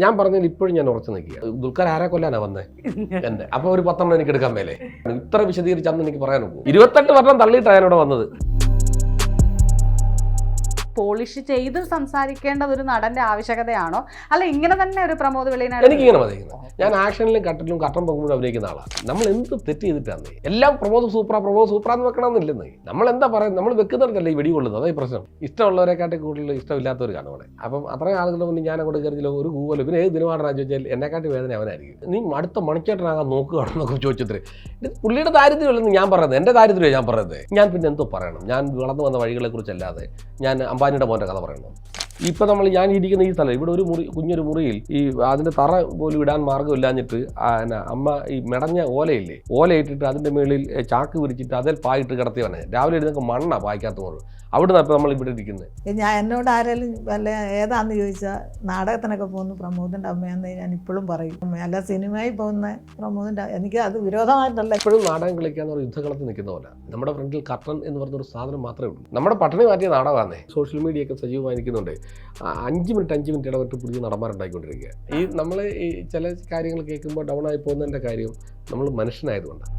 ഞാൻ പറഞ്ഞതിൽ ഇപ്പോഴും ഞാൻ ഉറച്ചു നിൽക്കുക. ദുൽഖർ ആരെ കൊല്ലാനാ വന്നേ എന്നെ? അപ്പൊ ഒരു 10 എനിക്ക് എടുക്കാൻ മേലെ. ഇത്ര വിശദീകരിച്ചാന്ന് എനിക്ക് പറയാൻ നോക്കൂ. 28 വർഷം തള്ളിയിട്ടാണ് ഞാനിവിടെ വന്നത്. പോളിഷ് ചെയ്ത് സംസാരിക്കേണ്ടത് ഒരു നടന്റെ ആവശ്യകതയാണോ, അല്ല ഇങ്ങനെ തന്നെ ഒരു പ്രമോദ് വെളിനാട്? എനിക്കിങ്ങനെ മതി. ഞാൻ ആക്ഷനിലും കട്ടിലും കട്ടം പൊങ്ങുമ്പോഴും അഭിനയിക്കുന്ന ആളാണ്. നമ്മൾ എന്ത് തെറ്റ് ചെയ്തിട്ടാണ് എല്ലാം പ്രമോദ് സൂപ്പറാന്ന് വെക്കണമെന്നില്ലെന്ന്. നമ്മൾ എന്താ പറയുന്നത്, നമ്മൾ വെക്കുന്നിടത്തല്ലേ ഈ വെടികൊള്ളുന്നത്. അതേ പ്രശ്നം. ഇഷ്ടമുള്ളവരെക്കാട്ടി കൂടുതൽ ഇഷ്ടമില്ലാത്തവർ കാണും അവിടെ. അപ്പം അത്രയും ആളുകളുടെ മുന്നിൽ ഞാൻ അങ്ങോട്ട് കയറിയില്ല ഒരു കൂവലും. പിന്നെ ഏത് ദിനമാണെന്ന് ചോദിച്ചാൽ എന്നെക്കാട്ടി വേദന അവനായിരിക്കും. നീ അടുത്ത മണിക്കേട്ടനാകാൻ നോക്കുകയാണെന്നൊക്കെ ചോദിച്ചിട്ട് പുള്ളിയുടെ ദാരിദ്ര്യമല്ലെന്ന് ഞാൻ പറയുന്നത്, എൻ്റെ ദാരിദ്ര്യമാണ് ഞാൻ പറയുന്നത്. ഞാൻ പിന്നെ എന്തോ പറയണം? ഞാൻ വളർന്നു വന്ന വഴികളെ കുറിച്ചല്ലാതെ ഞാൻ അംബാനിയുടെ മോൻ്റെ കഥ പറയണം. ഇപ്പം ഞാൻ ഇരിക്കുന്ന ഈ സ്ഥലം, ഇവിടെ ഒരു കുഞ്ഞൊരു മുറിയിൽ ഈ അതിൻ്റെ തറ പോലും ഇടാൻ മാർഗ്ഗമില്ലാഞ്ഞിട്ട് അമ്മ ഈ മെടഞ്ഞ ഓലയില്ലേ, ഓല ഇട്ടിട്ട് അതിൻ്റെ മുകളിൽ ചാക്ക് വിരിച്ചിട്ട് അതിൽ പായിട്ട് കിടത്തിയവനെ. രാവിലെ എഴുന്നേക്ക് മണ്ണ പായ്ക്കാത്ത മുറി. അവിടെ നിന്ന് ഇപ്പം നമ്മൾ ഇവിടെ ഇരിക്കുന്നത്. എന്നോട് ആരെങ്കിലും വല്ല ഏതാന്ന് ചോദിച്ചാൽ നാടകത്തിനൊക്കെ പോകുന്ന പ്രമോദിൻ്റെ അമ്മയാന്ന് ഞാൻ ഇപ്പോഴും പറയും. അല്ല സിനിമയിൽ പോകുന്ന പ്രമോദിൻ്റെ, എനിക്ക് അത് വിരോധമായിട്ടല്ല. എപ്പോഴും നാടകം കളിക്കാന്ന് പറഞ്ഞ യുദ്ധകളത്തിൽ നിൽക്കുന്ന പോലെ നമ്മുടെ ഫ്രണ്ടിൽ കർട്ടൻ എന്ന് പറഞ്ഞൊരു സാധനം മാത്രമേ ഉള്ളൂ. നമ്മുടെ പട്ടണി മാറ്റിയ നാടകമാണേ. സോഷ്യൽ മീഡിയ ഒക്കെ സജീവമായി നിൽക്കുന്നുണ്ട്. 5 മിനിറ്റ് ഇടവിട്ട് പുതിയ നടന്മാരുണ്ടായിക്കൊണ്ടിരിക്കുക. ഈ നമ്മൾ ഈ ചില കാര്യങ്ങൾ കേൾക്കുമ്പോൾ ഡൗൺ ആയി പോകുന്നതിൻ്റെ കാര്യം നമ്മൾ മനുഷ്യനായതുകൊണ്ടാണ്.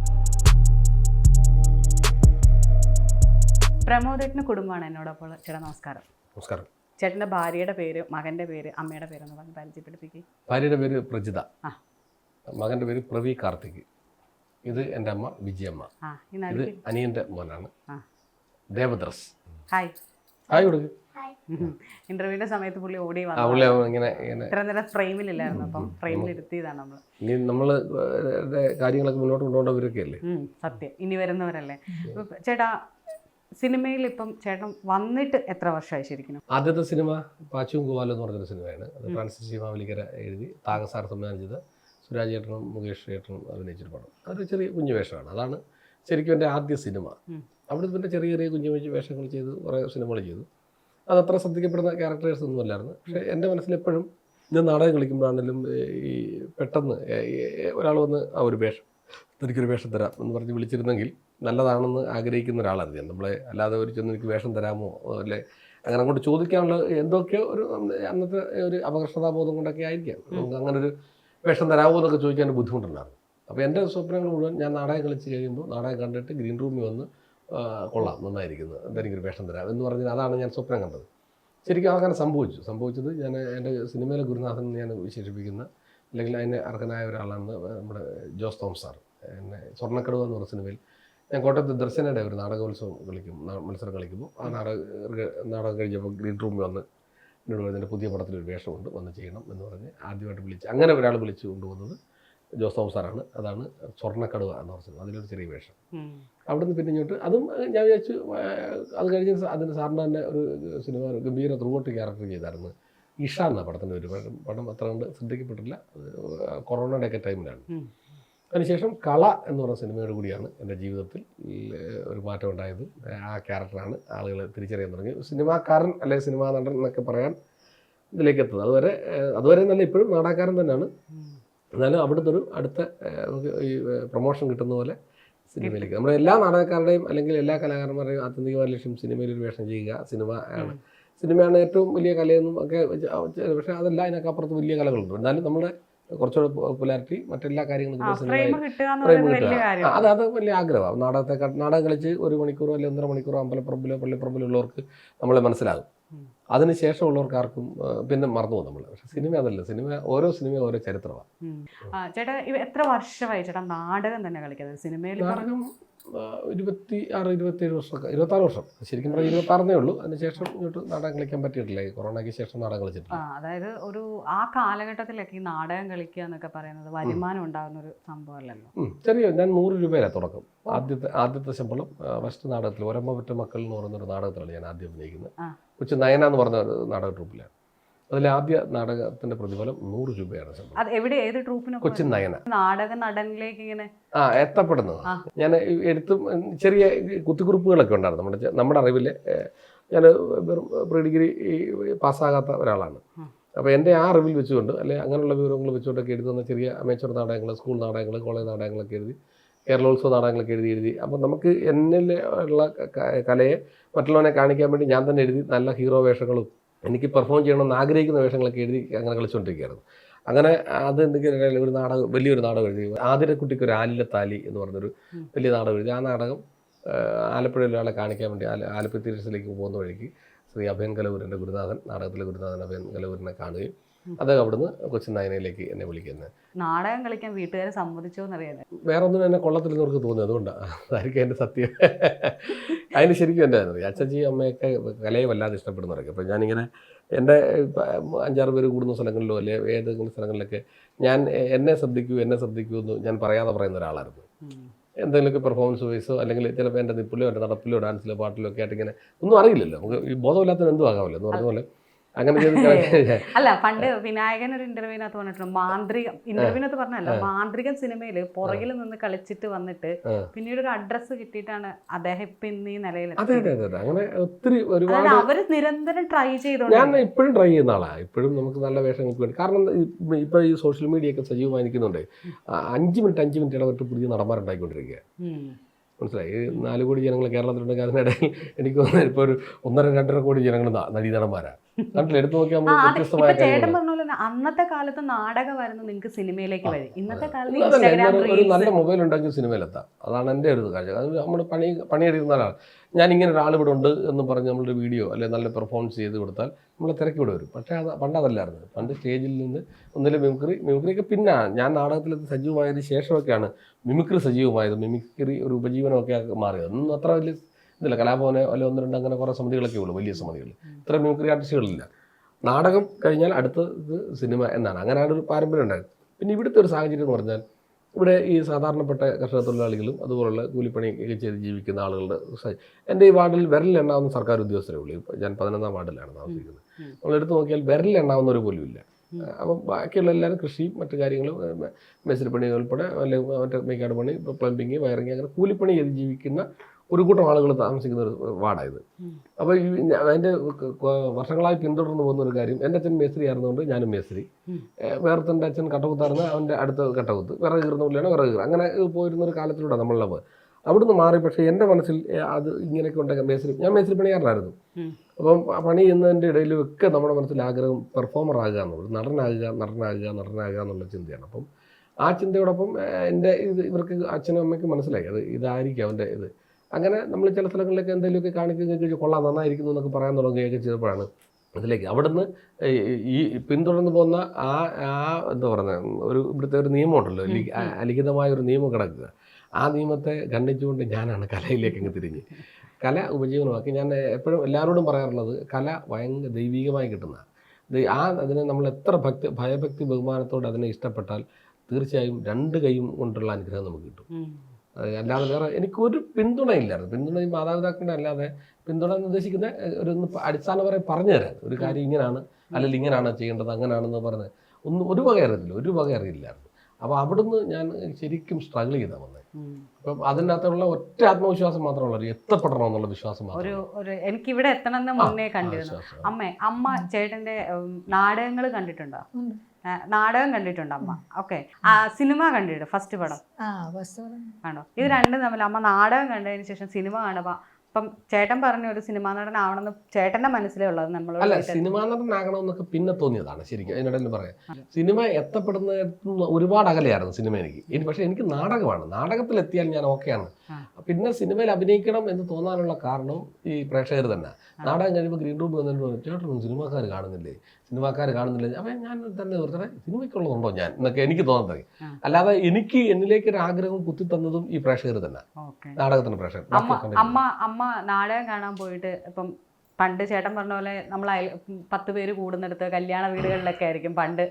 പ്രമോദേട്ടന് കുടുംബമാണ് എന്നോടൊപ്പം. ചേട്ടാ നമസ്കാരം. നമസ്കാരം. ചേട്ടൻ്റെ ഭാര്യയുടെ പേര്, മകൻ്റെ പേര്, അമ്മയുടെ പേരൊന്ന് പറഞ്ഞ് പരിചയപ്പെടുത്തിക്കും. ഭാര്യയുടെ പേര് പ്രജിത, മകൻ്റെ പേര് പ്രവി കാർത്തിക്. ഇത് എൻ്റെ അമ്മ വിജയമ്മ. ഇത് അനിയൻ്റെ മോനാണ് ദേവദ്രസ്. ഹായ് ഹായ് കൊടുക്ക്. ഇന്റർവ്യൂവിന്റെ സമയത്ത് പുള്ളി ഓടി ഇങ്ങനെ ഇത്ര നേരം ഫ്രെയിമിലില്ലായിരുന്നു, അപ്പം ഫ്രെയിമിൽ ഇരുത്തിയതാണ് നമ്മള്. നമ്മള് കാര്യങ്ങളൊക്കെ മുന്നോട്ട് കൊണ്ടുപോകേണ്ടവരൊക്കെ അല്ലേ. സത്യം, ഇനി വരുന്നവരല്ലേ. ചേട്ടാ, സിനിമയിൽ ഇപ്പം ചേട്ടൻ വന്നിട്ട് എത്ര വർഷമായി ശരിക്കും? ആദ്യത്തെ സിനിമ പാച്ചും ഗോവാലോ എന്ന് പറഞ്ഞൊരു സിനിമയാണ്. അത് ഫ്രാൻസിസ് ശിവാവലിക്കര എഴുതി താഗസാർ സംവിധാനം ചെയ്ത് സുരാജ് ചേട്ടനും മുകേഷ് ചേട്ടനും അഭിനയിച്ചൊരു പടം. അതൊരു ചെറിയ കുഞ്ഞു വേഷമാണ്. അതാണ് ശരിക്കും എൻ്റെ ആദ്യ സിനിമ. അവിടെ പിന്നെ ചെറിയ ചെറിയ കുഞ്ഞു വേഷങ്ങൾ ചെയ്തു, കുറേ സിനിമകൾ ചെയ്തു. അതത്ര ശ്രദ്ധിക്കപ്പെടുന്ന ക്യാരക്ടേഴ്സ് ഒന്നും അല്ലായിരുന്നു. പക്ഷേ എൻ്റെ മനസ്സിലെപ്പോഴും ഞാൻ നാടകം കളിക്കുമ്പോഴാണെങ്കിലും ഈ പെട്ടെന്ന് ഒരാൾ വന്ന് ആ ഒരു വേഷം, എനിക്കൊരു വേഷം തരാം എന്ന് പറഞ്ഞ് വിളിച്ചിരുന്നെങ്കിൽ നല്ലതാണെന്ന് ആഗ്രഹിക്കുന്ന ഒരാളായിരുന്നു ഞാൻ. നമ്മളെ അല്ലാതെ ഒരു ചെന്ന് എനിക്ക് വേഷം തരാമോ അല്ലെ അങ്ങനെ അങ്ങോട്ട് ചോദിക്കാനുള്ള എന്തൊക്കെയോ ഒരു അന്നത്തെ ഒരു അപകർഷതാബോധം കൊണ്ടൊക്കെ ആയിരിക്കാം നമുക്ക് അങ്ങനെ ഒരു വേഷം തരാമോ എന്നൊക്കെ ചോദിക്കാൻ ബുദ്ധിമുട്ടുണ്ടായിരുന്നു. അപ്പോൾ എൻ്റെ സ്വപ്നങ്ങൾ മുഴുവൻ ഞാൻ നാടകം കളിച്ച് കഴിയുമ്പോൾ നാടകം കണ്ടിട്ട് ഗ്രീൻ റൂമിൽ വന്ന് കൊള്ളാം, നന്നായിരിക്കുന്നത്, എന്തെനിക്കൊരു വേഷം തരാം എന്ന് പറഞ്ഞാൽ അതാണ് ഞാൻ സ്വപ്നം കണ്ടത്. ശരിക്കും അങ്ങനെ സംഭവിച്ചത് ഞാൻ എൻ്റെ സിനിമയിലെ ഗുരുനാഥൻ ഞാൻ വിശേഷിപ്പിക്കുന്ന അല്ലെങ്കിൽ അതിന് അർഹനായ ഒരാളാണ് നമ്മുടെ ജോസ് തോമസ് സാർ. എന്നെ സ്വർണ്ണക്കടുവ എന്ന് പറഞ്ഞ സിനിമയിൽ ഞാൻ കോട്ടയത്ത് ദർശനയുടെ ഒരു നാടകോത്സവം മത്സരം കളിക്കുമ്പോൾ ആ നാടകം കഴിഞ്ഞപ്പോൾ ഗ്രീൻ റൂമിൽ വന്ന് എന്നോട് പറഞ്ഞ പുതിയ പടത്തിലൊരു വേഷമുണ്ട്, വന്ന് ചെയ്യണം എന്ന് പറഞ്ഞ് ആദ്യമായിട്ട് വിളിച്ച് അങ്ങനെ ഒരാൾ വിളിച്ച് കൊണ്ടുപോകുന്നത് ജോസ് തോമസ് സാറാണ്. അതാണ് സ്വർണ്ണക്കടുവ എന്ന് പറഞ്ഞത്. അതിലൊരു ചെറിയ വേഷം. അവിടെ നിന്ന് പിന്നെ ഇങ്ങോട്ട് അതും ഞാൻ വിചാരിച്ചു. അത് കഴിഞ്ഞ് അതിന് സാറിന് തന്നെ ഒരു സിനിമ ഗംഭീര ത്രൂഔട്ട് ക്യാരക്ടർ ചെയ്തായിരുന്നു. ഇഷ എന്ന പടത്തിൻ്റെ ഒരു പടം അത്ര കണ്ട് ശ്രദ്ധിക്കപ്പെട്ടില്ല, കൊറോണയുടെ ഒക്കെ ടൈമിലാണ്. അതിനുശേഷം കള എന്ന് പറഞ്ഞ സിനിമയോട് കൂടിയാണ് എൻ്റെ ജീവിതത്തിൽ ഒരു മാറ്റം ഉണ്ടായത്. ആ ക്യാരക്ടറാണ് ആളുകൾ തിരിച്ചറിയാൻ തുടങ്ങി. സിനിമാക്കാരൻ അല്ലെങ്കിൽ സിനിമാ നടൻ എന്നൊക്കെ പറയാൻ ഇതിലേക്ക് എത്തുന്നത്. അതുവരെ നല്ല ഇപ്പോഴും നാടകക്കാരൻ തന്നെയാണ്. എന്നാലും അവിടുത്തെ ഒരു അടുത്ത നമുക്ക് ഈ പ്രൊമോഷൻ കിട്ടുന്ന പോലെ സിനിമയിലേക്ക് നമ്മുടെ എല്ലാ നാടകക്കാരുടെയും അല്ലെങ്കിൽ എല്ലാ കലാകാരന്മാരുടെയും ആത്യന്തികമായ ലക്ഷ്യം സിനിമയിൽ ഒരു വേഷം ചെയ്യുക. സിനിമയാണ് ഏറ്റവും വലിയ കലയെന്നും ഒക്കെ. പക്ഷേ അതല്ല, അതിനൊക്കെ അപ്പുറത്ത് വലിയ കലകളുണ്ട്. എന്നാലും നമ്മുടെ കുറച്ചുകൂടെ പോപ്പുലാരിറ്റി മറ്റെല്ലാ കാര്യങ്ങൾക്കും സിനിമ ഫ്രെയിം കിട്ടുക, അത് വലിയ ആഗ്രഹമാണ്. നാടകം കളിച്ച് 1 മണിക്കൂറോ അല്ലെങ്കിൽ 1.5 മണിക്കൂറോ അമ്പലപ്പറമ്പിലോ പള്ളിപ്പറമ്പിലോ ഉള്ളവർക്ക് നമ്മളെ മനസ്സിലാകും. അതിനുശേഷമുള്ളവർക്ക് ആർക്കും പിന്നെ മറന്നു പോകും നമ്മൾ. പക്ഷെ സിനിമ അതല്ല, ഓരോ സിനിമയും ഓരോ ചരിത്രമാണ്. ചേട്ടാ, എത്ര വർഷമായി ചേട്ടാ നാടകം തന്നെ കളിക്കുന്നത്? സിനിമയിൽ നാടകം 26-27 വർഷമൊക്കെ, 26 വർഷം ശരിക്കും പറഞ്ഞാൽ 26 ഉള്ളൂ. അതിനുശേഷം ഇങ്ങോട്ട് നാടകം കളിക്കാൻ പറ്റിയിട്ടില്ല. കൊറോണയ്ക്ക് ശേഷം നാടകം കളിച്ചിട്ടില്ല. അതായത് ആ കാലഘട്ടത്തിലൊക്കെ ഈ നാടകം കളിക്കുക എന്നൊക്കെ പറയുന്നത് വരുമാനം ഉണ്ടാകുന്ന ഒരു സംഭവമല്ലല്ലോ. ചെറിയ ഞാൻ 100 രൂപയിലാണ് തുടക്കം. ആദ്യത്തെ ശമ്പളം ഫസ്റ്റ് നാടകത്തിൽ ഒരമ്മ പറ്റ മക്കൾ എന്ന് പറയുന്നൊരു നാടകത്തിലാണ് ഞാൻ ആദ്യം അഭിനയിക്കുന്നത്. കൊച്ചു നയന എന്ന് പറഞ്ഞ ഒരു നാടക ട്രൂപ്പിലാണ്. അതിൽ ആദ്യ നാടകത്തിന്റെ പ്രതിഫലം 100 രൂപയാണ് ശമ്പളം. ഏത് ട്രൂപ്പിന്? കൊച്ചിൻ നയന. നാടക നടനിലേക്ക് ഇങ്ങനെ എത്തപ്പെടുന്നത് ഞാൻ എഴുത്തും ചെറിയ കുത്തിക്കുറിപ്പുകളൊക്കെ ഉണ്ടായിരുന്നു. നമ്മുടെ അറിവില് ഞാൻ വെറും പ്രീ ഡിഗ്രി പാസ്സാകാത്ത ഒരാളാണ്. അപ്പോൾ എൻ്റെ ആ അറിവിൽ വെച്ചുകൊണ്ട് അല്ലെങ്കിൽ അങ്ങനെയുള്ള വിവരങ്ങൾ വെച്ചുകൊണ്ടൊക്കെ എഴുതുന്ന ചെറിയ അമേച്ചർ നാടകങ്ങൾ, സ്കൂൾ നാടകങ്ങൾ, കോളേജ് നാടകങ്ങളൊക്കെ എഴുതി, കേരളോത്സവ നാടകങ്ങളൊക്കെ എഴുതി. അപ്പോൾ നമുക്ക് എന്നിൽ ഉള്ള കലയെ മറ്റുള്ളവനെ കാണിക്കാൻ വേണ്ടി ഞാൻ തന്നെ എഴുതി നല്ല ഹീറോ വേഷങ്ങളും എനിക്ക് പെർഫോം ചെയ്യണമെന്ന് ആഗ്രഹിക്കുന്ന വേഷങ്ങളൊക്കെ എഴുതി അങ്ങനെ കളിച്ചുകൊണ്ടിരിക്കുകയായിരുന്നു. അങ്ങനെ അത് എന്തെങ്കിലും ഒരു നാടകം, വലിയൊരു നാടകം എഴുതി. ആതിരക്കുട്ടിക്ക് ഒരു ആലിലെ താലി എന്ന് പറഞ്ഞൊരു വലിയ നാടകം എഴുതി. ആ നാടകം ആലപ്പുഴയിൽ ഒരാളെ കാണിക്കാൻ വേണ്ടി ആലപ്പുഴ തിയേറ്റേഴ്സിലേക്ക് പോകുന്ന വഴിക്ക് ശ്രീ അഭയൻ കലവൂരിൻ്റെ ഗുരുനാഥൻ, നാടകത്തിലെ ഗുരുനാഥൻ അഭയൻ കലവൂരിനെ കാണുകയും അദ്ദേഹം അവിടുന്ന് കൊച്ചിൻ നായനയിലേക്ക് എന്നെ വിളിക്കുന്നത്. നാടകം കളിക്കാൻ വീട്ടുകാരെ സമ്മതിച്ചോ എന്നറിയാതെ? വേറെ ഒന്നും എന്നെ കൊള്ളത്തില്ലെന്ന് അവർക്ക് തോന്നി, അതുകൊണ്ടാണ്. അതായിരിക്കും എൻ്റെ സത്യം. അതിന് ശരിക്കും എൻ്റെ അറിയാം, അച്ഛച്ചി അമ്മയൊക്കെ കലയെ വല്ലാതെ ഇഷ്ടപ്പെടുന്നവരൊക്കെ. അപ്പം ഞാനിങ്ങനെ എൻ്റെ 5-6 പേര് കൂടുന്ന സ്ഥലങ്ങളിലോ അല്ലെ ഏതെങ്കിലും സ്ഥലങ്ങളിലൊക്കെ ഞാൻ എന്നെ ശ്രദ്ധിക്കൂ എന്ന് ഞാൻ പറയാതെ പറയുന്ന ഒരാളായിരുന്നു. എന്തെങ്കിലുമൊക്കെ പെർഫോമൻസ് വൈസോ അല്ലെങ്കിൽ ചിലപ്പോൾ എൻ്റെ നിപ്പിലോ എൻ്റെ നടപ്പിലോ ഡാൻസിലോ പാട്ടിലോ ഒക്കെ ആയിട്ട് ഇങ്ങനെ ഒന്നും അറിയില്ലല്ലോ, നമുക്ക് ഈ ബോധമില്ലാത്തതിന് എന്തും ആകാമല്ലോ എന്ന് പറഞ്ഞ പോലെ അങ്ങനെ അല്ല, പണ്ട് വിനായകൻ ഒരു ഇന്റർവ്യൂവിനകത്ത് പറഞ്ഞിട്ടുണ്ട്, മാന്ത്രികം ഇന്റർവ്യൂവിനകത്ത് പറഞ്ഞല്ലോ, മാന്ത്രികൻ സിനിമയിൽ പുറകിൽ നിന്ന് കളിച്ചിട്ട് വന്നിട്ട് പിന്നീട് ഒരു അഡ്രസ്സ് കിട്ടിയിട്ടാണ് അദ്ദേഹം ഇപ്പൊ ഇന്ന് ഈ നിലയിൽ. അതെ അതെ അതെ, അങ്ങനെ ഒത്തിരി ഒരുപാട് അവര് നിരന്തരം ട്രൈ ചെയ്തോണ്ട്. ഞാൻ ഇപ്പോഴും ട്രൈ ചെയ്യുന്ന ആളാണ്. ഇപ്പോഴും നമുക്ക് നല്ല വേഷങ്ങൾക്ക് വേണ്ടി, കാരണം ഇപ്പൊ ഈ സോഷ്യൽ മീഡിയ ഒക്കെ സജീവമായി നിൽക്കുന്നുണ്ട്. 5 മിനിറ്റ് ഇടവിട്ട് പുതിയ നടന്മാരുണ്ടായിക്കൊണ്ടിരിക്കുക. മനസ്സിലായി? 4 കോടി ജനങ്ങൾ കേരളത്തിലുണ്ടെങ്കിൽ അതിനിടയിൽ എനിക്ക് തോന്നുന്നത് ഇപ്പോൾ ഒരു 1.5-2.5 കോടി ജനങ്ങൾ നടീനടന്മാരാണ്. നാട്ടിൽ എടുത്തു നോക്കിയാൽ വ്യത്യസ്തമായ ചേട്ടൻ പറഞ്ഞ പോലെ അന്നത്തെ കാലത്ത് നാടകമായിരുന്നു നിങ്ങൾക്ക് സിനിമയിലേക്ക് വഴി. ഇന്നത്തെ കാലത്ത് ഒരു നല്ല മൊബൈൽ ഉണ്ടെങ്കിൽ സിനിമയിലെത്താം. അതാണ് എൻ്റെ ഒരു കാഴ്ച. അത് നമ്മൾ പണിയെടുക്കുന്ന ആളാണ്. ഞാനിങ്ങനെ ഒരാൾ ഇവിടെ ഉണ്ട് എന്ന് പറഞ്ഞ് നമ്മളൊരു വീഡിയോ അല്ലെങ്കിൽ നല്ല പെർഫോമൻസ് ചെയ്ത് കൊടുത്താൽ നമ്മളെ തിരക്കി ഇവിടെ വരും. പക്ഷേ പണ്ട് അതല്ലായിരുന്നു. പണ്ട് സ്റ്റേജിൽ നിന്ന് ഒന്നിലെ മിമിക്രിയൊക്കെ പിന്നെ ഞാൻ നാടകത്തിലെത്തി സജീവമായതിന് ശേഷമൊക്കെയാണ് മിമിക്രി സജീവമായത്. മിമിക്രി ഒരു ഉപജീവനമൊക്കെ മാറിയത്. ഒന്നും അത്ര വലിയ ഇതില്ല. കലാഭവനെ അല്ലെ 1-2 അങ്ങനെ കുറേ സമിതികളൊക്കെ ഉള്ളൂ, വലിയ സമിതികൾ. ഇത്ര മിമിക്രി ആർട്ടിസ്റ്റുകളില്ല. നാടകം കഴിഞ്ഞാൽ അടുത്തത് സിനിമ എന്നാണ്. അങ്ങനെയാണ് ഒരു പാരമ്പര്യം ഉണ്ടായത്. പിന്നെ ഇവിടുത്തെ ഒരു സാഹചര്യം എന്ന് പറഞ്ഞാൽ ഇവിടെ ഈ സാധാരണപ്പെട്ട കർഷക തൊഴിലാളികളും അതുപോലുള്ള കൂലിപ്പണിയൊക്കെ ചെയ്ത് ജീവിക്കുന്ന ആളുകളുടെ എൻ്റെ ഈ വാർഡിൽ വിരലിലെണ്ണാവുന്ന സർക്കാർ ഉദ്യോഗസ്ഥരേ ഉള്ളൂ. ഇപ്പോൾ ഞാൻ 11ാം വാർഡിലാണ് താമസിക്കുന്നത്. നമ്മളെടുത്ത് നോക്കിയാൽ വിരലിലെണ്ണാവുന്നവർ പോലും ഇല്ല. അപ്പം ബാക്കിയുള്ള എല്ലാവരും കൃഷിയും മറ്റു കാര്യങ്ങളും മേസ്തിരിപ്പണി ഉൾപ്പെടെ അല്ലെങ്കിൽ മറ്റേ മേക്കാട് പണി, പ്ലംബിങ്, വയറിങ്, അങ്ങനെ കൂലിപ്പണി ചെയ്ത് ജീവിക്കുന്ന ഒരു കൂട്ടം ആളുകൾ താമസിക്കുന്ന ഒരു വാർഡായത്. അപ്പോൾ അതിൻ്റെ വർഷങ്ങളായി പിന്തുടർന്ന് പോകുന്ന ഒരു കാര്യം, എൻ്റെ അച്ഛൻ മേസ്ത്രി ആയിരുന്നുകൊണ്ട് ഞാനും മേസ്ത്രി, വേറെത്തൻ്റെ അച്ഛൻ കട്ടകുത്തായിരുന്നു, അവൻ്റെ അടുത്ത കട്ടകുത്ത്, വിറക് കീറുന്ന പുള്ളിയാണ് വിറക് കീറുക, അങ്ങനെ പോയിരുന്ന ഒരു കാലത്തിലൂടെ നമ്മളുടെ അവിടുന്ന് മാറി. പക്ഷേ എൻ്റെ മനസ്സിൽ അത് ഇങ്ങനെയൊക്കെ ഉണ്ടെങ്കിൽ ഞാൻ മേസ്ത്രി പണിക്കാരനായിരുന്നു. അപ്പം പണി ചെയ്യുന്നതിൻ്റെ ഇടയിലൊക്കെ നമ്മുടെ മനസ്സിൽ ആഗ്രഹം പെർഫോമർ ആകുക എന്നുള്ളത്, നടനാകുക എന്നുള്ള ചിന്തയാണ്. അപ്പം ആ ചിന്തയോടൊപ്പം എൻ്റെ ഇവർക്ക് അച്ഛനും അമ്മയ്ക്കും മനസ്സിലായി അത് ഇതായിരിക്കും അവൻ്റെ ഇത്. അങ്ങനെ നമ്മൾ ചില സ്ഥലങ്ങളിലൊക്കെ എന്തെങ്കിലുമൊക്കെ കാണിക്കുകയൊക്കെ കൊള്ളാം, നന്നായിരിക്കുന്നു എന്നൊക്കെ പറയാൻ തുടങ്ങുകയൊക്കെ ചെയ്തപ്പോഴാണ് അതിലേക്ക് അവിടുന്ന് ഈ പിന്തുടർന്ന് പോകുന്ന എന്താ പറയുന്നത്, ഇവിടുത്തെ ഒരു നിയമമുണ്ടല്ലോ, അലിഖിതമായ ഒരു നിയമം കിടക്കുക. ആ നിയമത്തെ ഖണ്ഡിച്ചുകൊണ്ട് ഞാനാണ് കലയിലേക്ക് അങ്ങ് തിരിഞ്ഞ് കല ഉപജീവനമാക്കി. ഞാൻ എപ്പോഴും എല്ലാവരോടും പറയാറുള്ളത്, കല ഭയങ്കര ദൈവികമായി കിട്ടുന്ന അതിനെ നമ്മൾ എത്ര ഭയഭക്തി ബഹുമാനത്തോടെ അതിനെ ഇഷ്ടപ്പെട്ടാൽ തീർച്ചയായും 2 കൈയും കൊണ്ടുള്ള അനുഗ്രഹം നമുക്ക് കിട്ടും. അല്ലാതെ വേറെ എനിക്കൊരു പിന്തുണയില്ലായിരുന്നു. പിന്തുണ ഈ മാതാപിതാക്കളുടെ അല്ലാതെ പിന്തുണ ഉദ്ദേശിക്കുന്ന അടിസ്ഥാനപരമായി പറഞ്ഞു തരാൻ ഒരു കാര്യം ഇങ്ങനെയാണ് അല്ലെങ്കിൽ ഇങ്ങനെയാണ് ചെയ്യേണ്ടത്, അങ്ങനെയാണെന്ന് പറഞ്ഞ് ഒരു വക അറിയില്ലായിരുന്നു. അപ്പോൾ അവിടുന്ന് ഞാൻ ശരിക്കും സ്ട്രഗിൾ ചെയ്താൽ വന്നത്. അപ്പം അതിനകത്തുള്ള ഒറ്റ ആത്മവിശ്വാസം മാത്രമല്ല, എത്തപ്പെടണം എന്നുള്ള വിശ്വാസം മാത്രം. എനിക്കിവിടെ എത്തണമെന്ന് മുന്നേ കണ്ടിരുന്നു. അമ്മ ചേട്ടൻ്റെ നാടകങ്ങൾ കണ്ടിട്ടുണ്ടോ? നാടകം കണ്ടിട്ടുണ്ട് അമ്മ. ഓക്കെ, സിനിമ കണ്ടിട്ടുണ്ട് ഫസ്റ്റ് പടം ആണോ? ഇത് രണ്ടും തമ്മിൽ അമ്മ നാടകം കണ്ടതിന് ശേഷം സിനിമ കാണുമ്പോൾ അപ്പം ചേട്ടൻ പറഞ്ഞ ഒരു സിനിമാ നടനാവണമെന്ന് ചേട്ടൻ്റെ മനസ്സിലേ ഉള്ളത്. നമ്മളല്ല, സിനിമാ നടനാകണമെന്നൊക്കെ പിന്നെ തോന്നിയതാണ് ശരിക്കും. അതിനിടയിൽ പറയാം, സിനിമ എത്തപ്പെടുന്ന ഒരുപാട് അകലെയായിരുന്നു സിനിമ എനിക്ക്. പക്ഷേ എനിക്ക് നാടകമാണ്. നാടകത്തിലെത്തിയാൽ ഞാൻ ഓക്കെയാണ്. പിന്നെ സിനിമയിൽ അഭിനയിക്കണം എന്ന് തോന്നാനുള്ള കാരണം ഈ പ്രേക്ഷകർ തന്നെ. നാടകം കഴിയുമ്പോൾ ഗ്രീൻ റൂം വന്നിട്ട് ചേട്ടൻ സിനിമാക്കാർ കാണുന്നില്ലേ. അപ്പം ഞാൻ തന്നെ വെറുതെ സിനിമയ്ക്കുള്ളതുണ്ടോ ഞാൻ എന്നൊക്കെ എനിക്ക് തോന്നുന്നത്. അല്ലാതെ എനിക്ക് എന്നിലേക്കൊരു ആഗ്രഹം കുത്തി തന്നതും ഈ പ്രേക്ഷകർ തന്നെ, നാടകത്തിന് പ്രേക്ഷകർ. അമ്മ നാടകം കാണാൻ പോയിട്ട് ഇപ്പം പണ്ട് ചേട്ടൻ പറഞ്ഞ പോലെ നമ്മൾ 10 പേര് കൂടുന്നിടത്ത് കല്യാണ വീടുകളിലൊക്കെ ആയിരിക്കും പണ്ട്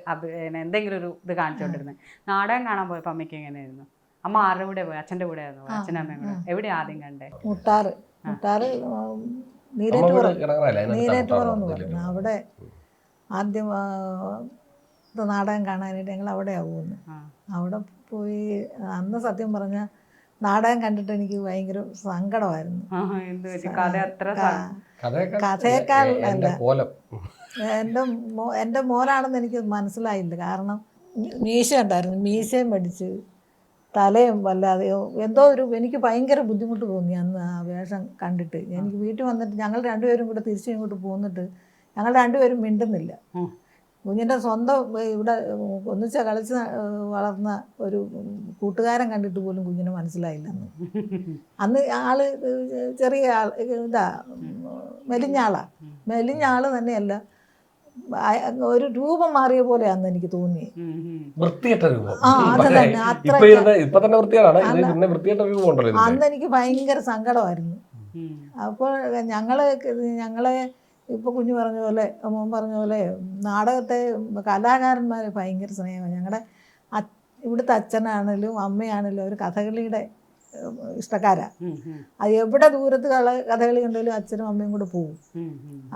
എന്തെങ്കിലും ഒരു ഇത് കാണിച്ചുകൊണ്ടിരുന്നത്. നാടകം കാണാൻ പോയപ്പോൾ അമ്മയ്ക്ക് എങ്ങനെയായിരുന്നു? അമ്മ ആരുടെ കൂടെ പോയി? അച്ഛൻ്റെ കൂടെ ആയിരുന്നു? അച്ഛനും അമ്മയും കൂടെ എവിടെയാ ആദ്യം കണ്ടേ? മുട്ടാറ് നീരേറ്റുപുറം അവിടെ ആദ്യം നാടകം കാണാനായിട്ട് ഞങ്ങൾ അവിടെയാണ് പോകുന്നത്. അവിടെ പോയി അന്ന് സത്യം പറഞ്ഞാൽ നാടകം കണ്ടിട്ട് എനിക്ക് ഭയങ്കര സങ്കടമായിരുന്നു. കഥയേക്കാൾ അല്ല, എൻ്റെ മോനാണെന്ന് എനിക്ക് മനസ്സിലായില്ല. കാരണം മീശ ഉണ്ടായിരുന്നു, മീശയും പഠിച്ച് തലയും വല്ലാതെയോ എന്തോ എനിക്ക് ഭയങ്കര ബുദ്ധിമുട്ട് തോന്നി അന്ന് ആ വേഷം കണ്ടിട്ട്. എനിക്ക് വീട്ടിൽ വന്നിട്ട് ഞങ്ങൾ 2 പേരും കൂടെ തിരിച്ചു ഇങ്ങോട്ട് പോന്നിട്ട് ഞങ്ങൾ 2 പേരും മിണ്ടുന്നില്ല. കുഞ്ഞിൻ്റെ സ്വന്തം ഇവിടെ ഒന്നിച്ച് കളിച്ച് വളർന്ന ഒരു കൂട്ടുകാരൻ കണ്ടിട്ട് പോലും കുഞ്ഞിന് മനസ്സിലായില്ല അന്ന് ആള് ചെറിയ ആൾ ഇതാ മെലിഞ്ഞ ആള് തന്നെയല്ല, ഒരു രൂപം മാറിയ പോലെ അന്ന് എനിക്ക് തോന്നി. വൃത്തികെട്ട രൂപം. അത് തന്നെ, അത്ര അന്ന് എനിക്ക് ഭയങ്കര സങ്കടമായിരുന്നു. അപ്പോൾ ഞങ്ങളെ ഇപ്പോൾ കുഞ്ഞു പറഞ്ഞ പോലെ, മോൻ പറഞ്ഞ പോലെ നാടകത്തെ കലാകാരന്മാർ ഭയങ്കര സ്നേഹമാണ്. ഞങ്ങളുടെ ഇവിടുത്തെ അച്ഛനാണെങ്കിലും അമ്മയാണെങ്കിലും ഒരു കഥകളിയുടെ ഇഷ്ടക്കാരാണ്. അത് എവിടെ ദൂരത്ത് കഥകളി ഉണ്ടെങ്കിലും അച്ഛനും അമ്മയും കൂടെ പോകും.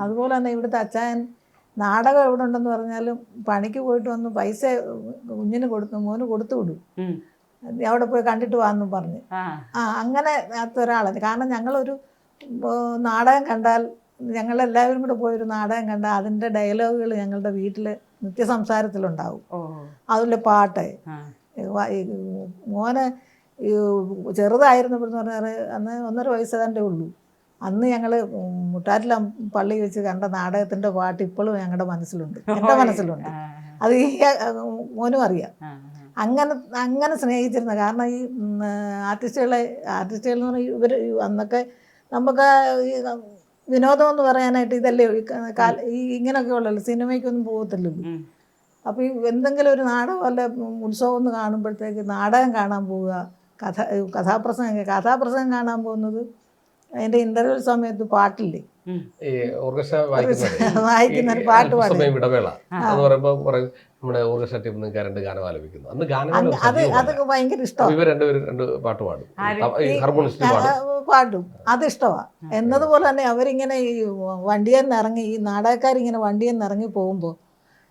അതുപോലെ തന്നെ ഇവിടുത്തെ അച്ഛൻ നാടകം എവിടെ ഉണ്ടെന്ന് പറഞ്ഞാലും പണിക്ക് പോയിട്ട് വന്ന് പൈസ മോന് കൊടുത്തു വിടും, അവിടെ പോയി കണ്ടിട്ട് വാന്നും പറഞ്ഞ്. അങ്ങനെ ഒരാളാണ്. കാരണം ഞങ്ങളൊരു നാടകം കണ്ടാൽ, ഞങ്ങളെല്ലാവരും കൂടെ പോയൊരു നാടകം കണ്ടാൽ അതിൻ്റെ ഡയലോഗുകൾ ഞങ്ങളുടെ വീട്ടിൽ നിത്യസംസാരത്തിലുണ്ടാവും. അതിലെ പാട്ട് മോന് ചെറുതായിരുന്നപ്പോഴെന്ന് പറഞ്ഞാൽ അന്ന് 1.5 വയസ്സ് തന്നെ ഉള്ളൂ. അന്ന് ഞങ്ങൾ മുട്ടാറ്റിൽ പള്ളി വെച്ച് കണ്ട നാടകത്തിൻ്റെ പാട്ട് ഇപ്പോഴും ഞങ്ങളുടെ മനസ്സിലുണ്ട്, എൻ്റെ മനസ്സിലുണ്ട്. അത് ഈ മോനും അറിയാം. അങ്ങനെ സ്നേഹിച്ചിരുന്ന. കാരണം ഈ ആർട്ടിസ്റ്റുകൾ എന്ന് പറഞ്ഞാൽ ഇവർ അന്നൊക്കെ നമുക്ക് വിനോദം എന്ന് പറയാനായിട്ട് ഇതല്ലേ ഈ ഇങ്ങനെയൊക്കെ ഉള്ളല്ലോ, സിനിമയ്ക്കൊന്നും പോകത്തില്ലല്ലോ. അപ്പോൾ ഈ എന്തെങ്കിലും ഒരു നാടകം അല്ല ഉത്സവം എന്ന് കാണുമ്പോഴത്തേക്ക് നാടകം കാണാൻ പോവുക, കഥാപ്രസംഗം കാണാൻ പോകുന്നത് അതിൻ്റെ ഇൻ്റർവെൽ സമയത്ത് പാട്ടില്ലേ, വായിക്കുന്ന ഒരു പാട്ട് പാടും. അത് ഭയങ്കര ഇഷ്ടമാണ്, പാട്ടും അതിഷ്ടമാണ്. എന്നതുപോലെ തന്നെ അവരിങ്ങനെ ഈ വണ്ടിയിൽ നിന്ന് ഇറങ്ങി, ഈ നാടകക്കാരിങ്ങനെ വണ്ടിയിൽ നിന്ന് ഇറങ്ങി പോകുമ്പോൾ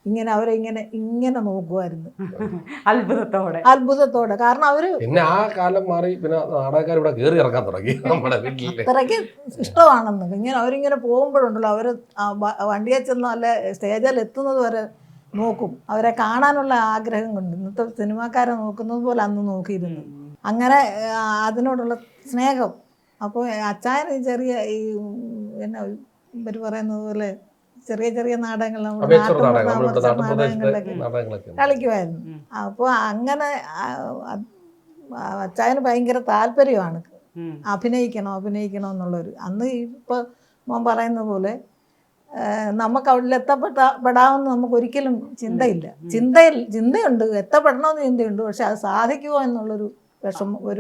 ഇങ്ങനെ ഇങ്ങനെ നോക്കുമായിരുന്നു അത്ഭുതത്തോടെ. കാരണം അവര് പിന്നെ ആ കാലം മാറി, പിന്നെ നാടകക്കാർ ഇവിടെ കയറി ഇറക്കാൻ തുടങ്ങി. അത്രയ്ക്ക് ഇഷ്ടമാണെന്ന്. ഇങ്ങനെ അവരിങ്ങനെ പോകുമ്പോഴുണ്ടല്ലോ, അവർ വണ്ടിയെ ചെന്ന് അല്ല സ്റ്റേജിൽ എത്തുന്നത് വരെ നോക്കും. അവരെ കാണാനുള്ള ആഗ്രഹം കൊണ്ട് ഇന്നത്തെ സിനിമാക്കാരെ നോക്കുന്നത് പോലെ അന്ന് നോക്കിയിരുന്നു. അങ്ങനെ അതിനോടുള്ള സ്നേഹം. അപ്പോൾ അച്ചായന് ചെറിയ ഈ എന്നാ ഇവർ പറയുന്നത് പോലെ ചെറിയ നാടകങ്ങൾ നമ്മുടെ നാടകങ്ങളിലൊക്കെ കളിക്കുമായിരുന്നു. അപ്പോൾ അങ്ങനെ അച്ചായന് ഭയങ്കര താല്പര്യമാണ് അഭിനയിക്കണം എന്നുള്ളൊരു. അന്ന് ഇപ്പോൾ മോൻ പറയുന്ന പോലെ നമുക്ക് അവിടെ എത്തപ്പെടാമെന്ന് നമുക്ക് ഒരിക്കലും ചിന്തയുണ്ട്, എത്തപ്പെടണമെന്ന് ചിന്തയുണ്ട്. പക്ഷെ അത് സാധിക്കുമോ എന്നുള്ളൊരു വിഷമം, ഒരു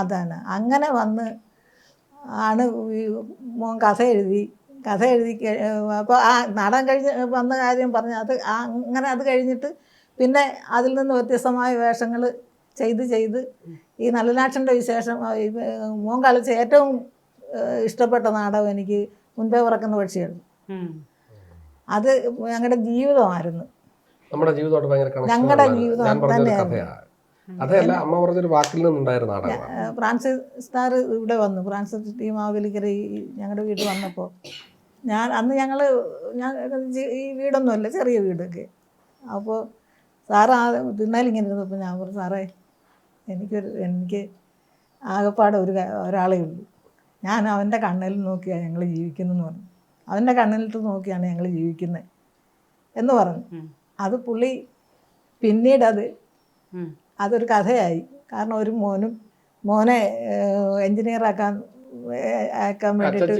അതാണ്. അങ്ങനെ വന്ന് ആണ് മോൻ കഥ എഴുതി. അപ്പോൾ ആ നാടകം കഴിഞ്ഞ് വന്ന കാര്യം പറഞ്ഞ് അത് കഴിഞ്ഞിട്ട് പിന്നെ അതിൽ നിന്ന് വ്യത്യസ്തമായ വേഷങ്ങൾ ചെയ്ത് ഈ നളിനാക്ഷൻ്റെ വിശേഷം, മോൻ കളിച്ച ഏറ്റവും ഇഷ്ടപ്പെട്ട നാടകം എനിക്ക് മുൻപേ പറക്കുന്ന പക്ഷിയാണ്. അത് ഞങ്ങളുടെ ജീവിതമായിരുന്നു, ഞങ്ങളുടെ ജീവിതം തന്നെയായിരുന്നു. അതല്ല, അമ്മ പറഞ്ഞൊരു വാക്കിൽ നിന്നുണ്ടായിരുന്ന നാടകമാണ്. ഫ്രാൻസിസ് സാർ ഇവിടെ വന്നു, ഫ്രാൻസിസ് ടി മാവേലിക്കര ഞങ്ങളുടെ വീട്ടിൽ വന്നപ്പോൾ ഞങ്ങൾ ഈ വീടൊന്നുമല്ല, ചെറിയ വീടൊക്കെ. അപ്പോൾ സാറ് തിണ്ണാലിങ്ങനെ ഇരുന്നപ്പോൾ ഞാൻ പറഞ്ഞു, സാറേ എനിക്ക് ആകെപ്പാടെ ഒരാളേ ഉള്ളൂ, ഞാൻ അവൻ്റെ കണ്ണിൽ നോക്കിയാണ് ഞങ്ങൾ ജീവിക്കുന്നതെന്ന് പറഞ്ഞു. അവൻ്റെ കണ്ണിലിട്ട് നോക്കിയാണ് ഞങ്ങൾ ജീവിക്കുന്നത് എന്ന് പറഞ്ഞു. അത് പുള്ളി പിന്നീട് അതൊരു കഥയായി. കാരണം ഒരു മോനെ എൻജിനീയറാക്കാൻ വേണ്ടിയിട്ട്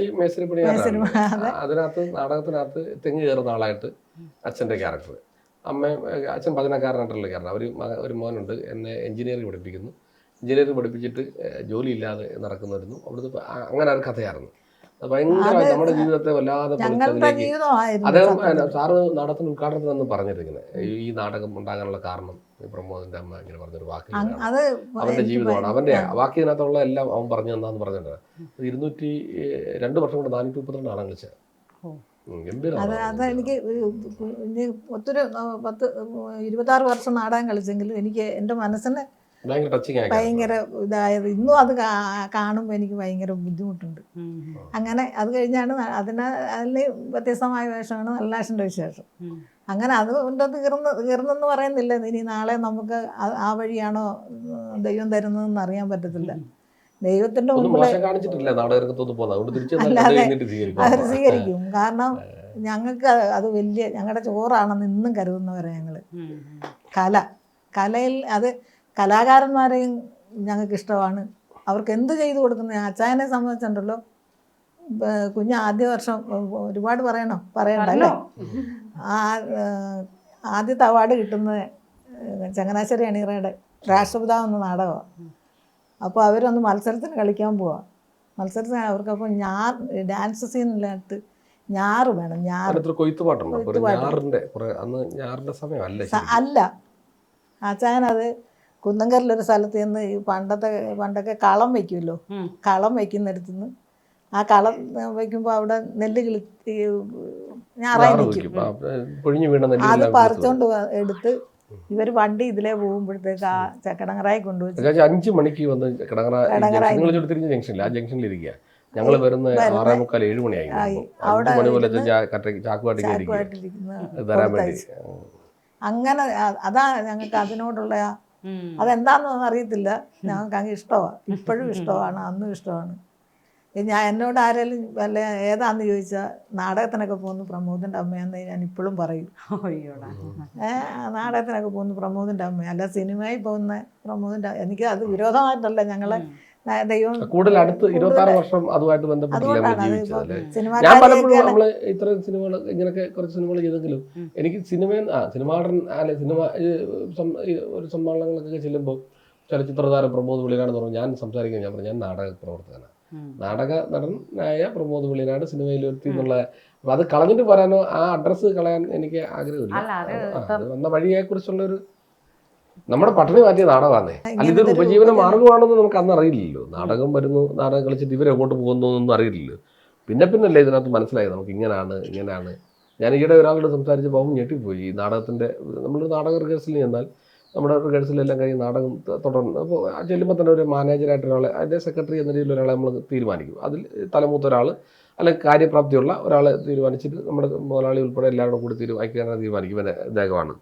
അതിനകത്ത് നാടകത്തിനകത്ത് തെങ്ങ് കയറുന്ന ആളായിട്ട് അച്ഛൻ്റെ ക്യാരക്ടർ, അച്ഛൻ ഭജനക്കാരനായിട്ടുള്ള ക്യാരക്ടർ. ഒരു മോനുണ്ട്, എന്നെ എൻജിനീയറിംഗ് പഠിപ്പിച്ചിട്ട് ജോലിയില്ലാതെ നടക്കുമായിരുന്നു. അവിടുത്തെ അങ്ങനെ ഒരു കഥയായിരുന്നു. ഭയങ്കരമായി നമ്മുടെ ജീവിതത്തെ വല്ലാതെ അദ്ദേഹം സാറ് നാടകത്തിന് ഉദ്ഘാടനത്തിൽ നിന്ന് പറഞ്ഞിരിക്കുന്നത് ഈ നാടകം ഉണ്ടാകാനുള്ള കാരണം പ്രമോദിന്റെ അമ്മ ഇങ്ങനെ പറഞ്ഞൊരു വാക്കിലാണ്. അവന്റെ ജീവിതമാണ്, അവന്റെ വാക്കിനകത്തുള്ള എല്ലാം അവൻ പറഞ്ഞു തന്നാന്ന് പറഞ്ഞിട്ടുണ്ട്. 202 വർഷം കൊണ്ട് 432 നാടകം കളിച്ചത്. എനിക്ക് ഒത്തിരി 26 വർഷം നാടകം കളിച്ചെങ്കിലും എനിക്ക് എൻ്റെ മനസ്സിന് ഭയങ്കര ഇതായത് ഇന്നും അത് കാണുമ്പോൾ എനിക്ക് ഭയങ്കര ബുദ്ധിമുട്ടുണ്ട്. അങ്ങനെ അത് കഴിഞ്ഞാണ് അതിന് വ്യത്യസ്തമായ വേഷമാണ് നളിനാക്ഷൻ്റെ വിശേഷം. അങ്ങനെ അതുകൊണ്ട് തീർന്നെന്ന് പറയുന്നില്ല. ഇനി നാളെ നമുക്ക് ആ വഴിയാണോ ദൈവം തരുന്നതെന്ന് അറിയാൻ പറ്റത്തില്ല. ദൈവത്തിൻ്റെ മുമ്പിൽ അല്ലാതെ അവർ സ്വീകരിക്കും. കാരണം ഞങ്ങൾക്ക് അത് വലിയ ഞങ്ങളുടെ ചോറാണെന്ന് ഇന്നും കരുതുന്നവരാണ് ഞങ്ങൾ. കലയിൽ അത് കലാകാരന്മാരെയും ഞങ്ങൾക്ക് ഇഷ്ടമാണ്. അവർക്ക് എന്ത് ചെയ്തു കൊടുക്കുന്നത്. അച്ചായനെ സംബന്ധിച്ചുണ്ടല്ലോ, കുഞ്ഞ് ആദ്യ വർഷം ഒരുപാട് പറയണ്ടല്ലേ, ആദ്യത്തെ അവാർഡ് കിട്ടുന്നത് ചങ്ങനാശ്ശേരി അണിയറയുടെ രാഷ്ട്രപിതാവ് എന്ന നാടകമാണ്. അപ്പോൾ അവരൊന്ന് മത്സരത്തിന് കളിക്കാൻ പോവാം. മത്സരത്തിന് അവർക്കപ്പോൾ ഡാൻസ് സീനിനകത്ത് ഞാറ് വേണം. അല്ല, അച്ചായനത് കുന്നങ്കരയിലൊരു സ്ഥലത്ത് നിന്ന് ഈ പണ്ടൊക്കെ കളം വയ്ക്കുമല്ലോ, കളം വയ്ക്കുന്നിടത്തുനിന്ന് ആ കളം വയ്ക്കുമ്പോൾ അവിടെ നെല്ല് ഞാറായി നിൽക്കും. അത് പറിച്ചോണ്ട് എടുത്ത് ഇവർ വണ്ടി ഇതിലേ പോകുമ്പോഴത്തേക്ക് ആ കിടങ്ങറായി കൊണ്ടുവച്ചു 5 മണിക്ക് വന്ന് ജംഗ്ഷനിൽ ആ ജംഗ്ഷനിൽ ഇരിക്കുക. ഞങ്ങൾ വരുന്ന 6:45 7 മണിയായി. അങ്ങനെ അതാ ഞങ്ങൾക്ക് അതിനോടുള്ള അതെന്താണെന്നൊന്നും അറിയത്തില്ല. ഞങ്ങൾക്ക് അങ്ങ് ഇഷ്ടമാണ്, ഇപ്പോഴും ഇഷ്ടമാണ്, അന്നും ഇഷ്ടമാണ്. എന്നോട് ആരെങ്കിലും വല്ല ഏതാന്ന് ചോദിച്ചാൽ നാടകത്തിനൊക്കെ പോകുന്നു പ്രമോദിൻ്റെ അമ്മയെന്ന് ഞാൻ ഇപ്പോഴും പറയും. നാടകത്തിനൊക്കെ പോകുന്നു പ്രമോദിൻ്റെ അമ്മ, അല്ല സിനിമയിൽ പോകുന്ന പ്രമോദിൻ്റെ. എനിക്ക് അത് വിരോധമായിട്ടല്ല, ഞങ്ങളെ ദൈവം കൂടുതൽ അടുത്ത് 26 വർഷം അതുമായിട്ട് ബന്ധപ്പെട്ടില്ല. നമ്മള് ഇത്രയും സിനിമകൾ ഇങ്ങനെയൊക്കെ കുറച്ച് സിനിമകൾ ചെയ്തെങ്കിലും എനിക്ക് സിനിമാടൻ അല്ലെ ഒരു സമ്മേളനങ്ങളൊക്കെ ചെല്ലുമ്പോൾ ചലച്ചിത്രതാരം പ്രമോദ് വെളിനാടെന്ന് പറഞ്ഞു ഞാൻ സംസാരിക്കുന്നത്. ഞാൻ പറഞ്ഞു ഞാൻ നാടക പ്രവർത്തകനാണ്, നാടക നടനായ പ്രമോദ് വെളിനാട് സിനിമയിൽ എത്തി എന്നുള്ള. അത് കളഞ്ഞിട്ട് പറയാനോ ആ അഡ്രസ്സ് കളയാൻ എനിക്ക് ആഗ്രഹമില്ല. അത് വന്ന വഴിയെ കുറിച്ചുള്ളൊരു നമ്മുടെ പട്ടണി മാറ്റിയ നാടകമാണേ. അല്ല, ഇതൊരു ഉപജീവന മാർഗമാണെന്ന് നമുക്ക് അന്ന് അറിയില്ലല്ലോ. നാടകം വരുന്നു, നാടകം കളിച്ചിട്ട് ഇവരെങ്ങോട്ട് പോകുന്നു എന്നൊന്നും അറിയില്ലല്ലോ. പിന്നല്ലേ ഇതിനകത്ത് മനസ്സിലായത് നമുക്ക് ഇങ്ങനെയാണ്. ഞാൻ ഈയിടെ ഒരാളോട് സംസാരിച്ചപ്പോൾ അവൻ ഞെട്ടിപ്പോയി. നാടകത്തിൻ്റെ നമ്മളൊരു നാടക റിഹേഴ്സലിൽ ചെന്നാൽ നമ്മുടെ റിഹേഴ്സലെല്ലാം കഴിഞ്ഞ് നാടകം തുടർന്ന് അപ്പോൾ ചെല്ലുമ്പോൾ തന്നെ ഒരു മാനേജറായിട്ട് ഒരാളെ, അതിൻ്റെ സെക്രട്ടറി എന്ന രീതിയിൽ ഒരാളെ നമ്മൾ തീരുമാനിക്കും. അതിൽ തലമൂത്ത ഒരാൾ അല്ലെങ്കിൽ കാര്യപ്രാപ്തിയുള്ള ഒരാളെ തീരുമാനിച്ചിട്ട് നമ്മുടെ മുതലാളി ഉൾപ്പെടെ എല്ലാവരും കൂടി ഐക്യകരണം തീരുമാനിക്കും. ഇദ്ദേഹമാണ്.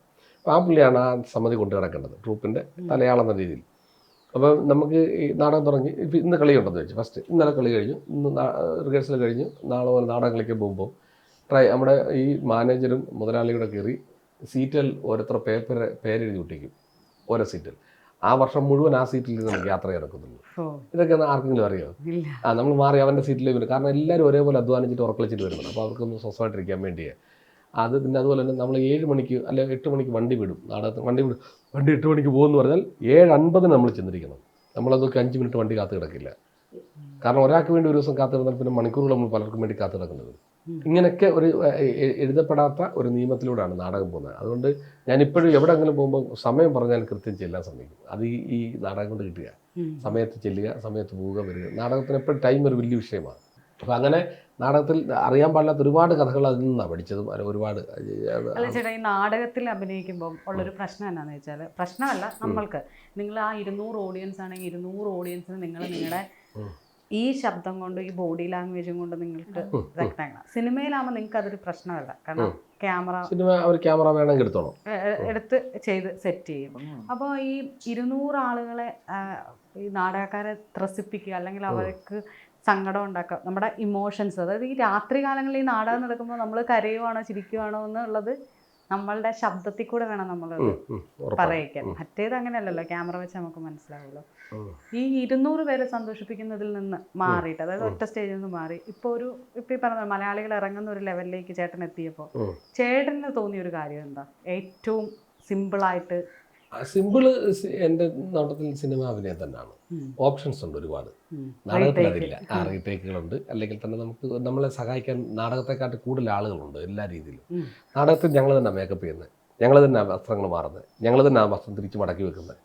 അപ്പോൾ ആ പുള്ളിയാണ് ആ സമിതി കൊണ്ടു നടക്കേണ്ടത്, ട്രൂപ്പിൻ്റെ തലയാളെന്ന രീതിയിൽ. അപ്പം നമുക്ക് ഈ നാടകം തുടങ്ങി ഇന്ന് കളിയുണ്ടെന്ന് വെച്ചു. ഫസ്റ്റ് ഇന്നലെ കളി കഴിഞ്ഞു, ഇന്ന് റിഹേഴ്സൽ കഴിഞ്ഞു. നാളെ മുതൽ നാടകം കളിക്കാൻ പോകുമ്പോൾ നമ്മുടെ ഈ മാനേജറും മുതലാളിയുടെ കയറി സീറ്റിൽ ഓരോരുത്തർ പേരെഴുതി ഒട്ടിക്കും. ഓരോ സീറ്റിൽ ആ വർഷം മുഴുവൻ ആ സീറ്റിൽ നിന്ന് നമുക്ക് യാത്ര നടക്കുന്നുള്ളൂ. ഇതൊക്കെ ആർക്കെങ്കിലും അറിയാമോ? നമ്മൾ മാറി അവൻ്റെ സീറ്റിലേക്ക് വരും. കാരണം എല്ലാവരും ഒരേപോലെ അധ്വാനിച്ചിട്ട് ഉറക്കളിച്ചിട്ട് വരുന്നുണ്ട്. അപ്പോൾ അവർക്കൊന്ന് സ്വസ്ഥമായിട്ടിരിക്കാൻ വേണ്ടിയേ. അത് പിന്നെ അതുപോലെ തന്നെ നമ്മൾ 7 മണിക്ക് അല്ലെങ്കിൽ 8 മണിക്ക് വണ്ടി വിടും. വണ്ടി 8 മണിക്ക് പോകുമെന്ന് പറഞ്ഞാൽ 7:50 നമ്മൾ ചെന്നിരിക്കണം. നമ്മളതൊക്കെ 5 മിനിറ്റ് വണ്ടി കാത്തു കിടക്കില്ല. കാരണം ഒരാൾക്ക് വേണ്ടി ഒരു ദിവസം കാത്തു കിടന്നാൽ പിന്നെ മണിക്കൂറുകൾ നമ്മൾ പലർക്കും വേണ്ടി കാത്തു കിടക്കുന്നത്. ഇങ്ങനെയൊക്കെ ഒരു എഴുതപ്പെടാത്ത ഒരു നിയമത്തിലൂടെയാണ് നാടകം പോകുന്നത്. അതുകൊണ്ട് ഞാനിപ്പോഴും എവിടെയെങ്കിലും പോകുമ്പോൾ സമയം പറഞ്ഞാൽ കൃത്യം ചെല്ലാൻ ശ്രമിക്കും. അത് ഈ നാടകം കൊണ്ട് കിട്ടുക, സമയത്ത് ചെല്ലുക, സമയത്ത് പോവുക, വരിക. നാടകത്തിന് എപ്പോഴും ടൈം ഒരു വലിയ വിഷയമാണ്. അപ്പോൾ അങ്ങനെ നാടകത്തിൽ അറിയാൻ പാടില്ലാത്ത ഒരുപാട് കഥകൾ അതിൽ നിന്നാണ് പഠിച്ചതും. ഒരുപാട് അല്ല ചേട്ടാ, ഈ നാടകത്തിൽ അഭിനയിക്കുമ്പോൾ ഉള്ളൊരു പ്രശ്നം എന്താണെന്ന് വെച്ചാൽ, പ്രശ്നമല്ല, നമ്മൾക്ക് നിങ്ങൾ ആ 200 ഓഡിയൻസ് ആണെങ്കിൽ 200 ഓഡിയൻസിന് നിങ്ങളുടെ ഈ ശബ്ദം കൊണ്ട് ഈ ബോഡി ലാംഗ്വേജും കൊണ്ട് നിങ്ങൾക്ക് ഇതാക്കണം. സിനിമയിലാകുമ്പോൾ നിങ്ങൾക്ക് അതൊരു പ്രശ്നമല്ല. കാരണം ക്യാമറ വേണമെങ്കിൽ എടുത്ത് ചെയ്ത് സെറ്റ് ചെയ്യും. അപ്പോൾ ഈ 200 ആളുകളെ ഈ നാടകക്കാരെ ത്രസിപ്പിക്കുക അല്ലെങ്കിൽ അവർക്ക് സങ്കടം ഉണ്ടാക്കുക, നമ്മുടെ ഇമോഷൻസ്, അതായത് ഈ രാത്രി കാലങ്ങളിൽ ഈ നാടകം നടക്കുമ്പോൾ നമ്മൾ കരയുവാണോ ചിരിക്കുവാണോ എന്നുള്ളത് നമ്മളുടെ ശബ്ദത്തിൽ കൂടെ വേണം നമ്മൾ പറയിക്കാൻ. മറ്റേത് അങ്ങനെയല്ലല്ലോ, ക്യാമറ വെച്ച് നമുക്ക് മനസ്സിലാവുമല്ലോ. ഈ 200 പേരെ സന്തോഷിപ്പിക്കുന്നതിൽ നിന്ന് മാറിയിട്ട്, അതായത് ഒറ്റ സ്റ്റേജിൽ നിന്ന് മാറി ഇപ്പോൾ ഈ പറഞ്ഞ മലയാളികൾ ഇറങ്ങുന്ന ഒരു ലെവലിലേക്ക് ചേട്ടൻ എത്തിയപ്പോൾ ചേട്ടന് തോന്നിയൊരു കാര്യം എന്താ? ഏറ്റവും സിമ്പിളായിട്ട് എൻ്റെ നോട്ടത്തിൽ സിനിമ അഭിനയം തന്നെയാണ്. ഓപ്ഷൻസ് ഉണ്ട് ഒരുപാട്. നാടകത്തിൽ അതില്ല. റീടേക്കുകളുണ്ട്, അല്ലെങ്കിൽ തന്നെ നമ്മളെ സഹായിക്കാൻ നാടകത്തെക്കാട്ട് കൂടുതൽ ആളുകളുണ്ട് എല്ലാ രീതിയിലും. നാടകത്തിൽ ഞങ്ങൾ തന്നെ മേക്കപ്പ് ചെയ്യുന്നത്, ഞങ്ങൾ തന്നെ വസ്ത്രങ്ങൾ മാറുന്നത്, ഞങ്ങൾ തന്നെ ആ വസ്ത്രം തിരിച്ച് മടക്കി വെക്കുന്നത്.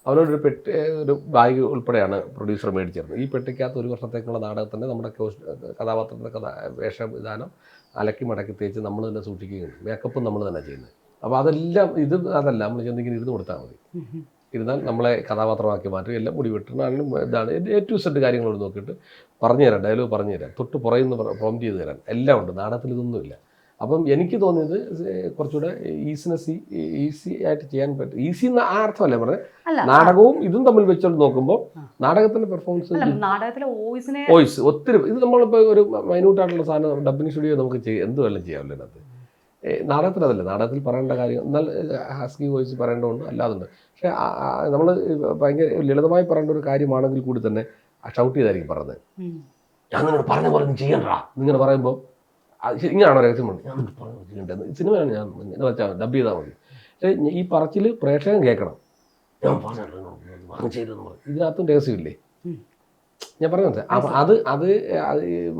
അവനോടൊരു ഒരു ബാഗ് ഉൾപ്പെടെയാണ് പ്രൊഡ്യൂസർ മേടിച്ചിരുന്നത്. ഈ പെട്ടിക്കകത്ത് 1 വർഷത്തേക്കുള്ള നാടകത്തിൻ്റെ നമ്മുടെ കഥാപാത്രത്തിൻ്റെ വേഷം വിധാനം അലക്കി മടക്കി തേച്ച് നമ്മൾ തന്നെ സൂക്ഷിക്കുകയുണ്ട്. മേക്കപ്പും നമ്മൾ തന്നെ ചെയ്യുന്നത്. അപ്പോൾ അതെല്ലാം അതല്ല നമ്മൾ ചെന്നിങ്ങനെ ഇരുന്ന് കൊടുത്താൽ മതി. ഇരുന്നാൽ നമ്മളെ കഥാപാത്രമാക്കി മാറ്റും. എല്ലാം മുടി വെട്ടണമെങ്കിലും ഇതാണ് A to Z കാര്യങ്ങളോട് നോക്കിയിട്ട് പറഞ്ഞു തരാം, ഡയലോഗ് പറഞ്ഞു തരാം, തൊട്ട് പുറയുന്ന പ്രോംപ്റ്റ് ചെയ്ത് തരാൻ എല്ലാം ഉണ്ട്. നാടകത്തിൽ ഇതൊന്നുമില്ല. അപ്പം എനിക്ക് തോന്നിയത് കുറച്ചുകൂടെ ഈസി ആയിട്ട് ചെയ്യാൻ പറ്റും. ഈസി എന്ന ആ അർത്ഥമല്ലേ പറഞ്ഞത്. നാടകവും ഇതും തമ്മിൽ വെച്ചോണ്ട് നോക്കുമ്പോൾ നാടകത്തിന്റെ പെർഫോമൻസ് വോയിസ് ഒത്തിരി ഇത് നമ്മളിപ്പോൾ ഒരു മൈന്യൂട്ടായിട്ടുള്ള സാധനം ഡബിങ് സ്റ്റുഡിയോ നമുക്ക് എന്ത് വേണം ചെയ്യാമല്ലോ അതിനകത്ത്. നാടകത്തിൽ അതല്ലേ, നാടകത്തിൽ പറയേണ്ട കാര്യം എന്നാൽ ഹസ്കി വോയിസ് പറയേണ്ടതുണ്ട്, അല്ലാതുണ്ട്. പക്ഷേ നമ്മൾ ഭയങ്കര ലളിതമായി പറയേണ്ട ഒരു കാര്യമാണെങ്കിൽ കൂടി തന്നെ ഷൗട്ട് ചെയ്തായിരിക്കും പറഞ്ഞത്. ഞാൻ നിന്നോട് പറഞ്ഞ പോലെ നീ ചെയ്യണ്ടാ എന്നിങ്ങനെ പറയുമ്പോൾ ഇങ്ങനെയാണോ രഹസ്യം ഞാൻ പറഞ്ഞു ചെയ്യേണ്ടത്, സിനിമയാണ് ഞാൻ വെച്ചാൽ ഡബ് ചെയ്താൽ മതി. പക്ഷേ ഈ പറച്ചിൽ പ്രേക്ഷകൻ കേൾക്കണം. ഞാൻ പറഞ്ഞു ചെയ്തെന്ന് പറയും, ഇതിനകത്തും രഹസ്യമില്ലേ ഞാൻ പറഞ്ഞു മനസ്സിലായി. അപ്പം അത്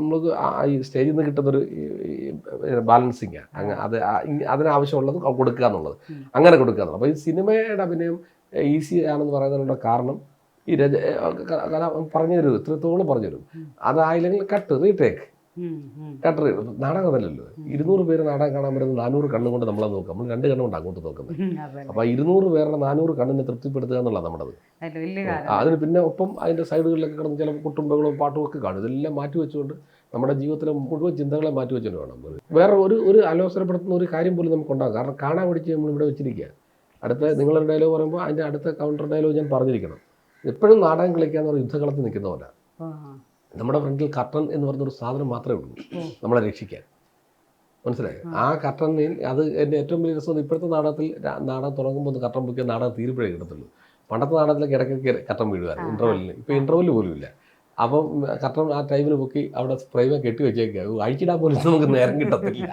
നമുക്ക് ഈ സ്റ്റേജിൽ നിന്ന് കിട്ടുന്നൊരു ബാലൻസിങ് അത് അതിനാവശ്യമുള്ളത് കൊടുക്കുക എന്നുള്ളത്, അങ്ങനെ കൊടുക്കുക എന്നുള്ളത്. അപ്പോൾ ഈ സിനിമയുടെ അഭിനയം ഈസി ആണെന്ന് പറയുന്നതിനുള്ള കാരണം ഈ കഥ പറഞ്ഞു തരും, ഇത്രത്തോളം പറഞ്ഞു തരും. അതായില്ലെങ്കിൽ കട്ട് റീടേക്ക് നാടകമല്ലല്ലോ. 200 പേര് നാടകം കാണാൻ വരുന്നത് 400 കണ്ണുകൊണ്ട് നമ്മളെ നോക്കുക. നമ്മൾ 2 കണ്ണുകൊണ്ട് അങ്ങോട്ട് നോക്കുന്നത്. അപ്പോൾ 200 പേരുടെ 400 കണ്ണിനെ തൃപ്തിപ്പെടുത്തുക എന്നുള്ളത് നമ്മുടേത്. അതിന് പിന്നെ ഒപ്പം അതിൻ്റെ സൈഡുകളിലൊക്കെ കിടന്ന് ചില കുട്ടുമ്പകളും പാട്ടും ഒക്കെ കാണും. ഇതെല്ലാം മാറ്റി വെച്ചുകൊണ്ട് നമ്മുടെ ജീവിതത്തിലെ മുഴുവൻ ചിന്തകളെ മാറ്റി വെച്ചുകൊണ്ട് വേണം. വേറെ ഒരു അലോസരപ്പെടുത്തുന്ന ഒരു കാര്യം പോലും നമുക്കുണ്ടാകും. കാരണം കാണാൻ പഠിച്ച് നമ്മളിവിടെ വെച്ചിരിക്കുക. അടുത്ത നിങ്ങളുടെ ഡയലോഗ് പറയുമ്പോൾ അതിൻ്റെ അടുത്ത കൗണ്ടർ ഡയലോഗ് ഞാൻ പറഞ്ഞിരിക്കണം. എപ്പോഴും നാടകം കളിക്കുക എന്ന് പറഞ്ഞ യുദ്ധകളത്തിൽ നിൽക്കുന്ന പോലെ നമ്മുടെ ഫ്രണ്ടിൽ കർട്ടൻ എന്ന് പറഞ്ഞൊരു സാധനം മാത്രമേ ഉള്ളൂ നമ്മളെ രക്ഷിക്കാൻ. മനസ്സിലായി? ആ കർട്ടനിൽ അത് എൻ്റെ ഏറ്റവും വലിയ രസം. ഇപ്പോഴത്തെ നാടകം തുടങ്ങുമ്പോൾ ഒന്ന് കർട്ടൻ പൊക്കിയ നാടകം തീരുമ്പോഴേ കിടത്തുള്ളൂ. പണ്ടത്തെ നാടകത്തിലൊക്കെ ഇടയ്ക്കൊക്കെ കർട്ടൻ വീഴുമായിരുന്നു ഇൻ്റർവെല്ലിന്. ഇപ്പോൾ ഇൻ്റർവെല്ല് പോലും ഇല്ല. അപ്പം കർട്ടൻ ആ ടൈമിൽ പൊക്കി അവിടെ സ്പ്രൈവേ കെട്ടി വെച്ചേക്കുക. അഴിച്ചിടാൻ പോലും നമുക്ക് നേരം കിട്ടത്തില്ല,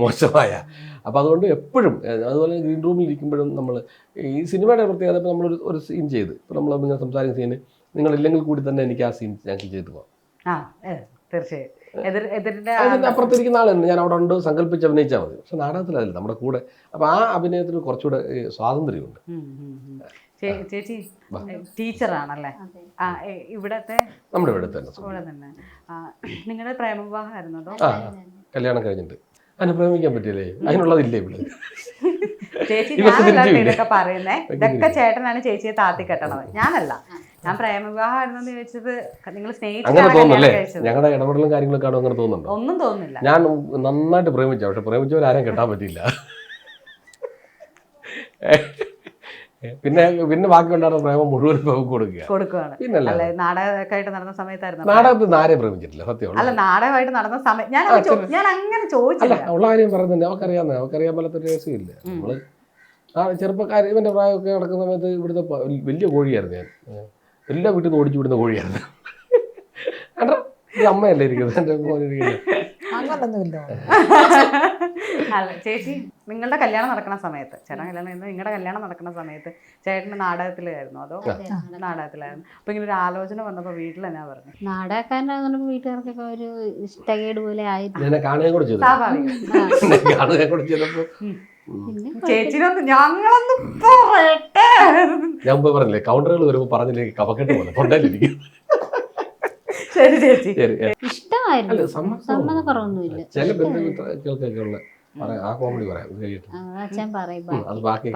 മോശമായ. അപ്പോൾ അതുകൊണ്ട് എപ്പോഴും അതുപോലെ ഗ്രീൻ റൂമിൽ ഇരിക്കുമ്പോഴും നമ്മൾ ഈ സിനിമയുടെ പ്രത്യേകത. ഇപ്പോൾ നമ്മളൊരു സീൻ ചെയ്ത് ഇപ്പോൾ നമ്മൾ ഇങ്ങനെ സംസാരിക്കുന്ന സീന് നിങ്ങളില്ലെങ്കിൽ കൂടി തന്നെ എനിക്ക് ആ സീൻ ഞങ്ങൾക്ക് ചെയ്തു പോകാം. അതിനപ്പുറത്തിരിക്കുന്ന ആളുണ്ട്, ഞാൻ അവിടെ ഉണ്ട്, സങ്കല്പിച്ച് അഭിനയിച്ചാൽ മതി. പക്ഷെ നാടകത്തിലല്ല, നമ്മുടെ കൂടെ. അപ്പോൾ ആ അഭിനയത്തിന് കുറച്ചുകൂടെ സ്വാതന്ത്ര്യമുണ്ട്. ചേച്ചി ടീച്ചറാണല്ലേ? ഇവിടത്തെ നമ്മുടെ ഇവിടെ തന്നെ നിങ്ങളുടെ പ്രേമവിവാഹമായിരുന്നു അതോ? കല്യാണം കഴിഞ്ഞിട്ട് അനുപ്രേമിക്കാൻ പറ്റില്ലേ? അതിനുള്ളതില്ലേ ഇവിടെ? ചേച്ചി ഞാനല്ല ഇതൊക്കെ പറയുന്നേ, ഇതൊക്കെ ചേട്ടനാണ് ചേച്ചിയെ താത്തി കെട്ടണത്, ഞാനല്ല. ഞാൻ പ്രേമവിവാഹമായിരുന്നു ചോദിച്ചത് നിങ്ങൾ സ്നേഹിച്ചു. ഞങ്ങളുടെ ഇടപെടലും കാര്യങ്ങളൊക്കെ ആണോ അങ്ങനെ തോന്നുന്നുണ്ടോ? ഒന്നും തോന്നുന്നില്ല. ഞാൻ നന്നായിട്ട് പ്രേമിച്ച, പക്ഷെ പ്രേമിച്ചവരാരും കെട്ടാൻ പറ്റിയില്ല. പിന്നെ ബാക്കി ഉണ്ടായിരുന്ന പ്രേമം മുഴുവൻ കൊടുക്കുകയാണ്. പിന്നല്ലേ നാടകമായിട്ട് നടന്ന സമയത്തായിരുന്നു. നാടകത്തിൽ ആരെയും പ്രേമിച്ചിട്ടില്ല സത്യം. അല്ല, നാടകമായിട്ട് നടന്ന സമയം ഞാൻ അങ്ങനെ ചോദിച്ചില്ല. ഉള്ള കാര്യം പറയുന്നുണ്ട്. അവർക്കറിയാൻ പോലത്തെ രഹസ്യമില്ല. നമ്മള് ചെറുപ്പക്കാർ ഇവന്റെ പ്രായമൊക്കെ നടക്കുന്ന സമയത്ത് ഇവിടുത്തെ വലിയ കോഴിയായിരുന്നു ഞാൻ. എല്ലാ വീട്ടിൽ നിന്ന് ഓടിച്ചു വിടുന്ന കോഴിയായിരുന്നു. കണ്ടോ, അമ്മയല്ലേ ഇരിക്കുന്നത്, എൻ്റെ മോനിരിക്കുന്നത്. അല്ല ചേച്ചി, നിങ്ങളുടെ കല്യാണം നടക്കുന്ന സമയത്ത്, ചേട്ടൻ കല്യാണം നിങ്ങളുടെ കല്യാണം നടക്കുന്ന സമയത്ത് ചേട്ടന് നാടകത്തിലായിരുന്നു അതോ? നാടകത്തിലായിരുന്നു. അപ്പൊ ഇങ്ങനെ ഒരു ആലോചന വന്നപ്പോ വീട്ടിൽ എന്നാ പറഞ്ഞു? നാടകക്കാരനാകുമ്പോ വീട്ടുകാർക്കൊക്കെ ഒരു ഇഷ്ടകേട് പോലെ ആയിരുന്നു. ചേച്ചിനൊന്ന് ഞങ്ങളൊന്ന് പറയട്ടെ. ഞാൻ പറഞ്ഞില്ലേ, കൗണ്ടറുകൾ വരുമ്പോ പറഞ്ഞില്ലേ കപക്കെട്ട് പോലെ തൊണ്ടയിലിരിക്കും. ശരി ചേച്ചി, ഇഷ്ടമായിരുന്നു, സമ്മതക്കുറവൊന്നുമില്ല. ചില ബന്ധുക്കൾക്കൊക്കെ ഉള്ള ആ കോമഡി പറയാം അത് ബാക്കി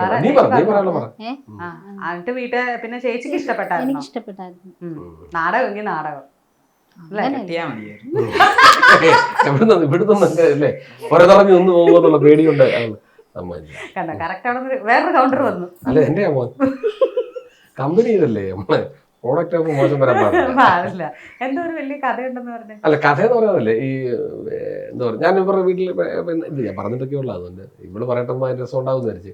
എന്നിട്ട് വീട്ടിൽ പിന്നെ ചേച്ചിക്ക് ഇഷ്ടപ്പെട്ടായിരുന്നു? എനിക്ക് ഇഷ്ടപ്പെട്ടായിരുന്നു. നാടകമെങ്കിൽ നാടകം ഇവിടുന്ന് അല്ലേ പുറത്തിറങ്ങി ഒന്ന് പോകുമ്പോന്നുള്ള പേടിയുണ്ട്. കണ്ടോ, കറക്റ്റ് അവിടെ വേറൊരു കൗണ്ടർ വന്നു. അല്ല, എന്റെ കമ്പനി ഇതല്ലേ നമ്മളെ പ്രോഡക്റ്റ് ആകുമ്പോൾ മോശം വരാൻ പാടില്ല. എന്തോ ഒരു വലിയ കഥയുണ്ടെന്ന് പറഞ്ഞു. അല്ല, കഥ എന്ന് പറയുന്നതല്ലേ ഈ എന്താ പറയുക, ഞാൻ ഇവരുടെ വീട്ടിൽ ഇത് ഞാൻ പറഞ്ഞിട്ടൊക്കെ ഉള്ളത്. അതുകൊണ്ട് ഇവിടെ പറയട്ടെ അതിന്റെ രസം ഉണ്ടാവും ധരിച്ച്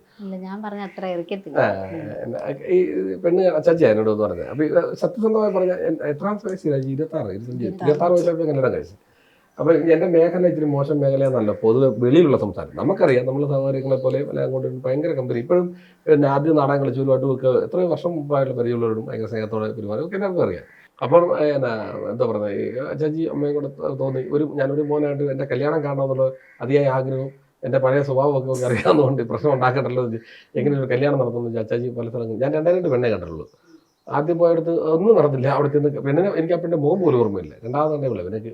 ഈ പെണ്ണ് അച്ചാച്ചിയാ എന്നോട് എന്ന് പറഞ്ഞത്. അപ്പൊ സത്യസന്ധമായി പറഞ്ഞാൽ എത്രാം വയസ്സിലായി? 26 വയസ്സായപ്പോൾ കല്യാണം കഴിച്ചു. അപ്പം എൻ്റെ മേഖല ഇച്ചിരി മോശം മേഖലയെന്നല്ല, പൊതുവെ വെളിയിലുള്ള സംസാരം നമുക്കറിയാം. നമ്മൾ സഹോദരങ്ങളെ പോലെ അല്ല അങ്ങോട്ട് ഭയങ്കര കമ്പനി. ഇപ്പോഴും പിന്നെ ആദ്യം നാടകം കളിച്ചവരുമായിട്ടും ഒക്കെ എത്രയോ വർഷം മുമ്പായിട്ടുള്ള പരിചയമുള്ളവരും ഭയങ്കര സ്നേഹത്തോടെ പെരുമാറും ഒക്കെ എല്ലാവർക്കും അറിയാം. അപ്പം എന്താ പറയുന്നത്, ഈ അച്ചാച്ചി അമ്മയും കൂടെ തോന്നി ഞാനൊരു മോനായിട്ട് എൻ്റെ കല്യാണം കാണണമെന്നുള്ള അതിയായ ആഗ്രഹം, എൻ്റെ പഴയ സ്വഭാവമൊക്കെ ഒക്കെ അറിയാവുന്നതുകൊണ്ട് പ്രശ്നം ഉണ്ടാക്കണ്ടല്ലോ എങ്ങനെ ഒരു കല്യാണം നടത്തുന്നു അച്ചാച്ചി പല സ്ഥലങ്ങളും. ഞാൻ 2 പെണ്ണേ കണ്ടുള്ളൂ. ആദ്യം പോയടുത്ത് ഒന്നും നടന്നില്ല. അവിടെ ചെന്ന് പെണ്ണിനെ എനിക്ക് ആ പെണ്ണിൻ്റെ മോൻ പോലും ഓർമ്മയില്ല. 2ാമത് തന്നെ ഉള്ളു. എനിക്ക്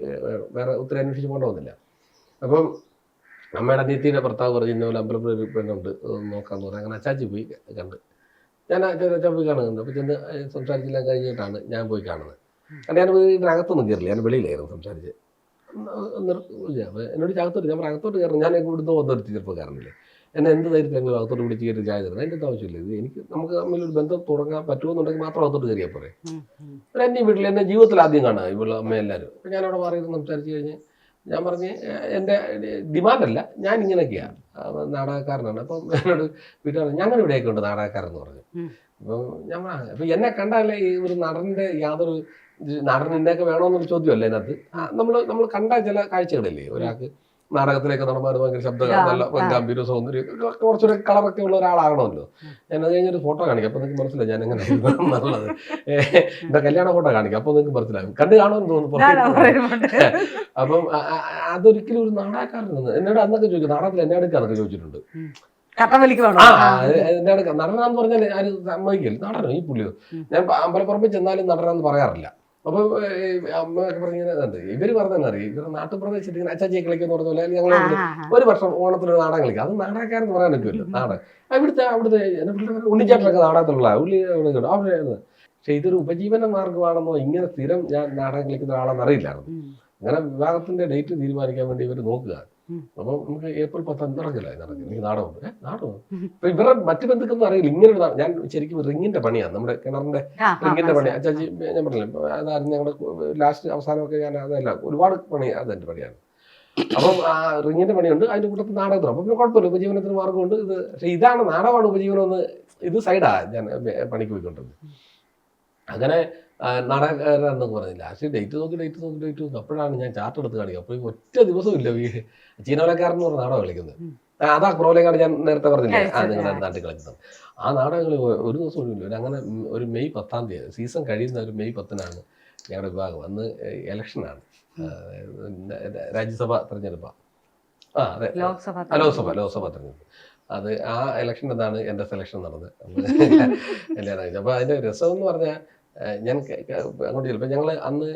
വേറെ ഒത്തിരി അന്വേഷിച്ച് പോകേണ്ട വന്നില്ല. അപ്പം അമ്മയുടെ അനിയത്തിൻ്റെ ഭർത്താവ് പറഞ്ഞു ഇന്നപോലെ അമ്പലപ്പുഴ ഒരു പെണ്ണുണ്ട് നോക്കാമെന്ന് പറയാം. അങ്ങനെ അച്ചാച്ചി പോയി കണ്ട്. ഞാൻ അച്ഛൻ പോയി കാണുന്നുണ്ട്. അപ്പോൾ ചെന്ന് സംസാരിച്ചെല്ലാം കഴിഞ്ഞിട്ടാണ് ഞാൻ പോയി കാണുന്നത്. കാരണം ഞാൻ വീടിനകത്തൊന്നും കയറില്ല, ഞാൻ വെളിയിലായിരുന്നു സംസാരിച്ച്. എന്നോട് അകത്തോട്ട് ഞാൻ അകത്തോട്ട് കയറണം, ഞാൻ ഇവിടുന്ന് വന്നൊരു ചെറുപ്പക്കാരനല്ലേ, എന്നെ എന്ത് ധൈര്യത്തിലെങ്കിലും അകത്തോട്ട് വിളിച്ച് കയറി ചായ തരണം, അതിൻ്റെ ആവശ്യമില്ല. ഇത് എനിക്ക് നമുക്ക് തമ്മിലൊരു ബന്ധം തുടങ്ങാൻ പറ്റുമെന്നുണ്ടെങ്കിൽ മാത്രം അകത്തോട്ട് കയറിയാൽ പോരെ. എൻ്റെ വീട്ടിൽ എന്നെ ജീവിതത്തിൽ ആദ്യം കാണുക ഇവിടെ അമ്മ എല്ലാവരും. അപ്പം ഞാനവിടെ മാറിയിരുന്ന് സംസാരിച്ച് കഴിഞ്ഞ് ഞാൻ പറഞ്ഞ് എൻ്റെ ഡിമാൻഡല്ല, ഞാൻ ഇങ്ങനെയൊക്കെയാണ്, നാടകക്കാരനാണ്. അപ്പം എന്നോട് വീട്ടുകാർ ഞങ്ങൾ ഇവിടെയൊക്കെ ഉണ്ട് നാടകക്കാരെന്ന് പറഞ്ഞു. അപ്പം ഞാൻ അപ്പം എന്നെ കണ്ടാലേ ഈ ഒരു നടൻ്റെ യാതൊരു നടൻ ഇന്നൊക്കെ വേണമെന്നൊരു ചോദ്യമല്ല അതിനകത്ത്. നമ്മൾ കണ്ട ചില കാഴ്ചകളില്ലേ, ഒരാൾക്ക് നാടകത്തിലേക്ക് നടന്മാർ ഭയങ്കര ശബ്ദം, നല്ല ഗംഭീര സൗന്ദര്യം, കുറച്ചൊരു കളറൊക്കെ ഉള്ള ഒരാളാകണമല്ലോ. ഞാനത് കഴിഞ്ഞൊരു ഫോട്ടോ കാണിക്കാം, അപ്പോൾ നിങ്ങൾക്ക് മനസ്സിലായി ഞാൻ എങ്ങനെ നല്ലത്. എൻ്റെ കല്യാണ ഫോട്ടോ കാണിക്കാം, അപ്പോൾ നിങ്ങൾക്ക് മനസ്സിലാവും, കണ്ടു കാണുമെന്ന് തോന്നുന്നു. അപ്പം അതൊരിക്കലും ഒരു നാടകക്കാരൻ എന്നോട് അന്നൊക്കെ ചോദിക്കും, നാടകത്തിൽ എന്നെ എടുക്കാന്നൊക്കെ ചോദിച്ചിട്ടുണ്ട്. നടനാന്ന് പറഞ്ഞാൽ ആര് സമ്മതിക്കില്ല, നടനോ ഈ പുള്ളിയോ. ഞാൻ അമ്പലപ്പുറമ്പിൽ ചെന്നാലും നടനാന്ന് പറയാറില്ല. അപ്പൊ അമ്മയൊക്കെ പറഞ്ഞത് ഇവര് പറഞ്ഞറിയാം, ഇവരുടെ നാട്ടുപ്രദേശത്ത് ഇങ്ങനെ അച്ചാച്ചിയെ കളിക്കുന്ന പറഞ്ഞ പോലെ ഞങ്ങൾ ഒരു വർഷം ഓണത്തിനൊരു നാടകം കളിക്കും. അത് നാടകക്കാരെന്ന് പറയാൻ പറ്റുമല്ലോ, നാടകം. അവിടുത്തെ ഉണ്ണിച്ചാട്ടനൊക്കെ നാടകത്തിലുള്ള ഉള്ളി അവിടെ. പക്ഷെ ഇതൊരു ഉപജീവന മാർഗമാണെന്നോ ഇങ്ങനെ സ്ഥിരം ഞാൻ നാടകം കളിക്കുന്ന ആളെന്ന് അറിയില്ലായിരുന്നു. അങ്ങനെ വിവാഹത്തിന്റെ ഡേറ്റ് തീരുമാനിക്കാൻ വേണ്ടി ഇവർ നോക്കുക. അപ്പൊ നമുക്ക് ഏപ്രിൽ 10 നടക്കില്ല, എനിക്ക് നാടകമുണ്ട്. നാടകം അപ്പൊ ഇവരുടെ മറ്റു ബന്ധുക്കൊന്നും അറിയില്ല ഇങ്ങനെ. ഞാൻ ശരിക്കും റിങ്ങിന്റെ പണിയാണ്, നമ്മുടെ കിണറിന്റെ റിങ്ങിന്റെ പണി. അച്ചാച്ചി ഞാൻ പറഞ്ഞില്ല, അതായിരുന്നു ഞങ്ങളുടെ ലാസ്റ്റ് അവസാനമൊക്കെ. ഞാൻ അതല്ല, ഒരുപാട് പണി അതെന്റെ പണിയാണ്. അപ്പം ആ റിങ്ങിന്റെ പണിയുണ്ട്, അതിന്റെ കൂട്ടത്തിൽ നാടകത്തിന്. അപ്പൊ പിന്നെ കുഴപ്പമില്ല, ഉപജീവനത്തിന് മാർഗമുണ്ട്. ഇത് പക്ഷെ ഇതാണ് നാടകമാണ് ഉപജീവനം എന്ന്, ഇത് സൈഡാ ഞാൻ പണിക്ക് പോയിക്കൊണ്ടിരുന്നത്. അങ്ങനെ നാടകക്കാരെന്നൊക്കെ പറഞ്ഞില്ല. ലാസ്റ്റ് ഡേറ്റ് നോക്കി അപ്പോഴാണ് ഞാൻ ചാർട്ട് എടുത്ത് കാണിക്കുക. അപ്പോൾ ഒറ്റ ദിവസവും ഇല്ല ചീനവലക്കാരൻ എന്ന് പറഞ്ഞ നാടകം കളിക്കുന്നത്. അതാ പ്രോലേക്കാണ് ഞാൻ നേരത്തെ പറഞ്ഞില്ലേ, നിങ്ങളുടെ നാട്ടിൽ കളിക്കുന്നത്. ആ നാടകങ്ങൾ ഒരു ദിവസം ഇല്ല. അങ്ങനെ ഒരു മെയ് 10-ാം തീയതി സീസൺ കഴിയുന്ന ഒരു മെയ് 10-നാണ് ഞങ്ങളുടെ വിഭാഗം. അന്ന് ഇലക്ഷനാണ്, രാജ്യസഭ തെരഞ്ഞെടുപ്പാണ്. അതെ, ലോക്സഭ തെരഞ്ഞെടുപ്പ്. അത് ആ ഇലക്ഷൻ എന്നാണ് എൻ്റെ സെലക്ഷൻ നടന്നത്. കല്യാണം കഴിച്ചത്. അപ്പോൾ അതിൻ്റെ രസം എന്ന് പറഞ്ഞാൽ ഞാൻ അങ്ങോട്ട് ചിലപ്പോൾ ഞങ്ങൾ അന്ന്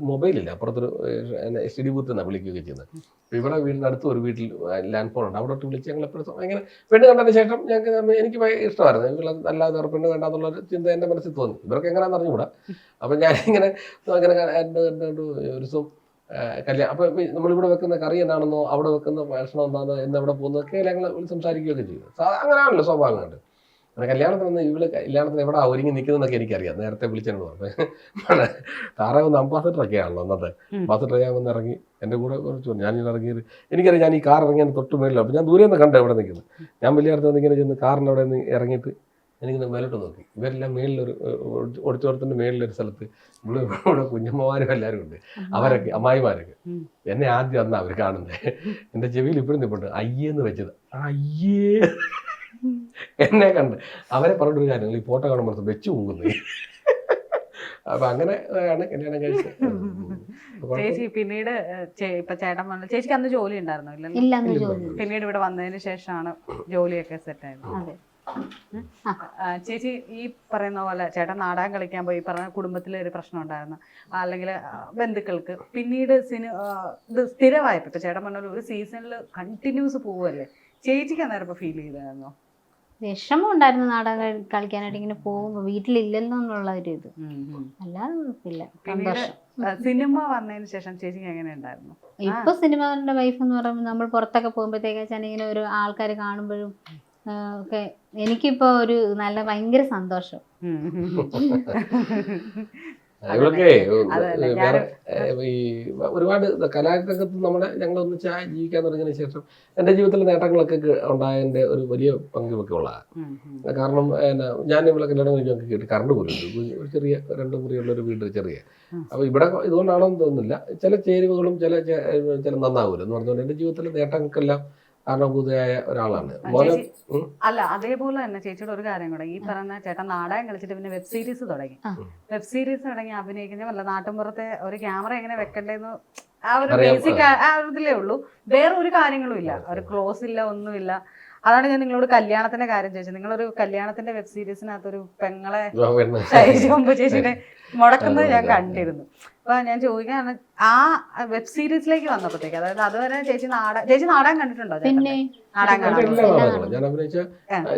മൊബൈലില്ല, അപ്പുറത്തൊരു എസ് ടി ബൂത്ത് നിന്നാണ് വിളിക്കുകയൊക്കെ ചെയ്യുന്നത്. അപ്പോൾ ഇവിടെ വീടിൻ്റെ അടുത്ത് ഒരു വീട്ടിൽ ലാൻഡ് ഫോൺ ഉണ്ട്, അവിടോട്ട് വിളിച്ച് ഞങ്ങൾ എപ്പോഴും ഇങ്ങനെ പെണ്ണ് കണ്ടതിന് ശേഷം എനിക്ക് ഇഷ്ടമായിരുന്നു. ഇവിടെ അല്ലാതെ പെണ്ണ് കണ്ടാന്നുള്ളൊരു ചിന്ത എൻ്റെ മനസ്സിൽ തോന്നി. ഇവർക്ക് എങ്ങനെയാണെന്ന് അറിഞ്ഞുകൂടാ. അപ്പം ഞാനിങ്ങനെ ഒരു ദിവസം കല്യാണം. അപ്പോൾ നമ്മളിവിടെ വെക്കുന്ന കറി എന്താണെന്നോ അവിടെ വെക്കുന്ന ഭക്ഷണം എന്താണെന്നോ എന്നെവിടെ പോകുന്നതൊക്കെ ഞങ്ങൾ സംസാരിക്കുകയൊക്കെ ചെയ്യും. അങ്ങനെയാണല്ലോ സ്വാഭാവികമായിട്ട്. അങ്ങനെ കല്യാണത്തിന് ഇവള് കല്യാണത്തിന് എവിടെ ഒരുങ്ങി നിൽക്കുന്നതെന്നൊക്കെ എനിക്കറിയാം, നേരത്തെ വിളിച്ചെന്ന് പറഞ്ഞു. താറാവ് അംബാസഡറൊക്കെ ആണല്ലോ അന്നത്തെ. അംബാസഡർ ഞാൻ വന്ന് ഇറങ്ങി, എൻ്റെ കൂടെ കുറച്ച് ഞാനിങ്ങനെ ഇറങ്ങിയത് എനിക്കറിയാം. ഞാൻ ഈ കാർ ഇറങ്ങിയാൽ തൊട്ട് മേളിലാണ്. അപ്പോൾ ഞാൻ ദൂരെ നിന്ന് കണ്ടു എവിടെ നിൽക്കുന്നത്. ഞാൻ വലിയ അടുത്ത് ഇങ്ങനെ ചെന്ന് കാറിൻ്റെ അവിടെ നിന്ന് ഇറങ്ങിയിട്ട് എനിക്കിങ്ങനെ മേലോട്ട് നോക്കി. ഇവരെല്ലാം മേളിലൊരു ഓടിച്ചോടത്തിൻ്റെ മേളിലൊരു സ്ഥലത്ത് ഇവിടെ കുഞ്ഞമ്മമാരും എല്ലാവരും ഉണ്ട്. അവരൊക്കെ അമ്മായിമാരൊക്കെ എന്നെ ആദ്യം അന്നാ അവർ കാണുന്നത്. എൻ്റെ ചെവിയിൽ ഇപ്പോഴും നിൽപ്പുണ്ട് അയ്യേന്ന് വെച്ചത്. അയ്യേ എന്നെ കണ്ട് അവരെ പറഞ്ഞൊരു കാര്യങ്ങൾ ഈ ഫോട്ടോ കാണുമ്പോൾ വെച്ച് പോകുന്നത്. അപ്പൊ അങ്ങനെ ആണ് കല്യാണം കഴിച്ചത്. ചേച്ചി പിന്നീട് ഇപ്പൊ ചേട്ടൻ പറഞ്ഞു, ചേച്ചിക്ക് അന്ന് ജോലി ഉണ്ടായിരുന്നോ? ഇല്ലല്ലോ. പിന്നീട് ഇവിടെ വന്നതിന് ശേഷമാണ് ജോലിയൊക്കെ സെറ്റ് ആയത്. ചേച്ചി ഈ പറയുന്ന പോലെ ചേട്ടൻ നാടകം കളിക്കാൻ പോയി, പറഞ്ഞ കുടുംബത്തിൽ ഒരു പ്രശ്നം ഉണ്ടായിരുന്നു, അല്ലെങ്കിൽ ബന്ധുക്കൾക്ക്. പിന്നീട് ഇത് സ്ഥിരമായപ്പോ ഇപ്പൊ ചേട്ടൻ പറഞ്ഞ ഒരു സീസണിൽ കണ്ടിന്യൂസ് പോവല്ലേ, ചേച്ചിക്ക് അന്നേരം ഇപ്പൊ ഫീൽ ചെയ്തായിരുന്നോ? വിഷമം ഉണ്ടായിരുന്നു നാടകം കളിക്കാനായിട്ട് ഇങ്ങനെ പോകുമ്പോ, വീട്ടിലില്ലല്ലോ എന്നുള്ള ഒരു ഇത്. അല്ലാതെ കുഴപ്പമില്ല, സന്തോഷം. സിനിമ വന്നതിന് ശേഷം ചേച്ചിക്ക് എങ്ങനെ ഉണ്ടായിരുന്നു? ഇപ്പൊ സിനിമയുടെ വൈഫ് എന്ന് പറയുമ്പോൾ നമ്മൾ പുറത്തൊക്കെ പോകുമ്പോഴത്തേക്കാച്ചാൽ ഇങ്ങനെ ഒരു ആൾക്കാർ കാണുമ്പോഴും ഒക്കെ എനിക്കിപ്പോ ഒരു നല്ല ഭയങ്കര സന്തോഷം. ഇവർക്ക് വേറെ ഈ ഒരുപാട് കലാരംഗത്ത് ഞങ്ങൾ ഒന്നിച്ച് ജീവിക്കാൻ തുടങ്ങിയതിന് ശേഷം എൻ്റെ ജീവിതത്തിലെ നേട്ടങ്ങളൊക്കെ ഉണ്ടായതിൻ്റെ ഒരു വലിയ പങ്കുവൊക്കെ ഉള്ളതാണ്. കാരണം ഞാൻ ഇവിടെ കല്യാണം കഴിച്ചൊക്കെ കേട്ട് കറണ്ട് പോലും ഒരു ചെറിയ 2 മുറിയുള്ളൊരു വീട് ചെറിയ. അപ്പോൾ ഇവിടെ ഇതുകൊണ്ടാണെന്ന് തോന്നുന്നില്ല, ചില ചേരുവകളും ചില നന്നാവൂല എന്ന് പറഞ്ഞുകൊണ്ട് എൻ്റെ ജീവിതത്തിലെ നേട്ടങ്ങൾക്കെല്ലാം കാരണഭൂതയായ ഒരാളാണ്. അല്ല, അതേപോലെ തന്നെ ചേച്ചിയുടെ ഒരു കാര്യം കൂടെ, ഈ പറഞ്ഞ ചേട്ടൻ നാടകം കളിച്ചിട്ട് പിന്നെ വെബ് സീരീസ് തുടങ്ങി. വെബ് സീരീസ് തുടങ്ങി അഭിനയിക്കുന്ന വല്ല നാട്ടിൻപുറത്തെ ഒരു ക്യാമറ എങ്ങനെ വെക്കണ്ടേന്ന് ആ ഒരു ബേസിക് ആ ഇതിലേ ഉള്ളൂ. വേറെ ഒരു കാര്യങ്ങളും ഇല്ല, ഒരു ക്ലോസ് ഇല്ല, ഒന്നുമില്ല. അതാണ് ഞാൻ നിങ്ങളോട് കല്യാണത്തിന്റെ കാര്യം ചോദിച്ചത്. നിങ്ങളൊരു കല്യാണത്തിന്റെ വെബ് സീരീസിനകത്തൊരു പെങ്ങളെ ചേച്ചിനെ മുടക്കുന്നത് ഞാൻ കണ്ടിരുന്നു. അപ്പൊ ഞാൻ ചോദിക്കാണ്, ആ വെബ് സീരീസിലേക്ക് വന്നപ്പോഴത്തേക്ക്, അതായത് അതുവരെ ചേച്ചി നാടകം കണ്ടിട്ടുണ്ടോ? ഞാൻ അഭിനയിച്ച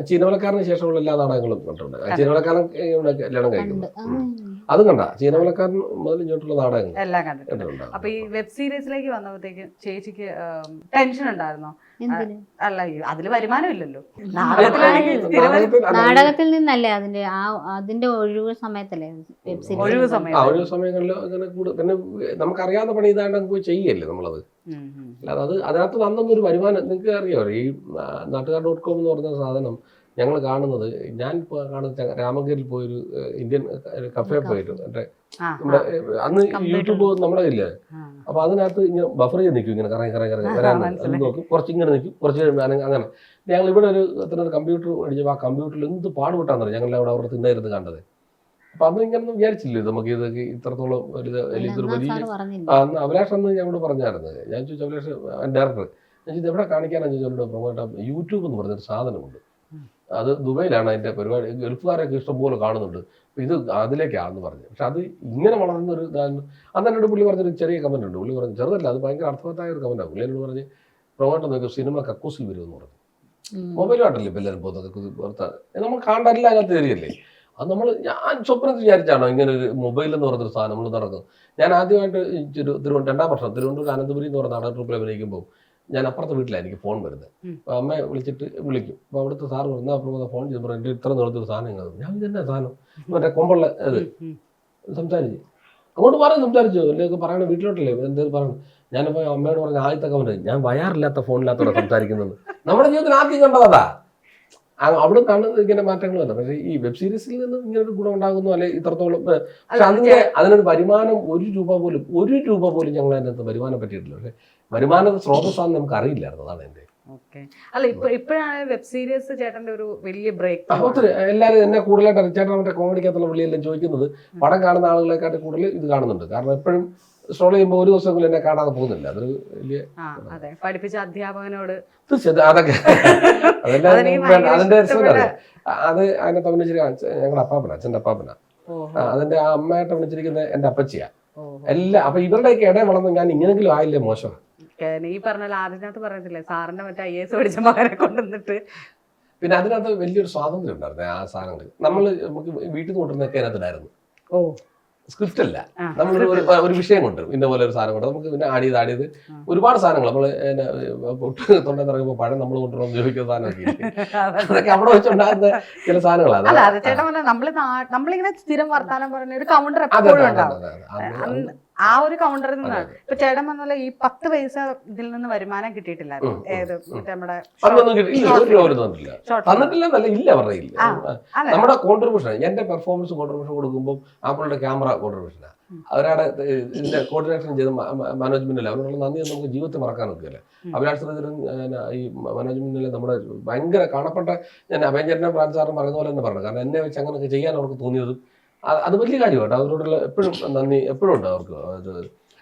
ചീനവലക്കാരന് ശേഷമുള്ള എല്ലാ നാടകങ്ങളും കണ്ടിട്ടുണ്ട്. ചീനവലക്കാരൻ കല്യാണം കഴിക്കുന്നു. അത് കണ്ട ചീനവലക്കാരൻ മുതൽ ഇങ്ങോട്ടുള്ള നാടകങ്ങൾ എല്ലാം കണ്ടിട്ടുണ്ട്. കണ്ടിട്ടുണ്ട്. അപ്പൊ ഈ വെബ് സീരീസിലേക്ക് വന്നപ്പോഴത്തേക്ക് ചേച്ചിക്ക് ടെൻഷൻ ഉണ്ടായിരുന്നോ? എന്തിന്? അല്ല അതില് വരുമാനം ഇല്ലല്ലോ. നാടകത്തിലാണെങ്കിൽ നാടകത്തിൽ നിന്നല്ലേ അതിന്റെ ഒഴിവ് സമയത്തല്ലേ വെബ് സീരീസ് ഒഴിവ് സമയം. ഒഴിവ് സമയങ്ങളിൽ അങ്ങനെ പിന്നെ നമുക്കറിയാവുന്ന പണി ഇതാണ്ട് പോയി ചെയ്യല്ലേ നമ്മളത്. അല്ലാതെ അതിനകത്ത് അന്നൊന്നും ഒരു വരുമാനം നിങ്ങൾക്ക് അറിയാമോ? ഈ നാട്ടുകാർ.com എന്ന് പറഞ്ഞ സാധനം ഞങ്ങൾ കാണുന്നത്, ഞാൻ ഇപ്പോൾ കാണുന്ന രാമഗിരിയിൽ പോയൊരു ഇന്ത്യൻ കഫേ പോയിട്ട് എൻ്റെ നമ്മുടെ അന്ന് യൂട്യൂബ് നമ്മുടെ ഇല്ലേ, അപ്പൊ അതിനകത്ത് ഇങ്ങനെ ബഫർ ചെയ്ത് നിൽക്കും, ഇങ്ങനെ കറങ്ങി വരാൻ നോക്കും, കുറച്ച് ഇങ്ങനെ നിൽക്കും, കുറച്ച് അങ്ങനെ. ഞങ്ങൾ ഇവിടെ ഒരു കമ്പ്യൂട്ടർ അടിച്ചപ്പോൾ ആ കമ്പ്യൂട്ടറിൽ എന്ത് പാടുപെട്ടാന്നറിയാം ഞങ്ങൾ അവിടെ തിന്നായിരുന്നു കണ്ടത്. അപ്പൊ അന്ന് ഇങ്ങനെ വിചാരിച്ചില്ലേ നമുക്ക് ഇതൊക്കെ ഇത്രത്തോളം ഇതൊരു വലിയ അഭിലാഷ് അന്ന് ഞങ്ങളോട് പറഞ്ഞായിരുന്നു. ഞാൻ ചോദിച്ചു അഭിലാഷ് ഡയറക്ടർ, ഞാൻ ചോദിച്ചു എവിടെ കാണിക്കാനാണ് ചോദിച്ചോണ്ട് പ്രൊമോട്ട് യൂട്യൂബ് എന്ന് പറഞ്ഞൊരു സാധനമുണ്ട്, അത് ദുബൈയിലാണ് അതിന്റെ പരിപാടി, ഗൾഫുകാരൊക്കെ ഇഷ്ടംപോലെ കാണുന്നുണ്ട്, ഇത് അതിലേക്കാണെന്ന് പറഞ്ഞു. പക്ഷെ അത് ഇങ്ങനെ വളർന്ന ഒരു ഇതാണ്. അന്ന് എന്നോട് പുള്ളി പറഞ്ഞൊരു ചെറിയ കമന്റ് ഉണ്ട്. പുള്ളി പറഞ്ഞു ചെറുതല്ല, അത് ഭയങ്കര അർത്ഥവത്തായ ഒരു കമന്റാണ്. പുള്ളി എന്നോട് പറഞ്ഞ് പ്രൊമോട്ട് നോക്കി സിനിമ കക്കൂസിൽ വരുമെന്ന് പറഞ്ഞു. മൊബൈലുമായിട്ടല്ലേ ഇപ്പം എല്ലാവരും പോകുന്നത്, പുറത്താണ് നമ്മൾ കാണാനില്ല, അതിനകത്ത് തരികയല്ലേ. അത് ഞാൻ സ്വപ്നത്തിൽ വിചാരിച്ചാണോ ഇങ്ങനെ ഒരു മൊബൈൽ എന്ന് പറഞ്ഞൊരു സാധനം നമ്മൾ നടക്കുന്നത്. ഞാൻ ആദ്യമായിട്ട് 2ാം വർഷം തിരുവനന്തപുരം അനന്തപുരി എന്ന് പറഞ്ഞ നാടക ട്രൂപ്പിൽ അഭിനയിക്കുമ്പോൾ ഞാൻ അപ്പുറത്തെ വീട്ടിലാണ് എനിക്ക് ഫോൺ വരുന്നത്. അപ്പോൾ അമ്മയെ വിളിച്ചിട്ട് വിളിക്കും. അപ്പോൾ അവിടുത്തെ സാറ് പറഞ്ഞാൽ അപ്പുറത്തെ ഫോൺ ചെയ്ത് പറഞ്ഞു എൻ്റെ ഇത്ര നേരത്തൊരു സാധനം ഇങ്ങനെ. ഞാൻ ഇതെന്നെ സാധനം മറ്റേ കൊമ്പുള്ള ഇത് സംസാരിച്ച് അങ്ങോട്ട് സംസാരിച്ചു അല്ലെങ്കിൽ പറയണ വീട്ടിലോട്ടല്ലേ എന്തെങ്കിലും പറയണം. ഞാനിപ്പോൾ അമ്മയോട് പറഞ്ഞ ആദ്യത്തെ കമന്റ്, ഞാൻ വയറില്ലാത്ത ഫോണില്ലാത്തവരെ സംസാരിക്കുന്നത്. നമ്മുടെ ജീവിതത്തിൽ ആദ്യം കണ്ടതാ. അവിടെ കാണുന്നത് ഇങ്ങനെ മാറ്റങ്ങൾ വന്നു. പക്ഷേ ഈ വെബ് സീരീസിൽ നിന്ന് ഇങ്ങനെ ഒരു ഗുണം ഉണ്ടാകുന്നു, അല്ലെ ഇത്രത്തോളം. പക്ഷെ അതിനൊരു വരുമാനം 1 രൂപ പോലും ഞങ്ങൾ അതിനകത്ത് വരുമാനം പറ്റിയിട്ടില്ല. പക്ഷെ വരുമാന സ്രോതസ്സാന്ന് നമുക്ക് അറിയില്ലായിരുന്നു. അതാണ് എൻ്റെ. അല്ല ഇപ്പോഴാണ് വെബ് സീരീസ് ചേട്ടന്റെ ഒരു വലിയ ബ്രേക്ക്. ഒത്തിരി എല്ലാവരും എന്നെ കൂടുതലായിട്ട് ചേട്ടൻ മറ്റേ കോമഡിക്കകത്തുള്ള വിളിയെല്ലാം ചോദിക്കുന്നത് പടം കാണുന്ന ആളുകളെക്കാട്ട് കൂടുതൽ ഇത് കാണുന്നുണ്ട്. കാരണം എപ്പോഴും സ്ട്രോൾ ചെയ്യുമ്പോൾ ഒരു ദിവസം എന്നെ കാണാതെ പോകുന്നില്ല. അതൊരു വലിയ പഠിപ്പിച്ച അധ്യാപകനോട് അതൊക്കെ അതെല്ലാം അതിന്റെ രസമല്ലേ. അത് അതിനകത്ത് അഭിനയിച്ചിരിക്കുക ഞങ്ങളുടെ അപ്പാപ്പന, അച്ഛൻ്റെ അപ്പാപ്പന. അതിന്റെ ആ അമ്മയായിട്ട് അഭിനയിച്ചിരിക്കുന്നത് എൻ്റെ അപ്പച്ചിയാ. എല്ലാം അപ്പൊ ഇവരുടെയൊക്കെ ഇടയിൽ വളർന്ന് ഞാൻ ഇങ്ങനെങ്കിലും ആയില്ലേ മോശം. ഈ പറഞ്ഞ ആദ്യത്തിനകത്ത് പറഞ്ഞിട്ടില്ലേ സാറിന്റെ മറ്റേ IAS പഠിച്ച മകനെ കൊണ്ടുവന്നിട്ട്. പിന്നെ അതിനകത്ത് വലിയൊരു സ്വാതന്ത്ര്യം ഉണ്ടായിരുന്നു. ആ സാധനങ്ങൾ നമുക്ക് വീട്ടിൽ നിന്ന് കൊണ്ടുവന്നൊക്കെ അതിനകത്തുണ്ടായിരുന്നു. സ്ക്രിപ്റ്റ് അല്ല, നമ്മൾ ഒരു വിഷയം കൊണ്ടുവരും, ഇന്ന പോലെ ഒരു സാധനം കൊണ്ട് നമുക്ക് പിന്നെ ആടിയത് ഒരുപാട് സാധനങ്ങൾ നമ്മൾ തൊണ്ടയിൽ ഇറങ്ങുമ്പോൾ പഴം നമ്മൾ കൊണ്ടുവരണം ചോദിക്കുന്ന സാധനമൊക്കെ അതൊക്കെ അവിടെ വെച്ചുണ്ടാകുന്ന ചില സാധനങ്ങളാണ്. അല്ല അത് ചേട്ടൻ പറഞ്ഞാൽ നമ്മളിങ്ങനെ സ്ഥിരം വർത്താനം പറഞ്ഞ ഒരു കൗണ്ടർ എപ്പോഴും ഉണ്ടാവും. ആ ഒരു കൗണ്ടറിൽ നിന്നാണ് ഇപ്പൊ ചേട്ടൻ പറഞ്ഞ ഈ 10 പൈസ ഇതിൽ നിന്ന് വരുമാനം കിട്ടിയിട്ടില്ലായിരുന്നു. ഏത് നമ്മുടെ നമ്മുടെ കോൺട്രിബ്യൂഷൻ, എന്റെ പെർഫോമൻസ് കോൺട്രിബ്യൂഷൻ കൊടുക്കുമ്പോൾ ആപ്പിളുടെ ക്യാമറ കോൺട്രിബ്യൂഷനാണ്. അവരവിടെ ഇതിന്റെ കോർഡിനേഷൻ ചെയ്ത് മാനേജ്മെന്റിൽ അവരോടുള്ള നന്ദി നമുക്ക് ജീവിതത്തിൽ മറക്കാൻ നോക്കിയല്ലേ. അഭിലാഷ് ഈ മാനേജ്മെന്റിൽ നമ്മുടെ ഭയങ്കര കാണപ്പെട്ട, ഞാൻ അഭയചേട്ടനെ പ്രാൻ സാറിന് പറയുന്ന പോലെ തന്നെ പറഞ്ഞു. കാരണം എന്നെ വെച്ച് അങ്ങനെയൊക്കെ ചെയ്യാൻ അവർക്ക് തോന്നിയത് അത് വലിയ കാര്യമായിട്ട് അവരോടുള്ള എപ്പോഴും നന്ദി എപ്പോഴും ഉണ്ട് അവർക്ക്.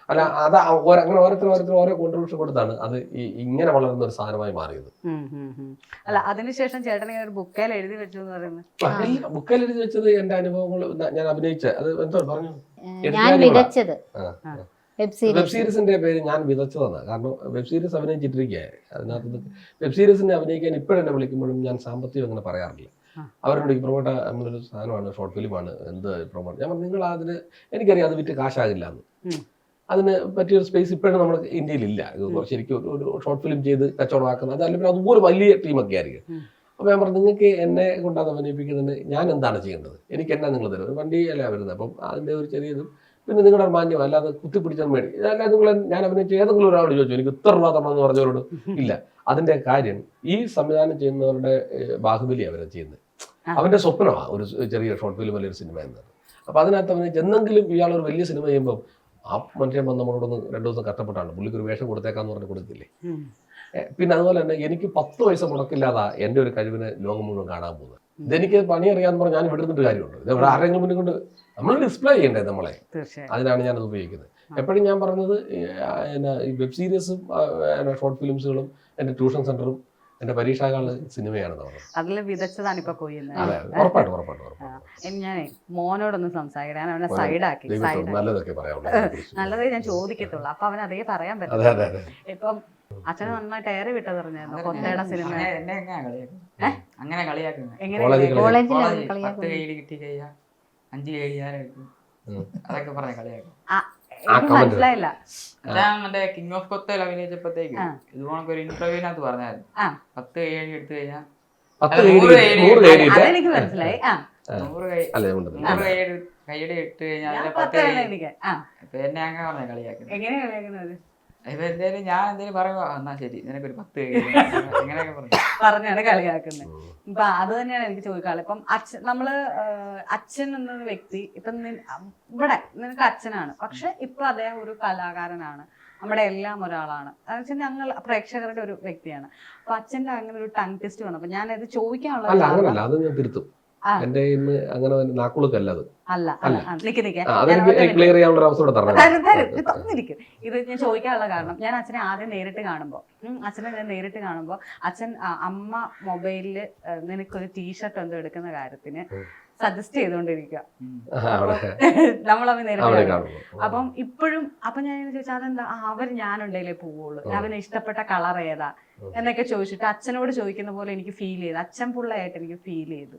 അല്ല അത് അങ്ങനെ ഓരോരുത്തരും ഓരോ കോൺട്രിബ്യൂഷൻ കൊടുത്താണ് അത് ഇങ്ങനെ വളർന്ന ഒരു സാധനമായി മാറിയത്. അല്ല അതിനുശേഷം ചേട്ടൻ ഒരു ബുക്കിൽ എഴുതി വെച്ചു എന്ന് പറയുന്നത്. ബുക്കിൽ എഴുതി വെച്ചത് എന്റെ അനുഭവങ്ങൾ, ഞാൻ അഭിനയിച്ച അത് എന്തോ പറഞ്ഞു വെബ് സീരീസിന്റെ പേര് ഞാൻ വിതച്ചതാണ്. കാരണം വെബ് സീരീസ് അഭിനയിച്ചിട്ടിരിക്കുക. അതിനകത്ത് വെബ് സീരീസിനെ അഭിനയിക്കാൻ ഇപ്പോഴെന്നെ വിളിക്കുമ്പോഴും ഞാൻ സാമ്പത്തികം അങ്ങനെ പറയാറില്ല. അവരോട് ഈ പ്രൊമോട്ട് നമ്മളൊരു സാധനമാണ്, ഷോർട്ട് ഫിലിമാണ്, എന്ത് പ്രൊമോട്ട്. ഞാൻ പറഞ്ഞു നിങ്ങൾ അതിന് എനിക്കറിയാം അത് വിറ്റ് കാശാകില്ല എന്ന്. അതിന് പറ്റിയൊരു സ്പേസ് ഇപ്പോഴും നമ്മുടെ ഇന്ത്യയിലില്ല. ശരിക്കും ഒരു ഷോർട്ട് ഫിലിം ചെയ്ത് കച്ചവടമാക്കുന്നത് അതല്ല, പിന്നെ അതുപോലെ വലിയ ടീമൊക്കെ ആയിരിക്കും. അപ്പോൾ ഞാൻ പറഞ്ഞു നിങ്ങൾക്ക് എന്നെ കൊണ്ടാണ് അഭിനയിപ്പിക്കുന്നതിന് ഞാൻ എന്താണ് ചെയ്യേണ്ടത്, എനിക്ക് എന്നാ നിങ്ങൾ തരും. ഒരു വണ്ടിയല്ല വരുന്നത്. അപ്പം അതിൻ്റെ ഒരു ചെറിയതും പിന്നെ നിങ്ങളുടെ മാന്യം, അല്ലാതെ കുത്തിപ്പിടിച്ചാൽ മേടി. അല്ലാതെ നിങ്ങൾ ഞാൻ അഭിനയിച്ച ഏതെങ്കിലും ഒരാളോട് ചോദിച്ചു എനിക്ക് ഇത്ര രൂപ തരണമെന്ന് പറഞ്ഞവരോട് ഇല്ല. അതിന്റെ കാര്യം ഈ സംവിധാനം ചെയ്യുന്നവരുടെ ബാഹുബലി അവരെ ചെയ്യുന്നത്. അവന്റെ സ്വപ്നമാണ് ഒരു ചെറിയ ഷോർട്ട് ഫിലിം വലിയൊരു സിനിമ എന്നത്. അപ്പൊ അതിനകത്ത് അവന് എന്തെങ്കിലും ഇയാളൊരു വലിയ സിനിമ ചെയ്യുമ്പോൾ ആ മനുഷ്യൻ വന്ന് നമ്മളോടൊന്ന് 2 ദിവസം കഷ്ടപ്പെട്ടാണ് പുള്ളിക്ക് ഒരു വേഷം കൊടുത്തേക്കാന്ന് പറഞ്ഞ് കൊടുക്കില്ലേ. പിന്നെ അതുപോലെ തന്നെ എനിക്ക് 10 പൈസ മുടക്കില്ലാതെ എൻ്റെ ഒരു കഴിവിനെ ലോകം മുഴുവൻ കാണാൻ പോകുന്നത്. ഇതെനിക്ക് പണി അറിയാന്ന് പറഞ്ഞാൽ ഞാൻ ഇവിടെ നിന്നിട്ട് കാര്യമുണ്ട്. ഇതെവിടെ ആരെങ്കിലും മുന്നിൽ കൊണ്ട് നമ്മൾ ഡിസ്പ്ലേ ചെയ്യണ്ടേ നമ്മളെ. അതിനാണ് ഞാനത് ഉപയോഗിക്കുന്നത്. എപ്പോഴും ഞാൻ പറഞ്ഞത് ഈ വെബ് സീരീസും ഷോർട്ട് ഫിലിംസുകളും എൻ്റെ ട്യൂഷൻ സെന്ററും എന്റെ പരീക്ഷാകാല സിനിമയാണെന്ന് പറഞ്ഞത്. അതിൽ വിതച്ചതാണ് ഇപ്പൊ കൊയ്യുന്നത്. ഞാനേ മോനോടൊന്ന് സംസാരിക്കാൻ അവനെ സൈഡാക്കി. നല്ലതേ ഞാൻ ചോദിക്കത്തുള്ളൂ. അപ്പൊ അവൻ അതേ പറയാൻ പറ്റും. ഇപ്പം അച്ഛന് നന്നായിട്ട് ഏറെ വിട്ടത് പറഞ്ഞായിരുന്നു കൊത്തയുടെ സിനിമ. അങ്ങനെ കളിയാക്കുന്നത് എങ്ങനെ അതൊക്കെ പറഞ്ഞ കളിയാക്കും. എനിക്ക് മനസ്സിലായില്ല. ഞാൻ മറ്റേ കിങ് ഓഫ് കൊത്തയിൽ അഭിനയിച്ചപ്പോഴത്തേക്ക് ഇതുപോലൊക്കെ ഒരു ഇന്റർവ്യൂവിനകത്ത് പറഞ്ഞായിരുന്നു 10 കൈയടി എടുത്തു കഴിഞ്ഞാൽ 100 അതെനിക്ക് മനസ്സിലായി. 100 കൈയടി ഇട്ട് കഴിഞ്ഞാൽ 10 എനിക്ക് ഇപ്പൊ എന്നെ അങ്ങനെ പറഞ്ഞ കളിയാക്കുന്നത്. എങ്ങനെയാ കളിയാക്കുന്നത്? ഇപ്പൊ എന്തേലും ഞാൻ എന്തേലും പറയുമ്പോ എന്നാ ശരി നിനക്കൊരു 10 എങ്ങനെയൊക്കെ പറഞ്ഞാണ് കളിയാക്കുന്നത്. ഇപ്പൊ അത് തന്നെയാണ് എനിക്ക് ചോദിക്കാനുള്ളത്. ഇപ്പം അച്ഛൻ എന്ന വ്യക്തി ഇപ്പം ഇവിടെ നിനക്ക് അച്ഛനാണ്, പക്ഷെ ഇപ്പൊ അദ്ദേഹം ഒരു കലാകാരനാണ്, നമ്മുടെ എല്ലാം ഒരാളാണ്. അതെന്ന് ഞങ്ങൾ പ്രേക്ഷകരുടെ ഒരു വ്യക്തിയാണ്. അപ്പൊ അച്ഛന്റെ അങ്ങനെ ഒരു ടങ് ടെസ്റ്റ് വന്നു. അപ്പൊ ഞാനത് ചോദിക്കാനുള്ളത് എന്റെ ഇന്ന് അങ്ങനെ നാക്കുളുക്കല്ല അത് ഇത് ഞാൻ ചോദിക്കാനുള്ള കാരണം, ഞാൻ അച്ഛനെ ആദ്യം നേരിട്ട് കാണുമ്പോ അച്ഛൻ അമ്മ മൊബൈലില് നിനക്കൊരു ടീഷർട്ട് എന്തോ എടുക്കുന്ന കാര്യത്തിന് സജസ്റ്റ് ചെയ്തോണ്ടിരിക്കുക. നമ്മളവൻ നേരിട്ട് അപ്പം ഇപ്പോഴും അപ്പൊ ഞാൻ ചോദിച്ചാൽ അതെന്താ ഞാനുണ്ടെങ്കിലേ പോവുള്ളൂ, അവന് ഇഷ്ടപ്പെട്ട കളർ ഏതാ എന്നൊക്കെ ചോദിച്ചിട്ട് അച്ഛനോട് ചോദിക്കുന്ന പോലെ എനിക്ക് ഫീൽ ചെയ്തു. അച്ഛൻ പിള്ളയായിട്ട് എനിക്ക് ഫീൽ ചെയ്തു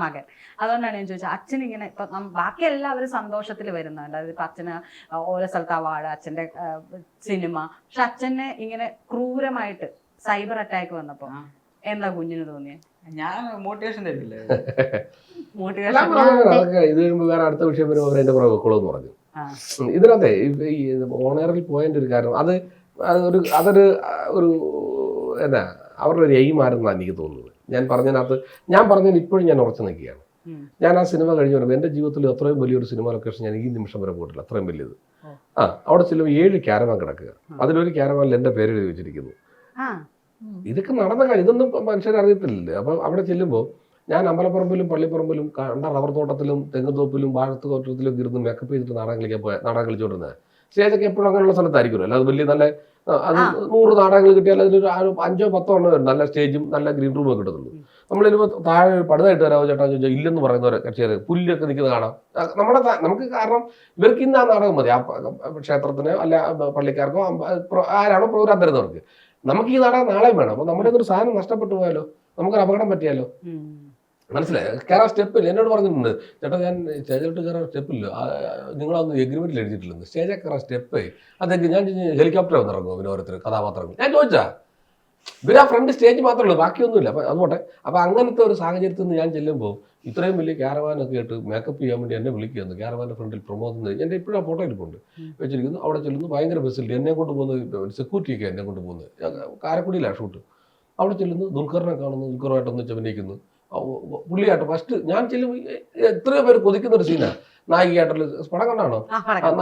മകൻ. അതുകൊണ്ടാണ് ഞാൻ ചോദിച്ചത് അച്ഛൻ ഇങ്ങനെ ഇപ്പൊ ബാക്കി എല്ലാവരും സന്തോഷത്തിൽ വരുന്നുണ്ട്. അതായത് ഇപ്പൊ അച്ഛന് ഓരോ സ്ഥലത്ത് അവാർഡ്, അച്ഛന്റെ സിനിമ, പക്ഷെ അച്ഛനെ ഇങ്ങനെ ക്രൂരമായിട്ട് സൈബർ അറ്റാക്ക് വന്നപ്പോ എന്താ കുഞ്ഞിന് തോന്നിയത്? ഞാൻ മോട്ടിവേഷൻ തരില്ലേ? ഇത് വേറെ അടുത്ത വിഷയം വരുമ്പോൾ അവരെന്റെ പുറകെ വെക്കോളൂന്ന് പറഞ്ഞു. ഇതിനകത്തെ ഈ ഓണറിൽ പോയതിന്റെ ഒരു കാരണം അതൊരു എന്നാ അവരുടെ ഒരു എയിമാരെന്നാണ് എനിക്ക് തോന്നുന്നത്. ഞാൻ പറഞ്ഞതിന് ഇപ്പോഴും ഞാൻ ഉറച്ചു നിൽക്കുകയാണ്. ഞാൻ ആ സിനിമ കഴിഞ്ഞു വരുമ്പോൾ എൻ്റെ ജീവിതത്തിൽ അത്രയും വലിയൊരു സിനിമ ലൊക്കേഷൻ ഞാൻ ഈ നിമിഷം വരെ പോയിട്ടില്ല. അത്രയും വലിയത്. അവിടെ ചെല്ലുമ്പോൾ 7 ക്യാരവാൻ കിടക്കുക. അതിലൊരു ക്യാരവാനിൽ എൻ്റെ പേര് എഴുതി വെച്ചിരിക്കുന്നു. ഇതൊക്കെ നടന്ന കാര്യം, ഇതൊന്നും മനുഷ്യരറിയത്തില്ല. അപ്പം അവിടെ ചെല്ലുമ്പോൾ ഞാൻ അമ്പലപ്പറമ്പിലും പള്ളിപ്പറമ്പിലും കണ്ട റബ്ബർ തോട്ടത്തിലും തെങ്ങുതോപ്പിലും വാഴത്ത് തോട്ടത്തിലും ഇരുന്ന് മേക്കപ്പ് ചെയ്തിട്ട് നാടകം കളിച്ചുകൊണ്ടിരുന്നത്. സ്റ്റേജൊക്കെ എപ്പോഴും അങ്ങനെയുള്ള സ്ഥലത്തായിരിക്കുമല്ലോ. അല്ലാതെ വലിയ നല്ല അത് 100 നാടകങ്ങൾ കിട്ടിയാൽ അതിലൊരു 5-10 എണ്ണം വരും. നല്ല സ്റ്റേജും നല്ല ഗ്രീൻ റൂമൊക്കെ കിട്ടുന്നുള്ളൂ. നമ്മളിപ്പോൾ താഴെ പടുതായിട്ട് വരാമോ ചേട്ടാ ചോദിച്ചാൽ ഇല്ലെന്ന് പറയുന്നവരെ കക്ഷിയാറ് പുല്ലൊക്കെ നിൽക്കുന്നത് കാണാം. നമുക്ക് കാരണം ഇവർക്ക് ഇന്ന് ആ നാടകം മതി. ആ ക്ഷേത്രത്തിനോ അല്ല പള്ളിക്കാർക്കോ ആരാണോ പ്രോഗ്രാം തരുന്നവർക്ക്. നമുക്ക് ഈ നാടകം നാളെ വേണം. അപ്പൊ നമ്മുടെ ഒരു സാധനം നഷ്ടപ്പെട്ടു പോയാലോ, നമുക്കൊരു അപകടം പറ്റിയാലോ. മനസ്സിലായി? കയറാൻ സ്റ്റെപ്പില്ല. എന്നോട് പറഞ്ഞിട്ടുണ്ട് ചേട്ടാ ഞാൻ സ്റ്റേജിലോട്ട് കയറാൻ സ്റ്റെപ്പില്ല, നിങ്ങളൊന്നും എഗ്രിമെന്റിൽ എഴുതിയിട്ടില്ലെന്ന്. സ്റ്റേജിൽ കയറാൻ സ്റ്റെപ്പ് അതൊക്കെ ഞാൻ ഹെലികോപ്റ്റർ വന്നിറങ്ങും പിന്നെ ഓരോരുത്തർ കഥാപാത്രങ്ങൾ. ഞാൻ ചോദിച്ചാ ഇവർ ആ ഫ്രണ്ട് സ്റ്റേജ് മാത്രമേ ഉള്ളൂ, ബാക്കിയൊന്നുമില്ല. അപ്പം അതുകൊട്ടെ. അപ്പം അങ്ങനത്തെ ഒരു സാഹചര്യത്തിൽ നിന്ന് ഞാൻ ചെല്ലുമ്പോൾ ഇത്രയും വലിയ ക്യാരവാനൊക്കെ ആയിട്ട് മേക്കപ്പ് ചെയ്യാൻ വേണ്ടി എന്നെ വിളിക്കുന്നു. ക്യാരവാൻ്റെ ഫ്രണ്ടിൽ പ്രൊമോട്ട് എൻ്റെ ഇപ്പോഴും ആ ഫോട്ടോ ഇരിപ്പുണ്ട് വെച്ചിരിക്കുന്നു. അവിടെ ചെല്ലുന്നു, ഭയങ്കര ഫെസിലിറ്റി. എന്നെ കൊണ്ട് പോകുന്നത് സെക്യൂരിറ്റിയൊക്കെ എന്നെ കൊണ്ട് പോകുന്നത്. കാരക്കുടിയിലാണ് ഷൂട്ട്. അവിടെ ചെല്ലുന്നു, ദുൽഖറിനെ കാണുന്നു, ദുൽഖറുമായിട്ടൊന്ന് അഭിനയിക്കുന്നു. പുള്ളിയായിട്ട് ഫസ്റ്റ് ഞാൻ ചെല്ലുമ്പോൾ എത്രയോ പേര് കൊതിക്കുന്ന ഒരു സീനാണ്. നായികയായിട്ടുള്ള പടം കണ്ടാണോ?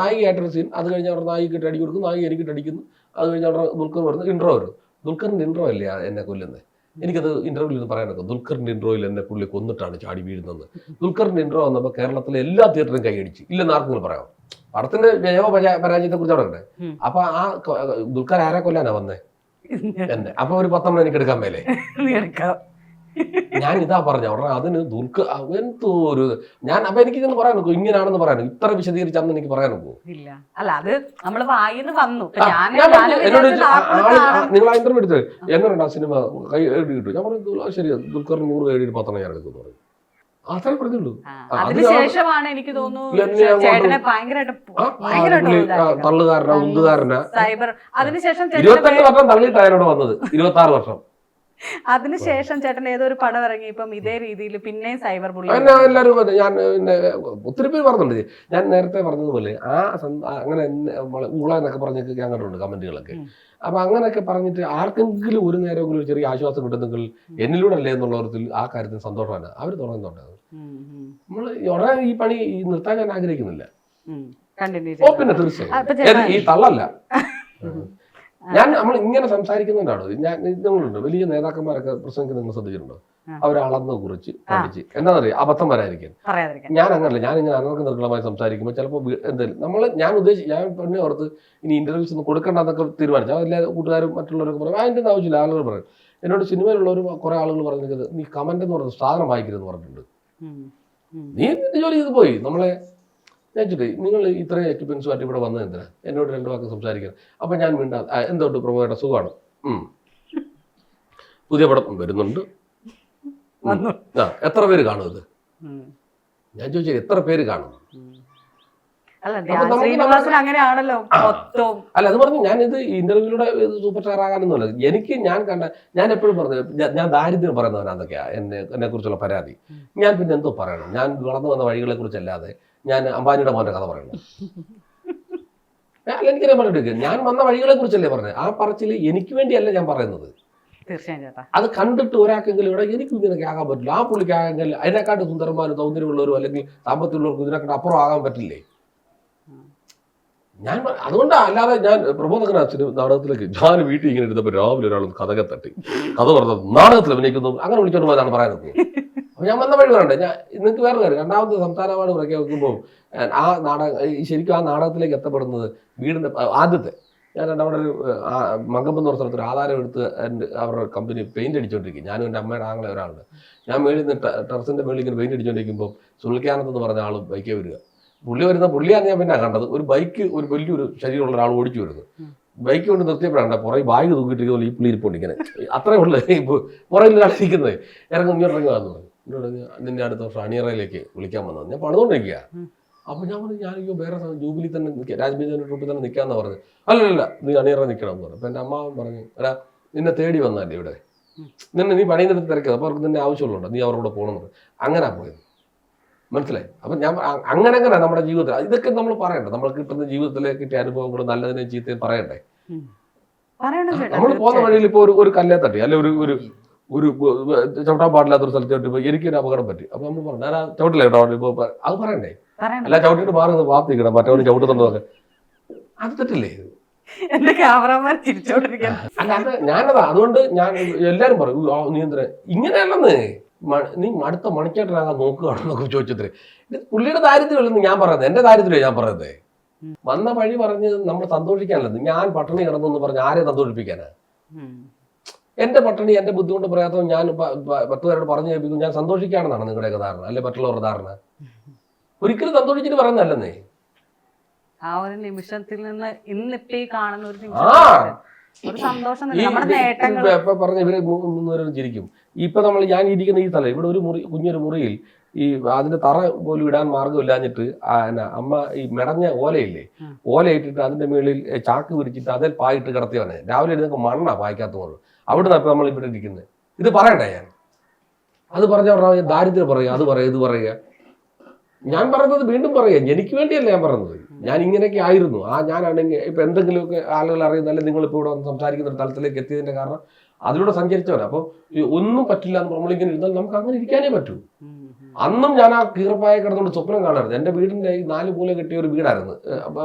നായികയായിട്ടൊരു സീൻ. അത് കഴിഞ്ഞ് അവിടെ നായികിട്ട് അടി കൊടുക്കും, നായിക എനിക്കിട്ട് അടിക്കുന്നു. അത് കഴിഞ്ഞ് അവിടെ ദുൽഖർ വരുന്നു, ഇൻട്രോ വരും. ദുൽഖറിൻ്റെ ഇൻട്രോ അല്ലേ എന്നെ കൊല്ലുന്നത്. എനിക്കത് ഇന്റർവ്യൂവിൽ നിന്ന് പറയാനൊക്കെ. ദുൽഖറിൻ്റെ ഇൻട്രോയിൽ എന്നെ പുള്ളി കൊന്നിട്ടാണ് ചാടി വീഴുന്നത്. ദുൽഖറിൻ്റെ ഇൻട്രോ വന്നപ്പോൾ കേരളത്തിലെ എല്ലാ തിയേറ്ററും കൈയടിച്ച്. ഇല്ലെന്ന് ആർക്കും പറയാം. പടത്തിന്റെ ജയോ പരാജയത്തെ കുറിച്ച് അവിടെ ഉണ്ട്. അപ്പൊ ആ ദുൽഖർ ആരെ കൊല്ലാനാ വന്നേ? എന്നെ. അപ്പൊ ഒരു 10 എനിക്ക് എടുക്കാൻ മേലേ? ഞാൻ ഇതാ പറഞ്ഞ ഉടനെ അതിന് ദുൽഖർ എന്തോ ഒരു ഞാൻ അപ്പൊ എനിക്കിതൊന്ന് പറയാൻ നോക്കൂ, ഇങ്ങനെയാണെന്ന് പറയാൻ ഇത്ര വിശദീകരിച്ച് അന്ന് എനിക്ക് പറയാൻ നോക്കൂ. എന്നോട് നിങ്ങൾ ആ ഇന്റർവ്യൂ എടുത്ത് എങ്ങനെയുണ്ട് ആ സിനിമ കൈ എഴുതി കിട്ടും? ഞാൻ പറഞ്ഞു ശരി, ദുൽഖറിന് 100 കൈ എഴുതി 10 ഞാൻ എടുക്കുന്നു പറഞ്ഞു. അത്രേ പറഞ്ഞുള്ളൂ. അതിനുശേഷമാണ് എനിക്ക് തോന്നുന്നു തള്ളുകാരനാ ഉന്തുകാരനാ. സൈബർ അതിനുശേഷം 28 വർഷം തള്ളിയിട്ടാണ് വന്നത്. 26 വർഷം അതിനുശേഷം ചേട്ടൻ ഏതൊരു പടം ഇറങ്ങി ഇപ്പം ഇതേ രീതിയിൽ പിന്നെയും സൈബർ ബുള്ളിങ് എല്ലാവരും. ഞാൻ ഒത്തിരി പേര് പറഞ്ഞിട്ടുണ്ട്. ഞാൻ നേരത്തെ പറഞ്ഞതുപോലെ അങ്ങനെ ഊള എന്നൊക്കെ പറഞ്ഞൊക്കെ ഞാൻ കണ്ടിട്ടുണ്ട് കമന്റുകളൊക്കെ. അപ്പൊ അങ്ങനെയൊക്കെ പറഞ്ഞിട്ട് ആർക്കെങ്കിലും ഒരു നേരമെങ്കിലും ഒരു ചെറിയ ആശ്വാസം കിട്ടുന്നെങ്കിൽ എന്നിലൂടെ അല്ലേ എന്നുള്ളവർക്ക് ആ കാര്യത്തിന് സന്തോഷമാണ്. അവർ തുടങ്ങുന്നുണ്ട്. നമ്മൾ ഉടനെ ഈ പണി നിർത്താൻ ഞാൻ ആഗ്രഹിക്കുന്നില്ല. പിന്നെ തീർച്ചയായും ഈ തള്ളല്ല. നമ്മൾ ഇങ്ങനെ സംസാരിക്കുന്നതുകൊണ്ടാണ്. നമ്മളുണ്ട് വലിയ നേതാക്കന്മാരൊക്കെ പ്രസംഗിക്കുന്ന നിങ്ങൾ ശ്രദ്ധിച്ചിട്ടുണ്ടോ? അവർ അളന്ന് കുറിച്ച് പഠിച്ച് എന്താണെന്ന് അറിയാം, അബദ്ധം വരാതിരിക്കാൻ. ഞാൻ അങ്ങനല്ല. ഞാനിങ്ങനെ അനർക്ക നിർക്കളമായി സംസാരിക്കുമ്പോൾ ചിലപ്പോൾ എന്തെങ്കിലും ഞാൻ പിന്നെ ഓർത്ത് ഇനി ഇന്റർവ്യൂസ് ഒന്നും കൊടുക്കണ്ടെന്നൊക്കെ തീരുമാനിച്ചു. എല്ലാ കൂട്ടുകാരും മറ്റുള്ളവരൊക്കെ പറയും അതിൻ്റെ ആവശ്യമില്ല. ആളുകൾ പറയും. എന്നോട് സിനിമയിലുള്ളവർ കുറെ ആളുകൾ പറഞ്ഞിരിക്കുന്നത് നീ കമന്റ് എന്ന് പറയുന്നത് സാധനം വായിക്കരുതെന്ന് പറഞ്ഞിട്ടുണ്ട്. നീ ജോലി ചെയ്ത് പോയി നമ്മളെ വെച്ചിട്ട് നിങ്ങൾ ഇത്രയും എക്യുപ്മെന്റ്സുമായിട്ട് ഇവിടെ വന്നത് എന്തിനാ? എന്നോട് 2 വാക്ക് സംസാരിക്കാൻ. അപ്പം ഞാൻ മിണ്ടാ എന്തോട്ട് പ്രൊമോയുടെ സുഖമാണ്. പുതിയ പടം വരുന്നുണ്ട്. എത്ര പേര് കാണും ഇത്? ഞാൻ ചോദിച്ചത് എത്ര പേര് കാണും? അല്ല ധ്യാൻ ശ്രീനിവാസൻ അങ്ങനെയാണല്ലോ മൊത്തം. അല്ല അത് പറഞ്ഞു, ഞാനിത് ഇന്റർവ്യൂലൂടെ സൂപ്പർ സ്റ്റാർ ആകാനൊന്നുമല്ല. എനിക്ക് ഞാൻ എപ്പോഴും പറഞ്ഞു ഞാൻ ദാരിദ്ര്യം പറയുന്നവനാ. എന്തൊക്കെയാ എന്നെ കുറിച്ചുള്ള പരാതി. ഞാൻ പിന്നെ എന്തോ പറയണം? ഞാൻ വളർന്നു വന്ന വഴികളെ കുറിച്ചല്ലാതെ ഞാൻ അംബാനിയുടെ മോന്റെ കഥ പറയണം? അല്ല, എനിക്കറിയാൻ പറഞ്ഞിട്ട് ഞാൻ വന്ന വഴികളെ കുറിച്ചല്ലേ പറഞ്ഞത്. ആ പറച്ചില് എനിക്ക് വേണ്ടിയല്ല ഞാൻ പറയുന്നത്. തീർച്ചയായും ചേട്ടാ. അത് കണ്ടിട്ട് ഒരാൾക്കെങ്കിലും ഇവിടെ എനിക്കും ഇങ്ങനെയൊക്കെ ആകാൻ പറ്റില്ല, ആ പുള്ളിക്കാണെങ്കിൽ അതിനെക്കാട്ട് സുന്ദരന്മാരും സൗന്ദര്യമുള്ളവരും അല്ലെങ്കിൽ സാമ്പത്തികമുള്ളവർക്കും ഇതിനെക്കാട്ട് അപ്പുറം ആകാൻ പറ്റില്ലേ? ഞാൻ അതുകൊണ്ടാ. അല്ലാതെ ഞാൻ പ്രബോധകന നാടകത്തിലേക്ക് ഞാൻ വീട്ടിൽ ഇങ്ങനെ ഇരുന്നപ്പോൾ രാവിലെ ഒരാൾ കഥകെ തട്ടി കഥ പറഞ്ഞത് നാടകത്തിൽ അഭിനയിക്കുന്നു അങ്ങനെ വിളിച്ചോണ്ട് പോയതാണ് പറയുന്നത്. അപ്പൊ ഞാൻ വന്ന വഴി പറയണ്ടേ. ഞാൻ നിങ്ങൾക്ക് വേറെ കാര്യം, രണ്ടാമത്തെ സംസ്ഥാന അവാർഡ് പ്രഖ്യാപിക്കുമ്പോൾ ആ ശരിക്കും ആ നാടകത്തിലേക്ക് എത്തപ്പെടുന്നത് വീടിന്റെ ആദ്യത്തെ ഞാൻ അവിടെ ഒരു മങ്കമ്പ് എന്ന് പറഞ്ഞ സ്ഥലത്ത് ഒരു ആധാരം എടുത്ത് അവരുടെ കമ്പനി പെയിന്റ് അടിച്ചുകൊണ്ടിരിക്കും. ഞാനും എൻ്റെ അമ്മയുടെ ആങ്ങളെ ഒരാളുണ്ട്. ഞാൻ മേളിൽ നിന്ന് ടെറസിന്റെ മേളിൽ ഇങ്ങനെ പെയിന്റ് അടിച്ചുകൊണ്ടിരിക്കുമ്പോൾ സുൽക്കാനത്ത് എന്ന് പറഞ്ഞ ആൾ ബൈക്കേ വരിക. പുള്ളിയാണ് ഞാൻ പിന്നെ കണ്ടത്. ഒരു ബൈക്ക് ഒരു വലിയൊരു ശരീരമുള്ള ഒരാൾ ഓടിച്ചു വരുന്നത്. ബൈക്ക് കൊണ്ട് നിർത്തിയപ്പോഴാണ് പുറകെ ബാഗ് തൂക്കിയിട്ടിരിക്കുന്ന ഈ പുള്ളി ഇരിപ്പുണ്ട് ഇങ്ങനെ. അത്രേ ഉള്ളു പുറകിൽ ഇരിക്കുന്നത്. ഇങ്ങോട്ട് ഇറങ്ങി വന്നു. നിന്റെ അടുത്ത വർഷം അണിയറയിലേക്ക് വിളിക്കാൻ വന്നത്. ഞാൻ പണിതുകൊണ്ടിരിക്കുക. അപ്പൊ ഞാൻ പറഞ്ഞു ഞാനിപ്പോ വേറെ ജൂബിലി തന്നെ നിൽക്കുക, രാജ്മീജന്റെ ട്രിപ്പിൽ തന്നെ നിൽക്കാന്ന് പറഞ്ഞു. അല്ലല്ല നീ അണിയറ നിൽക്കണം എന്ന് പറഞ്ഞു. അപ്പൊ എൻ്റെ അമ്മാവൻ പറഞ്ഞു എടാ നിന്നെ തേടി വന്നല്ലേ ഇവിടെ, നീ പണിയെടുത്ത് തിരക്കത്, അപ്പൊ അവർക്ക് നിന്നെ ആവശ്യമുള്ളതുണ്ട്, നീ അവരോട് പോകണമെന്ന് പറഞ്ഞു. അങ്ങനെ പോയത്. മനസ്സിലായി? അപ്പൊ ഞാൻ അങ്ങനെ നമ്മുടെ ജീവിതത്തിൽ ഇതൊക്കെ നമ്മൾ പറയണ്ടേ? നമ്മൾ കിട്ടുന്ന ജീവിതത്തിലെ കിട്ടിയ അനുഭവങ്ങളും നല്ലതിനെയും ചീത്തയും പറയണ്ടേ? നമ്മൾ പോകുന്ന വഴിയിൽ ഇപ്പൊ ഒരു കല്ലേ തട്ടി അല്ലെ ഒരു ചവിട്ടാൻ പാടില്ലാത്തൊരു സ്ഥലത്ത് ചവിട്ടിപ്പോ എനിക്കൊരു അപകടം പറ്റി. അപ്പൊ നമ്മൾ പറഞ്ഞു ഞാൻ ചവിട്ടില്ല കേട്ടോ, ഇപ്പൊ അത് പറയണ്ടേ? അല്ല ചവിട്ടിട്ട് മാറി വാർത്തിക്കണം മറ്റവന് ചവിട്ടുന്നുണ്ടോക്കെ, അത് തെറ്റില്ലേ? അല്ല അത് ഞാനതാ. അതുകൊണ്ട് ഞാൻ എല്ലാരും പറയും നീ എന്തിനാ ഇങ്ങനെയല്ലെന്ന്, നീ അടുത്ത മണിക്കേട്ടനാകാൻ നോക്കുകയാണെന്നൊക്കെ ചോദിച്ചത്രേ. പുള്ളിയുടെ ദാരിദ്ര്യമല്ലെന്ന് ഞാൻ പറയുന്നത്, എന്റെ ദാരിദ്ര്യം ഞാൻ പറയുന്നത്. വന്ന വഴി പറഞ്ഞ് നമ്മൾ സന്തോഷിക്കാനല്ലെന്ന്. ഞാൻ പട്ടിണി കിടന്നു പറഞ്ഞ് ആരെ സന്തോഷിപ്പിക്കാനാ? എന്റെ പട്ടിണി എന്റെ ബുദ്ധിമുട്ട് പറയാത്തോ ഞാൻ 10 പേരോട് പറഞ്ഞു കേൾപ്പിക്കും ഞാൻ സന്തോഷിക്കാണെന്നാണ് നിങ്ങളുടെയൊക്കെ ധാരണ, അല്ലെ മറ്റുള്ളവരുടെ ധാരണ? ഒരിക്കലും സന്തോഷിച്ചിട്ട് പറയുന്നതല്ലെന്നേ. ആ ഒരു നിമിഷത്തിൽ നിന്ന് ഇന്നിപ്പോ ഈ കാണുന്ന ഒരു സന്തോഷം പറഞ്ഞ ഇവര് 3 പേരും ചിരിക്കും. ഇപ്പൊ ഞാൻ ഇരിക്കുന്ന ഈ സ്ഥലം ഇവിടെ ഒരു കുഞ്ഞൊരു മുറിയിൽ ഈ അതിന്റെ തറ പോലും ഇടാൻ മാർഗമില്ലാഞ്ഞിട്ട് അമ്മ ഈ മെടഞ്ഞ ഓലയില്ലേ, ഓല ഇട്ടിട്ട് അതിന്റെ മുകളിൽ ചാക്ക് വിരിച്ചിട്ട് അതിൽ പായിട്ട് കിടത്തിയവനെ. രാവിലെ എഴുന്നേക്ക് മണ്ണാ പായ്ക്കാത്ത പോലെ. അവിടുന്ന് ഇപ്പൊ നമ്മൾ ഇവിടെ ഇരിക്കുന്നത്. ഇത് പറയണ്ടേ? ഞാൻ അത് പറഞ്ഞ ദാരിദ്ര്യം പറയുക, അത് പറയുക, ഇത് പറയുക. ഞാൻ പറയുന്നത് വീണ്ടും പറയാം, എനിക്ക് വേണ്ടിയല്ല ഞാൻ പറയുന്നത്. ഞാൻ ഇങ്ങനെയൊക്കെ ആയിരുന്നു. ഞാനാണെങ്കിൽ ഇപ്പൊ എന്തെങ്കിലുമൊക്കെ ആളുകൾ അറിയുന്ന, അല്ലെങ്കിൽ നിങ്ങളിപ്പോൾ ഇവിടെ വന്ന് സംസാരിക്കുന്ന ഒരു തലത്തിലേക്ക് എത്തിയതിന്റെ കാരണം അതിലൂടെ സഞ്ചരിച്ചവരാ. അപ്പൊ ഒന്നും പറ്റില്ല എന്ന് നമ്മളിങ്ങനെ ഇരുന്നാൽ നമുക്ക് അങ്ങനെ ഇരിക്കാനേ പറ്റൂ. അന്നും ഞാൻ ആ കീറപ്പായ കിടന്നുകൊണ്ട് സ്വപ്നം കാണാറുണ്ട്. എൻ്റെ വീടിന്റെ ഈ 4 മൂല കെട്ടിയ ഒരു വീടായിരുന്നു.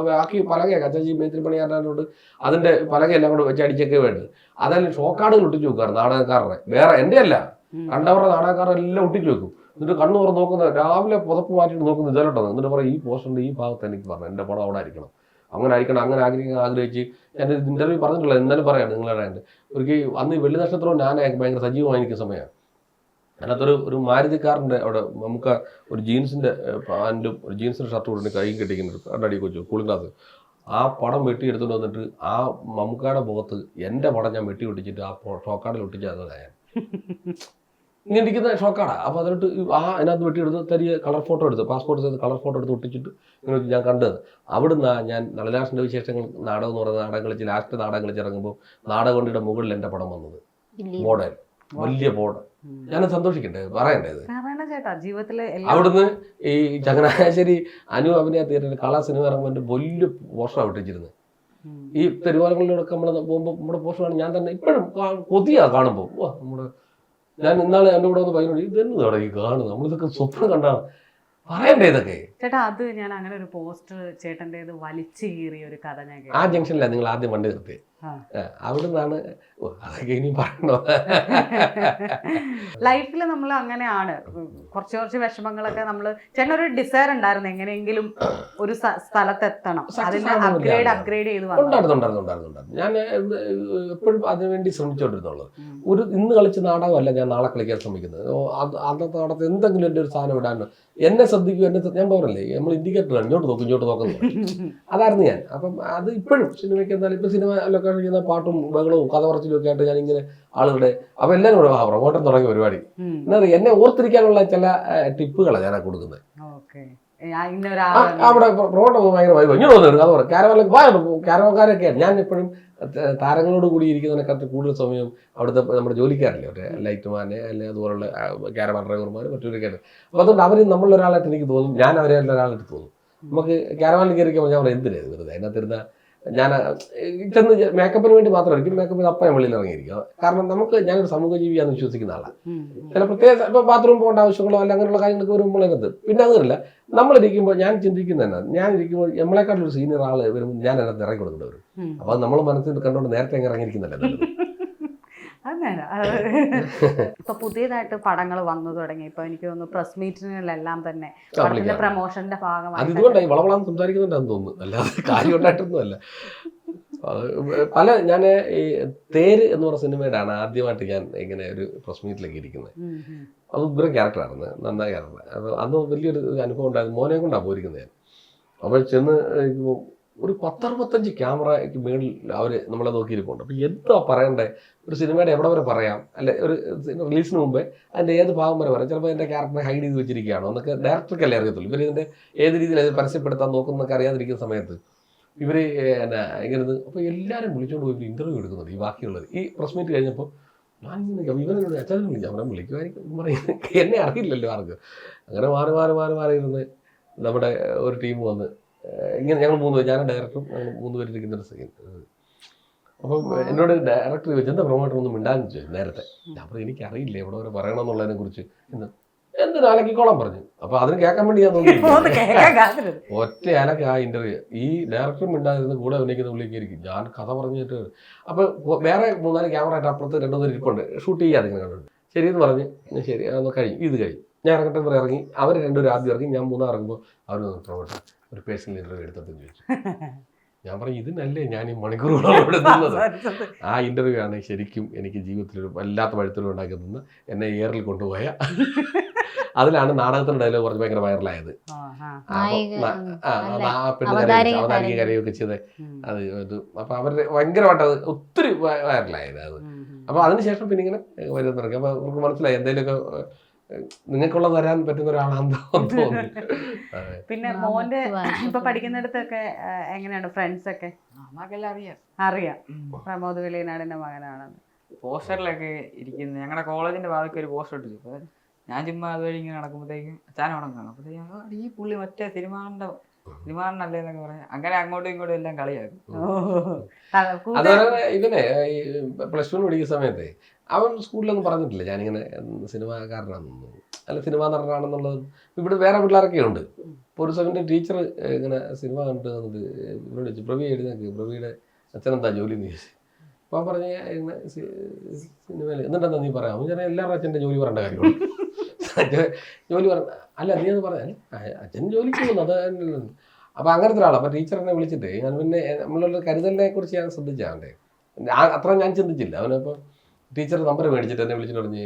ബാക്കി പലകയൊക്കെ അച്ചാച്ചി മേത്തിരി പണിയാറുണ്ട്. അതിന്റെ പലകയെല്ലാം കൂടെ വെച്ച് അടിച്ചൊക്കെ വേണ്ടത്. അതെല്ലാം ഷോക്കാർഡുകൾ ഒട്ടിച്ചു വെക്കാറ് നാടകക്കാരുടെ. വേറെ എൻ്റെ അല്ല, കണ്ടവരുടെ നാടകക്കാരെല്ലാം ഒട്ടിച്ചു വെക്കും. എന്നിട്ട് കണ്ണു തുറന്ന് നോക്കുന്ന രാവിലെ പുതപ്പ് മാറ്റിയിട്ട് നോക്കുന്ന ഇതിലോട്ടാണ്. എന്നിട്ട് പറയും ഈ പോസ്റ്ററിന്റെ ഈ ഭാഗത്ത് എനിക്ക് പറഞ്ഞു എൻ്റെ പടം അവിടെ ആയിരിക്കണം, അങ്ങനെ ആയിരിക്കണം, അങ്ങനെ ആഗ്രഹിച്ച് ഞാൻ ഇന്റർവ്യൂ പറഞ്ഞിട്ടില്ല, എന്നാലും പറയാം നിങ്ങളുടെ ഒരിക്കൽ അന്ന് ഈ വെള്ളി നക്ഷത്രവും ഞാൻ ഭയങ്കര സജീവമായിരിക്കുന്ന സമയമാണ്. അതിനകത്തൊരു മാരുതിക്കാരൻ്റെ അവിടെ നമുക്ക് ഒരു ജീൻസിന്റെ പാൻറ്റും ഒരു ജീൻസിന്റെ ഷർട്ടും കൂടെ കൈ കെട്ടിക്കുന്നത് കണ്ടടി കൊച്ചു കൂളിംഗ് ഗ്ലാസ്. ആ പടം വെട്ടിയെടുത്തുകൊണ്ട് വന്നിട്ട് ആ മമ്മൂക്കയുടെ മുഖത്ത് എൻ്റെ പടം ഞാൻ വെട്ടി ഒട്ടിച്ചിട്ട് ആ ഷോക്കാടിൽ ഒട്ടിച്ചത് ഞാൻ ഇങ്ങനെ ഇരിക്കുന്ന ഷോക്കാടാ. അപ്പോൾ അതിലോട്ട് അതിനകത്ത് വെട്ടിയെടുത്ത് തരിക കളർ ഫോട്ടോ എടുത്ത് പാസ്പോർട്ട് ചെയ്ത് കളർ ഫോട്ടോ എടുത്ത് ഒട്ടിച്ചിട്ട് ഇങ്ങനെ ഞാൻ കണ്ടത്. അവിടുന്ന് ഞാൻ നളലാസിന്റെ വിശേഷങ്ങൾ നാടകം എന്ന് പറയുന്ന നാടകം കളിച്ച് ലാസ്റ്റ് നാടകം കളിച്ചിറങ്ങുമ്പോൾ നാടകവണ്ടിയുടെ മുകളിൽ എൻ്റെ പടം വന്നത് ബോർഡർ, വലിയ ബോർഡർ. ഞാൻ സന്തോഷിക്കട്ടെ, പറയണ്ടേത്. അവിടുന്ന് ഈ ചങ്ങനാശ്ശേരി അഭിനയ തിയേറ്ററിൽ കള സിനിമ ഇറങ്ങുമ്പോൾ വലിയ പോസ്റ്റർ ഒട്ടിച്ചിരുന്നത്. ഈ തെരുവാലകളിലൂടെ നമ്മൾ പോകുമ്പോൾ നമ്മുടെ പോസ്റ്ററാണ് ഞാൻ തന്നെ ഇപ്പോഴും കൊതിയാ കാണുമ്പോൾ. നമ്മുടെ ഞാൻ ഇന്നാളെ എൻ്റെ കൂടെ ഒന്ന് പയ്യനോട് ഇതെന്നതാണ് ഈ കാണുന്നത്, നമ്മളിതൊക്കെ സ്വപ്നം കണ്ടാണ് പറയണ്ടേ ഇതൊക്കെ. ചേട്ടാ അത് ഞാൻ അങ്ങനെ ഒരു പോസ്റ്റർ ചേട്ടൻ്റെത് വലിച്ചു കീറിയ ഒരു കഥ ഞാൻ ആ ജംഗ്ഷനില്ല നിങ്ങൾ ആദ്യം വണ്ടി നിർത്തി അവിടുന്നാണ്. അതൊക്കെ ഇനി പറയണോ? ലൈഫിൽ നമ്മൾ അങ്ങനെയാണ്, കുറച്ച് വിഷമങ്ങളൊക്കെ നമ്മൾ ചേട്ടനൊരു ഡിസയർ ഉണ്ടായിരുന്നു എങ്ങനെയെങ്കിലും ഒരു സ്ഥലത്തെത്തണം, അതിന് അപ്ഗ്രേഡ് ചെയ്ത് ഉണ്ടായിരുന്നു. ഞാൻ എപ്പോഴും അതിനുവേണ്ടി ശ്രമിച്ചുകൊണ്ടിരുന്നുള്ളത്. ഇന്ന് കളിച്ച നാടകമല്ല ഞാൻ നാളെ കളിക്കാൻ ശ്രമിക്കുന്നത്. അന്നത്തെ നാടകത്ത് എന്തെങ്കിലും എൻ്റെ ഒരു സാധനം ഇടാൻ എന്നെ ശ്രദ്ധിക്കും. ഞാൻ പോരല്ലേ നമ്മൾ ഇൻഡിക്കേറ്റർ ഇങ്ങോട്ട് നോക്കുന്നു അതായിരുന്നു ഞാൻ. അപ്പം അത് ഇപ്പോഴും സിനിമയ്ക്ക് എന്തായാലും ഇപ്പം സിനിമ ലൊക്കേഷൻ ചെയ്യുന്ന പാട്ടും ബഹളവും കഥ പറച്ചിലും ഒക്കെ ആയിട്ട് ഞാനിങ്ങനെ ആളുകളുടെ അപ്പം എല്ലാവരും കൂടെ പ്രമോട്ടം തുടങ്ങിയ പരിപാടി. എന്താ പറയുക, എന്നെ ഓർത്തിരിക്കാനുള്ള ചില ടിപ്പുകളാണ് ഞാനാ കൊടുക്കുന്നത്. അവിടെ പ്രൊമോട്ട് ഭയങ്കര വൈബ് ഇങ്ങനെ വന്നിട്ടുണ്ട് അത് പറയാം കാരവാനിലേക്ക് കാരവാൻകാരൊക്കെയാണ് ഞാൻ എപ്പോഴും താരങ്ങളോട് കൂടി ഇരിക്കുന്നതിനെക്കാട്ട് കൂടുതൽ സമയം അവിടുത്തെ നമ്മുടെ ജോലിക്കാരില്ലേ അവരുടെ ലൈറ്റ്മാനെ അല്ലെങ്കിൽ അതുപോലുള്ള കാരവാൻ ഡ്രൈവർമാർ മറ്റൊരു അപ്പോൾ അതുകൊണ്ട് അവർ നമ്മളൊരാളായിട്ട് എനിക്ക് തോന്നും ഞാൻ അവരെ ഒരാളായിട്ട് തോന്നും നമുക്ക് കാരവാനിൽ കയറിക്കുമ്പോൾ ഞാൻ എന്തിനാ വെറുതെ അതിനകത്തിരുന്ന ഞാൻ ചെന്ന് മേക്കപ്പിന് വേണ്ടി മാത്രമായിരിക്കും മേക്കപ്പ് അപ്പം ഞാൻ വെളിയിൽ ഇറങ്ങിയിരിക്കും കാരണം നമുക്ക് ഞാനൊരു സമൂഹ ജീവിയാന്ന് വിശ്വസിക്കുന്ന ആളാണ് ചില പ്രത്യേക ഇപ്പോൾ ബാത്റൂം പോകേണ്ട ആവശ്യങ്ങളോ അല്ല അങ്ങനെയുള്ള കാര്യങ്ങളൊക്കെ വരുമ്പോൾ അതിനകത്ത് പിന്നെ അതല്ല നമ്മളിരിക്കുമ്പോൾ ഞാൻ ചിന്തിക്കുന്ന തന്നെ ഞാനിരിക്കുമ്പോൾ നമ്മളെക്കാട്ടൊരു സീനിയർ ആൾ വരുമ്പോൾ ഞാൻ അതിനകത്ത് ഇറങ്ങി കൊടുക്കേണ്ടി വരും അപ്പോൾ അത് നമ്മൾ മനസ്സിൽ കണ്ടുകൊണ്ട് നേരത്തെ അങ്ങ് ഇറങ്ങിയിരിക്കുന്നല്ലേ ഇപ്പൊ പുതിയതായിട്ട് പടങ്ങൾ വന്നു തുടങ്ങി. ഇപ്പൊ എനിക്ക് തോന്നുന്നു പ്രസ് മീറ്റിനെല്ലാം തന്നെ പടത്തിന്റെ പ്രൊമോഷന്റെ ഭാഗമായി അതുകൊണ്ടായി വളവളാന്ന് സംസാരിക്കുന്നുണ്ടെന്ന് തോന്നുന്നു, അല്ലാതെ കാര്യം ഉണ്ടായിട്ടൊന്നും അല്ല. പല ഞാൻ ഈ തേര് എന്ന് പറഞ്ഞ സിനിമയിലാണ് ആദ്യമായിട്ട് ഞാൻ ഇങ്ങനെ ഒരു പ്രസ് മീറ്റിലേക്ക് ഇരിക്കുന്നത്. അത് ഉഗ്ര ക്യാരക്ടറായിരുന്നു, നന്നായ ക്യാരക്ടർ. അപ്പോൾ അന്ന് വലിയൊരു അനുഭവം ഉണ്ടായിരുന്നു. മോനെ കൊണ്ടാണ് പോയിരിക്കുന്നത് ഞാൻ. അപ്പോൾ ചെന്ന് ഒരു 10-65 ക്യാമറയ്ക്ക് മേളിൽ അവർ നമ്മളെ നോക്കിയിരിക്കുന്നുണ്ട്. അപ്പോൾ എന്താ പറയണ്ടേ, ഒരു സിനിമയുടെ എവിടെ വരെ പറയാം, അല്ലെ ഒരു റിലീസിന് മുമ്പേ അതിൻ്റെ ഏത് ഭാഗം വരെ പറയാം. ചിലപ്പോൾ എൻ്റെ ക്യാരക്ടറെ ഹൈഡ് ചെയ്ത് വെച്ചിരിക്കുകയാണോ എന്നൊക്കെ ഡയറക്ടർക്കല്ലേ അറിയത്തുള്ളൂ. ഇവർ ഇതിൻ്റെ ഏത് രീതിയിൽ അത് പരസ്യപ്പെടുത്താൻ നോക്കുന്നൊക്കെ അറിയാതിരിക്കുന്ന സമയത്ത് ഇവർ എന്നാ ഇങ്ങനെ. അപ്പോൾ എല്ലാവരും വിളിച്ചുകൊണ്ട് പോയി ഇൻ്റർവ്യൂ എടുക്കുന്നുണ്ട്. ഈ ബാക്കിയുള്ളത് ഈ പ്രസ് മീറ്റ് കഴിഞ്ഞപ്പോൾ ഞാൻ ഇവനോട് അച്ഛനെ വിളിക്കാം, അവനെ വിളിക്കുമായിരിക്കും പറയും, എന്നെ അറിയില്ലല്ലോ ആർക്ക്. അങ്ങനെ മാറി ഇരുന്ന് നമ്മുടെ ഒരു ടീം വന്ന് ഇങ്ങനെ ഞങ്ങൾ 3 പേര്, ഞാനും ഡയറക്ടറും ഞങ്ങൾ 3 പേരിരിക്കുന്നൊരു സീൻ. അപ്പം എന്നോട് ഡയറക്ടർ ചോദിച്ചു എന്താ പ്രൊമോട്ടർ ഒന്നും മിണ്ടാന്ന് ചോദിച്ചു നേരത്തെ. ഞാൻ പറഞ്ഞു എനിക്കറിയില്ല എവിടെ വരെ പറയണമെന്നുള്ളതിനെ കുറിച്ച്. എന്തിനാ അലക്കിക്കോളാൻ പറഞ്ഞു. അപ്പോൾ അതിന് കേൾക്കാൻ വേണ്ടി ഞാൻ നോക്കി ഒറ്റ അലക്ക് ആ ഇന്റർവ്യൂ. ഈ ഡയറക്ടർ മിണ്ടാതിരുന്ന് കൂടെ അഭിനയിക്കുന്ന പുള്ളിക്കായിരിക്കും ഞാൻ കഥ പറഞ്ഞിട്ട്. അപ്പോൾ വേറെ 3-4 ക്യാമറ ആയിട്ട് അപ്പുറത്ത് 2 പേര് ഇരിപ്പുണ്ട്, ഷൂട്ട് ചെയ്യാതെ ഇങ്ങനെ കണ്ടിട്ടുണ്ട്. ശരിയെന്ന് പറഞ്ഞ് ശരി അതൊന്ന് കഴിഞ്ഞു, ഇത് കഴിഞ്ഞു. ഞാൻ ഇറങ്ങട്ടെ പറ ഇറങ്ങി. അവർ 2 പേരും ആദ്യം ഇറങ്ങി. ഞാൻ 3 ഇറങ്ങുമ്പോൾ അവർ പ്രൊമോട്ടർ ഒരു പേഴ്സണൽ ഇന്റർവ്യൂ എടുത്തെന്ന് ചോദിച്ചു. ഞാൻ പറഞ്ഞു ഇതിനല്ലേ ഞാൻ ഈ മണിക്കൂറുകളോട് എടുക്കുന്നത്. ആ ഇന്റർവ്യൂ ആണ് ശരിക്കും എനിക്ക് ജീവിതത്തിൽ ഒരു വല്ലാത്ത വഴുത്തലും ഉണ്ടാക്കി തന്ന് എന്നെ എയറിൽ കൊണ്ടുപോയ. അതിലാണ് നാടകത്തിന്റെ ഡയലോഗ് കുറച്ച് ഭയങ്കര വൈറലായത്. അവതാരിക കരയൊക്കെ ചെയ്ത് അത് അപ്പൊ അവരുടെ ഭയങ്കരമായിട്ട് അത് ഒത്തിരി വൈറലായത് അത്. അപ്പൊ അതിനുശേഷം പിന്നെ ഇങ്ങനെ വരുന്ന തുടങ്ങി. അപ്പൊ നമുക്ക് മനസ്സിലായി എന്തെങ്കിലുമൊക്കെ നിങ്ങൾക്കുള്ള തരാൻ പറ്റുന്ന ഒരാളാണെന്ന് തോന്നുന്നു. പിന്നെ മോന്റെ ഇപ്പൊ പഠിക്കുന്നിടത്തൊക്കെ എങ്ങനെയാണ് ഫ്രണ്ട്സ് ഒക്കെ? അറിയാം പ്രമോദ് വെളിയനാടിന്റെ മകനാണെന്ന്. പോസ്റ്ററിലൊക്കെ ഇരിക്കുന്നത് ഞങ്ങളുടെ കോളേജിന്റെ ഭാഗത്ത് ഒരു പോസ്റ്റർ ഇട്ടിച്ചു. ഞാൻ ചുമ്മാ അതുവഴി ഇങ്ങനെ നടക്കുമ്പോഴത്തേക്കും അച്ഛനോടം കാണും. അപ്പോഴത്തേക്കും ഈ പുള്ളി മറ്റേ സിനിമാണല്ലേ എന്നൊക്കെ പറയാം. അങ്ങനെ അങ്ങോട്ടും ഇങ്ങോട്ടും എല്ലാം കളിയാക്കും. അതുപോലെ ഇവനെ പ്ലസ് 1 പഠിക്കുന്ന സമയത്തെ അവൻ സ്കൂളിലൊന്നും പറഞ്ഞിട്ടില്ല ഞാനിങ്ങനെ സിനിമാകാരനാണെന്നൊന്നും അല്ല സിനിമാ നടനാണെന്നുള്ളത്. ഇവിടെ വേറെ പിള്ളേരൊക്കെ ഉണ്ട്. ഇപ്പോൾ ഒരു സമയത്ത് ടീച്ചർ ഇങ്ങനെ സിനിമ കണ്ടിട്ട് വന്നിട്ട് ഇവരോട് ചോദിച്ചു പ്രവി എഴുതാക്കി പ്രവിയുടെ അച്ഛനെന്താ ജോലി എന്ന് ചോദിച്ചു. അപ്പോൾ പറഞ്ഞ ഇങ്ങനെ സിനിമയിൽ എന്നിട്ടെന്താ നീ പറയാം. ഞാൻ എല്ലാവരും അച്ഛൻ്റെ ജോലി പറയേണ്ട കാര്യമാണ്. ജോലി പറഞ്ഞ അല്ല നീ അത് പറഞ്ഞാൽ അച്ഛൻ ജോലിക്ക് പോകുന്നു അത്. അപ്പോൾ അങ്ങനത്തെ ഒരാളാണ്. അപ്പോൾ ടീച്ചറിനെ വിളിച്ചിട്ട് ഞാൻ പിന്നെ നമ്മളുടെ കരുതലിനെ കുറിച്ച് ഞാൻ ശ്രദ്ധിച്ചാണ്ടേ അത്ര ഞാൻ ചിന്തിച്ചില്ല. അവനപ്പോൾ ടീച്ചർ നമ്പർ മേടിച്ചിട്ട് എന്നെ വിളിച്ചിട്ട് പറഞ്ഞ്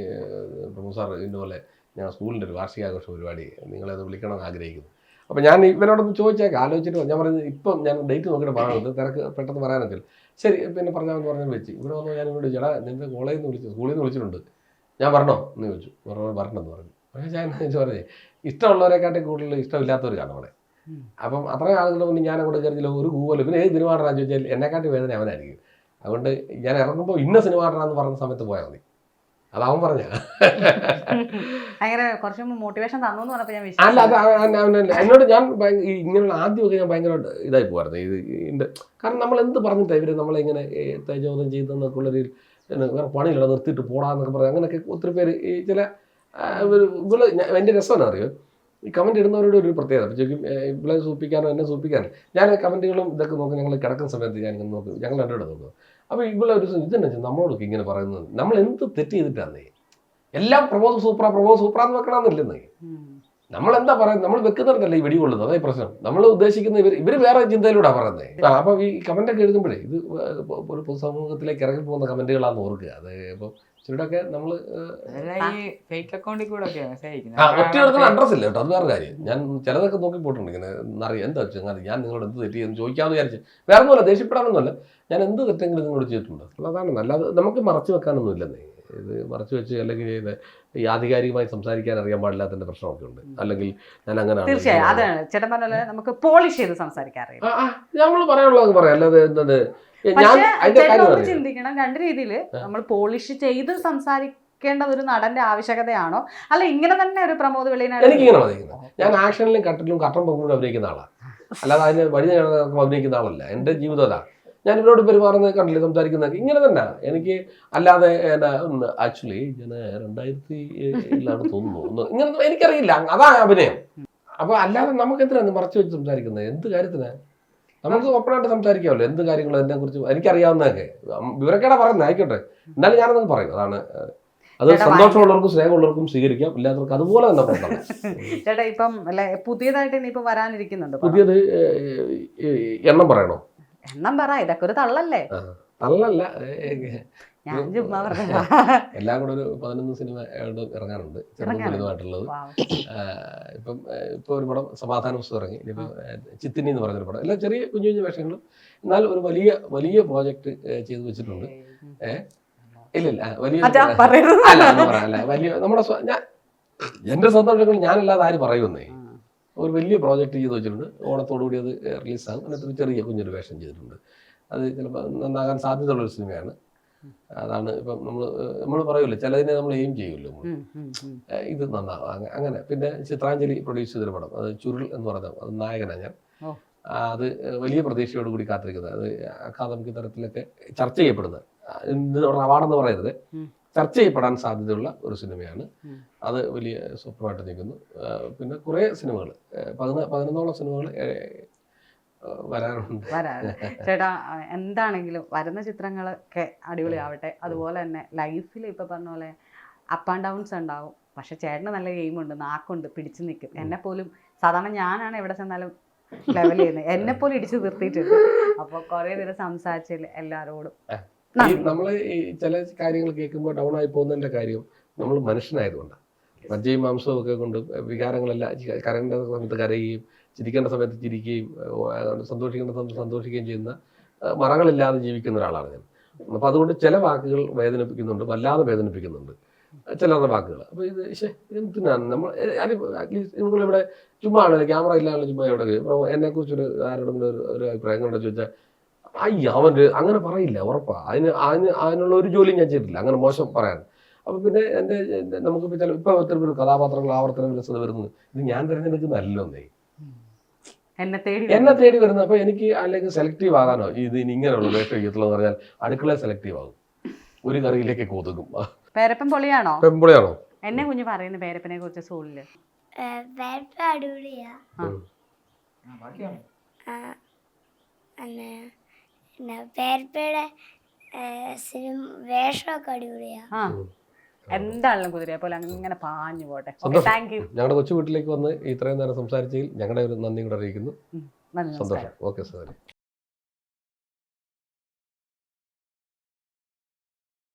പ്രമോദ് സാർ ഇതുപോലെ ഞാൻ സ്കൂളിൻ്റെ ഒരു വാർഷികാഘോഷ പരിപാടി നിങ്ങളത് വിളിക്കണമെന്ന് ആഗ്രഹിക്കുന്നു. അപ്പോൾ ഞാൻ ഇവനോടൊന്ന് ചോദിച്ചേക്കാം ആലോചിച്ചിട്ട് ഞാൻ പറയുന്നത് ഇപ്പം ഞാൻ ഡേറ്റ് നോക്കിയിട്ട് പറയുന്നത് തിരക്ക് പെട്ടെന്ന് പറയാനൊക്കെ ശരി പിന്നെ പറഞ്ഞാൽ പറഞ്ഞ് വെച്ച് ഇവിടെ വന്നു. ഞാൻ ഇവിടെ ചേട്ടാ നിൻ്റെ കോളേജിൽ നിന്ന് വിളിച്ചു സ്കൂളിൽ നിന്ന് വിളിച്ചിട്ടുണ്ട് ഞാൻ പറഞ്ഞോ എന്ന് ചോദിച്ചു. വരണമെന്ന് പറഞ്ഞു. ഞാൻ പറഞ്ഞേ ഇഷ്ടമുള്ളവരെക്കാട്ടി കൂടുതൽ ഇഷ്ടമില്ലാത്തവർ കാണും അവിടെ. അപ്പം അത്രയും ആളുകളുടെ മുന്നിൽ ഞാൻ അങ്ങോട്ട് കരുതില്ല ഒരു ഗൂഗിൾ പിന്നെ ഏത് സിനിമ നടനാന്ന് ചോദിച്ചാൽ എന്നെക്കാട്ടി വേദന അവനായിരിക്കും. അതുകൊണ്ട് ഞാൻ ഇറങ്ങുമ്പോൾ ഇന്ന സിനിമ നടനാന്ന് പറഞ്ഞ സമയത്ത് പോയാൽ മതി. അതാവും പറഞ്ഞ അല്ല അത് എന്നോട് ഞാൻ ഇങ്ങനെയുള്ള ആദ്യമൊക്കെ ഞാൻ ഭയങ്കര ഇതായി പോകാറുണ്ട് ഇത് കാരണം നമ്മൾ എന്ത് പറഞ്ഞിട്ടാണ് ഇവർ നമ്മളിങ്ങനെ തേജോധം ചെയ്തെന്നൊക്കെ ഉള്ളൊരു വേറെ പണിയില്ല നിർത്തിയിട്ട് പോടാന്നൊക്കെ പറയാം. അങ്ങനെയൊക്കെ ഒത്തിരി പേര് ഈ ചില ഇവള് എൻ്റെ രസമാണ് അറിയോ ഈ കമൻറ്റ് ഇടുന്നവരോട് ഒരു പ്രത്യേകത. അപ്പോൾ ചോദിക്കും ഇവളെ സൂപ്പിക്കാനോ എന്നെ സൂപ്പിക്കാനോ. ഞാൻ കമൻറ്റുകളും ഇതൊക്കെ നോക്കും. ഞങ്ങൾ കിടക്കുന്ന സമയത്ത് ഞാനിങ്ങനെ നോക്കും. ഞങ്ങൾ രണ്ടുകൂടെ നോക്കും. അപ്പോൾ ഇവിടെ ഒരു ഇതെന്നെ നമ്മളോടൊക്കെ ഇങ്ങനെ പറയുന്നത് നമ്മൾ എന്ത് തെറ്റ് ചെയ്തിട്ടാന്നേ എല്ലാം പ്രമോദ് സൂപ്പറാന്ന് വെക്കണമെന്നില്ലെന്നേ. നമ്മളെന്താ പറയുന്നത് നമ്മൾ വെക്കുന്നിടത്തല്ലേ ഈ വെടികൊള്ളുന്നത്. അതേ പ്രശ്നം. നമ്മൾ ഉദ്ദേശിക്കുന്ന ഇവർ വേറെ ചിന്തയിലൂടെയാണ് പറയുന്നത്. അപ്പോൾ ഈ കമൻറ്റൊക്കെ എഴുതുമ്പോഴേ ഇത് ഒരു പൊതുസമൂഹത്തിലേക്ക് ഇറങ്ങി പോകുന്ന കമൻറ്റുകളാണെന്ന് ഓർക്കുക. അത് ഇപ്പോൾ ഇച്ചിരിയൊക്കെ നമ്മൾ ഒറ്റ എടുക്കുന്ന അഡ്രസ് ഇല്ല കേട്ടോ. അത് വേറെ കാര്യം. ഞാൻ ചിലതൊക്കെ നോക്കി പോയിട്ടുണ്ട് ഇങ്ങനെ അറിയാം എന്താ വെച്ചാൽ ഞാൻ നിങ്ങളോട് എന്ത് തെറ്റ് ചെയ്യുന്നു ചോദിക്കാമെന്ന് വിചാരിച്ച് വേറെ ഒന്നുമല്ല ദേഷ്യപ്പെടാനൊന്നുമല്ല. ഞാൻ എന്ത് തെറ്റെങ്കിലും നിങ്ങളോട് ചെയ്തിട്ടുണ്ട്. അതാണ് നല്ലത്. നമുക്ക് മറച്ചു വെക്കാനൊന്നും ഇല്ലെന്നേ. ഇത് മറച്ചു വെച്ച് അല്ലെങ്കിൽ ഇത് ഈ ആധികാരികമായി സംസാരിക്കാൻ അറിയാൻ പാടില്ലാത്തതിന്റെ പ്രശ്നമൊക്കെ ഉണ്ട്. അല്ലെങ്കിൽ ഞാൻ അങ്ങനെ തീർച്ചയായും അതാണ് ചേട്ടൻ പറഞ്ഞ പോലെ നമുക്ക് പോളിഷ് ചെയ്ത് സംസാരിക്കാറില്ല. നമ്മൾ പറയാനുള്ളത് പറയാം, അല്ലാതെ എന്നത് ഞാൻ പക്ഷേ അതിന്റെ ചേട്ടൻ കാര്യം ഒന്ന് അറിയാം. ചിന്തിക്കണം, രണ്ട് രീതിയിൽ നമ്മൾ പോളിഷ് ചെയ്ത് സംസാരിക്കേണ്ട ഒരു നടന്റെ ആവശ്യകതയാണോ അല്ല ഇങ്ങനെ തന്നെ ഒരു പ്രമോദ് വെളിനാട്? എനിക്കിങ്ങനെ മതിക്കുന്നത്. ഞാൻ ആക്ഷനിലും കട്ടിലും കട്ടൻ പൊങ്ങോട് അഭിനയിക്കുന്ന ആളാണ്, അല്ലാതെ അതിന് വഴി അഭിനയിക്കുന്ന ആളല്ല. എൻ്റെ ജീവിതം അതാ. ഞാൻ ഇവരോട് പെരുമാറുന്നത് കണ്ടില്ല, സംസാരിക്കുന്നതൊക്കെ ഇങ്ങനെ തന്നെ. എനിക്ക് അല്ലാതെ ആക്ച്വലി ഞാൻ 2000 തോന്നുന്നു ഇങ്ങനെ എനിക്കറിയില്ല, അതാ അഭിനയം. അപ്പൊ അല്ലാതെ നമുക്ക് എന്തിനാണ് മറച്ചു വെച്ച് സംസാരിക്കുന്നത്? എന്ത് കാര്യത്തിന്? നമുക്ക് ഓപ്പണായിട്ട് സംസാരിക്കാമല്ലോ എന്ത് കാര്യങ്ങളും അതിനെ കുറിച്ച് എനിക്കറിയാവുന്നതൊക്കെ. വിവരക്കേടാ പറയുന്നത് ആയിക്കോട്ടെ, എന്നാലും ഞാനതൊക്കെ പറയും. അതാണ് അത് സന്തോഷമുള്ളവർക്കും സ്നേഹമുള്ളവർക്കും സ്വീകരിക്കാം, ഇല്ലാത്തവർക്ക് അതുപോലെ തന്നെ പോകണം. ചേട്ടാ ഇപ്പം പുതിയതായിട്ട് ഇനിയിപ്പോ വരാനിരിക്കുന്നുണ്ട്. പുതിയത് എണ്ണം പറയണോ? എണ്ണം പറ, ഇതൊക്കെ ഒരു തള്ളല്ലേ? തള്ളല്ല, ഞാൻ ചുമ്മാ പറഞ്ഞ എല്ലാം കൂടെ ഒരു 11 സിനിമ ഇറങ്ങാനുണ്ട്, ചെറുതും വലുതുമായിട്ടുള്ളത്. ഇപ്പൊ ഒരു പടം സമാധാന പുസ്തകം ഇറങ്ങി. ഇനിയിപ്പോ ചിത്തിനി എന്ന് പറഞ്ഞൊരു പടം. എല്ലാം ചെറിയ കുഞ്ഞു കുഞ്ഞു വേഷങ്ങളും, എന്നാൽ ഒരു വലിയ വലിയ പ്രോജക്റ്റ് ചെയ്തു വെച്ചിട്ടുണ്ട്. ഇല്ലില്ല, വലിയ അല്ല വലിയ നമ്മുടെ എന്റെ സന്തോഷങ്ങൾ ഞാനല്ലാതെ ആര് പറയുന്നേ. ഒരു വലിയ പ്രോജക്റ്റ് ചെയ്ത് വെച്ചിട്ടുണ്ട്. ഓണത്തോടുകൂടി അത് റിലീസാകും. അതിനകത്ത് ഒരു ചെറിയ കുഞ്ഞൊരു വേഷം ചെയ്തിട്ടുണ്ട്. അത് ചിലപ്പോൾ നന്നാകാൻ സാധ്യതയുള്ളൊരു സിനിമയാണ്. അതാണ് ഇപ്പം നമ്മൾ പറയുമല്ലോ, ചിലതിനെ നമ്മൾ എയിം ചെയ്യുമല്ലോ, ഇത് നന്നാവും അങ്ങനെ. പിന്നെ ചിത്രാഞ്ജലി പ്രൊഡ്യൂസ് ചെയ്തൊരു പടം, അത് ചുരുൾ എന്ന് പറഞ്ഞാൽ അത് നായകനാണ് ഞാൻ. അത് വലിയ പ്രതീക്ഷയോട് കൂടി കാത്തിരിക്കുന്നത്. അത് അക്കാദമിക് തലത്തിലൊക്കെ ചർച്ച ചെയ്യപ്പെടുന്നത്, അവാർഡെന്ന് പറയരുത്, ചർച്ച ചെയ്യപ്പെടാൻ സാധ്യതയുള്ള ഒരു സിനിമയാണ്. അത് വലിയ സ്വപ്നമായിട്ട് നിൽക്കുന്നു. പിന്നെ കുറേ സിനിമകൾ 11ഓളം സിനിമകൾ വരാനുണ്ട്. ചേട്ടാ എന്താണെങ്കിലും വരുന്ന ചിത്രങ്ങളൊക്കെ അടിപൊളിയാവട്ടെ. അതുപോലെ തന്നെ ലൈഫിൽ ഇപ്പൊ പറഞ്ഞ പോലെ അപ്പ് ആൻഡ് ഡൗൺസ് ഉണ്ടാവും. പക്ഷെ ചേട്ടന് നല്ല ഗെയിമുണ്ട്, നാക്കുണ്ട്, പിടിച്ചു നിൽക്കും. എന്നെ പോലും സാധാരണ ഞാനാണ് എവിടെ ചെന്നാലും ലെവൽ ചെയ്യുന്നത്, എന്നെ പോലും ഇടിച്ചു നിർത്തിയിട്ടുണ്ട്. അപ്പൊ കുറെ നേരം സംസാരിച്ചില്ല എല്ലാരോടും. നമ്മൾ ഈ ചില കാര്യങ്ങൾ കേൾക്കുമ്പോൾ ഡൗൺ ആയി പോകുന്നതിന്റെ കാര്യം നമ്മൾ മനുഷ്യനായതുകൊണ്ടാണ്. മജ്ജയും മാംസവും ഒക്കെ കൊണ്ട് വികാരങ്ങളെല്ലാം കരയേണ്ട സമയത്ത് കരയുകയും ചിരിക്കേണ്ട സമയത്ത് ചിരിക്കുകയും സന്തോഷിക്കേണ്ട സമയത്ത് സന്തോഷിക്കുകയും ചെയ്യുന്ന മറകളില്ലാതെ ജീവിക്കുന്ന ഒരാളാണ് ഞാൻ. അപ്പോൾ അതുകൊണ്ട് ചില വാക്കുകൾ വേദനിപ്പിക്കുന്നുണ്ട്, വല്ലാതെ വേദനിപ്പിക്കുന്നുണ്ട് ചിലരുടെ വാക്കുകൾ. അപ്പോൾ ഇത് എന്തിനാണ് നമ്മൾ അറ്റ്ലീസ്റ്റ് നിങ്ങളിവിടെ ചുമ്മാ ആണല്ലോ, ക്യാമറ ഇല്ലാതെ ചുമ്മാ ഇവിടെ എന്നെക്കുറിച്ചൊരു ആരോടെങ്കിലും ഒരു അഭിപ്രായം കൊണ്ടു ചോദിച്ചാൽ അവൻ്റെ അങ്ങനെ പറയില്ല, ഉറപ്പാ. അതിനുള്ള ഒരു ജോലിയും ഞാൻ ചെയ്തിട്ടില്ല അങ്ങനെ മോശം പറയാൻ. അപ്പൊ പിന്നെ നമുക്കിപ്പോൾ ചില ഇപ്പൊ ഒരു കഥാപാത്രങ്ങൾ ആവർത്തന വിരസത വരുന്നത് ഇത് ഞാൻ തിരഞ്ഞെടുക്കുന്നതല്ലേ, എന്നെ തേടി വരുന്നത്. അപ്പൊ എനിക്ക് അല്ലെങ്കിൽ സെലക്റ്റീവ് ആകാനോ ഇത് ഇനി ഇങ്ങനെയുള്ള വേഷം ചെയ്യത്തുള്ളൂ എന്ന് പറഞ്ഞാൽ അടുക്കള സെലക്റ്റീവ് ആകും, ഒരു കറിയിലേക്ക് ഒതുങ്ങും. പേരപ്പൻ പൊളിയാണോ? പെമ്പൊളിയാണോ? എന്നെ കുഞ്ഞു പറയുന്നു പേരപ്പനെ കുറിച്ച് സ്കൂളില്. അടിപൊളിയാ. പേരപ്പയുടെ വേഷമൊക്കെ അടിപൊളിയാ. എന്താണെങ്കിലും കുതിരയെ പോലെ അങ്ങനെ പാഞ്ഞു പോട്ടെ. Thank you. ഞങ്ങളുടെ കൊച്ചു വീട്ടിലേക്ക് വന്ന് ഇത്രയും നേരം സംസാരിച്ചതിൽ ഞങ്ങളുടെ ഒരു നന്ദി കൂടെ അറിയിക്കുന്നു. സന്തോഷം. Okay sir.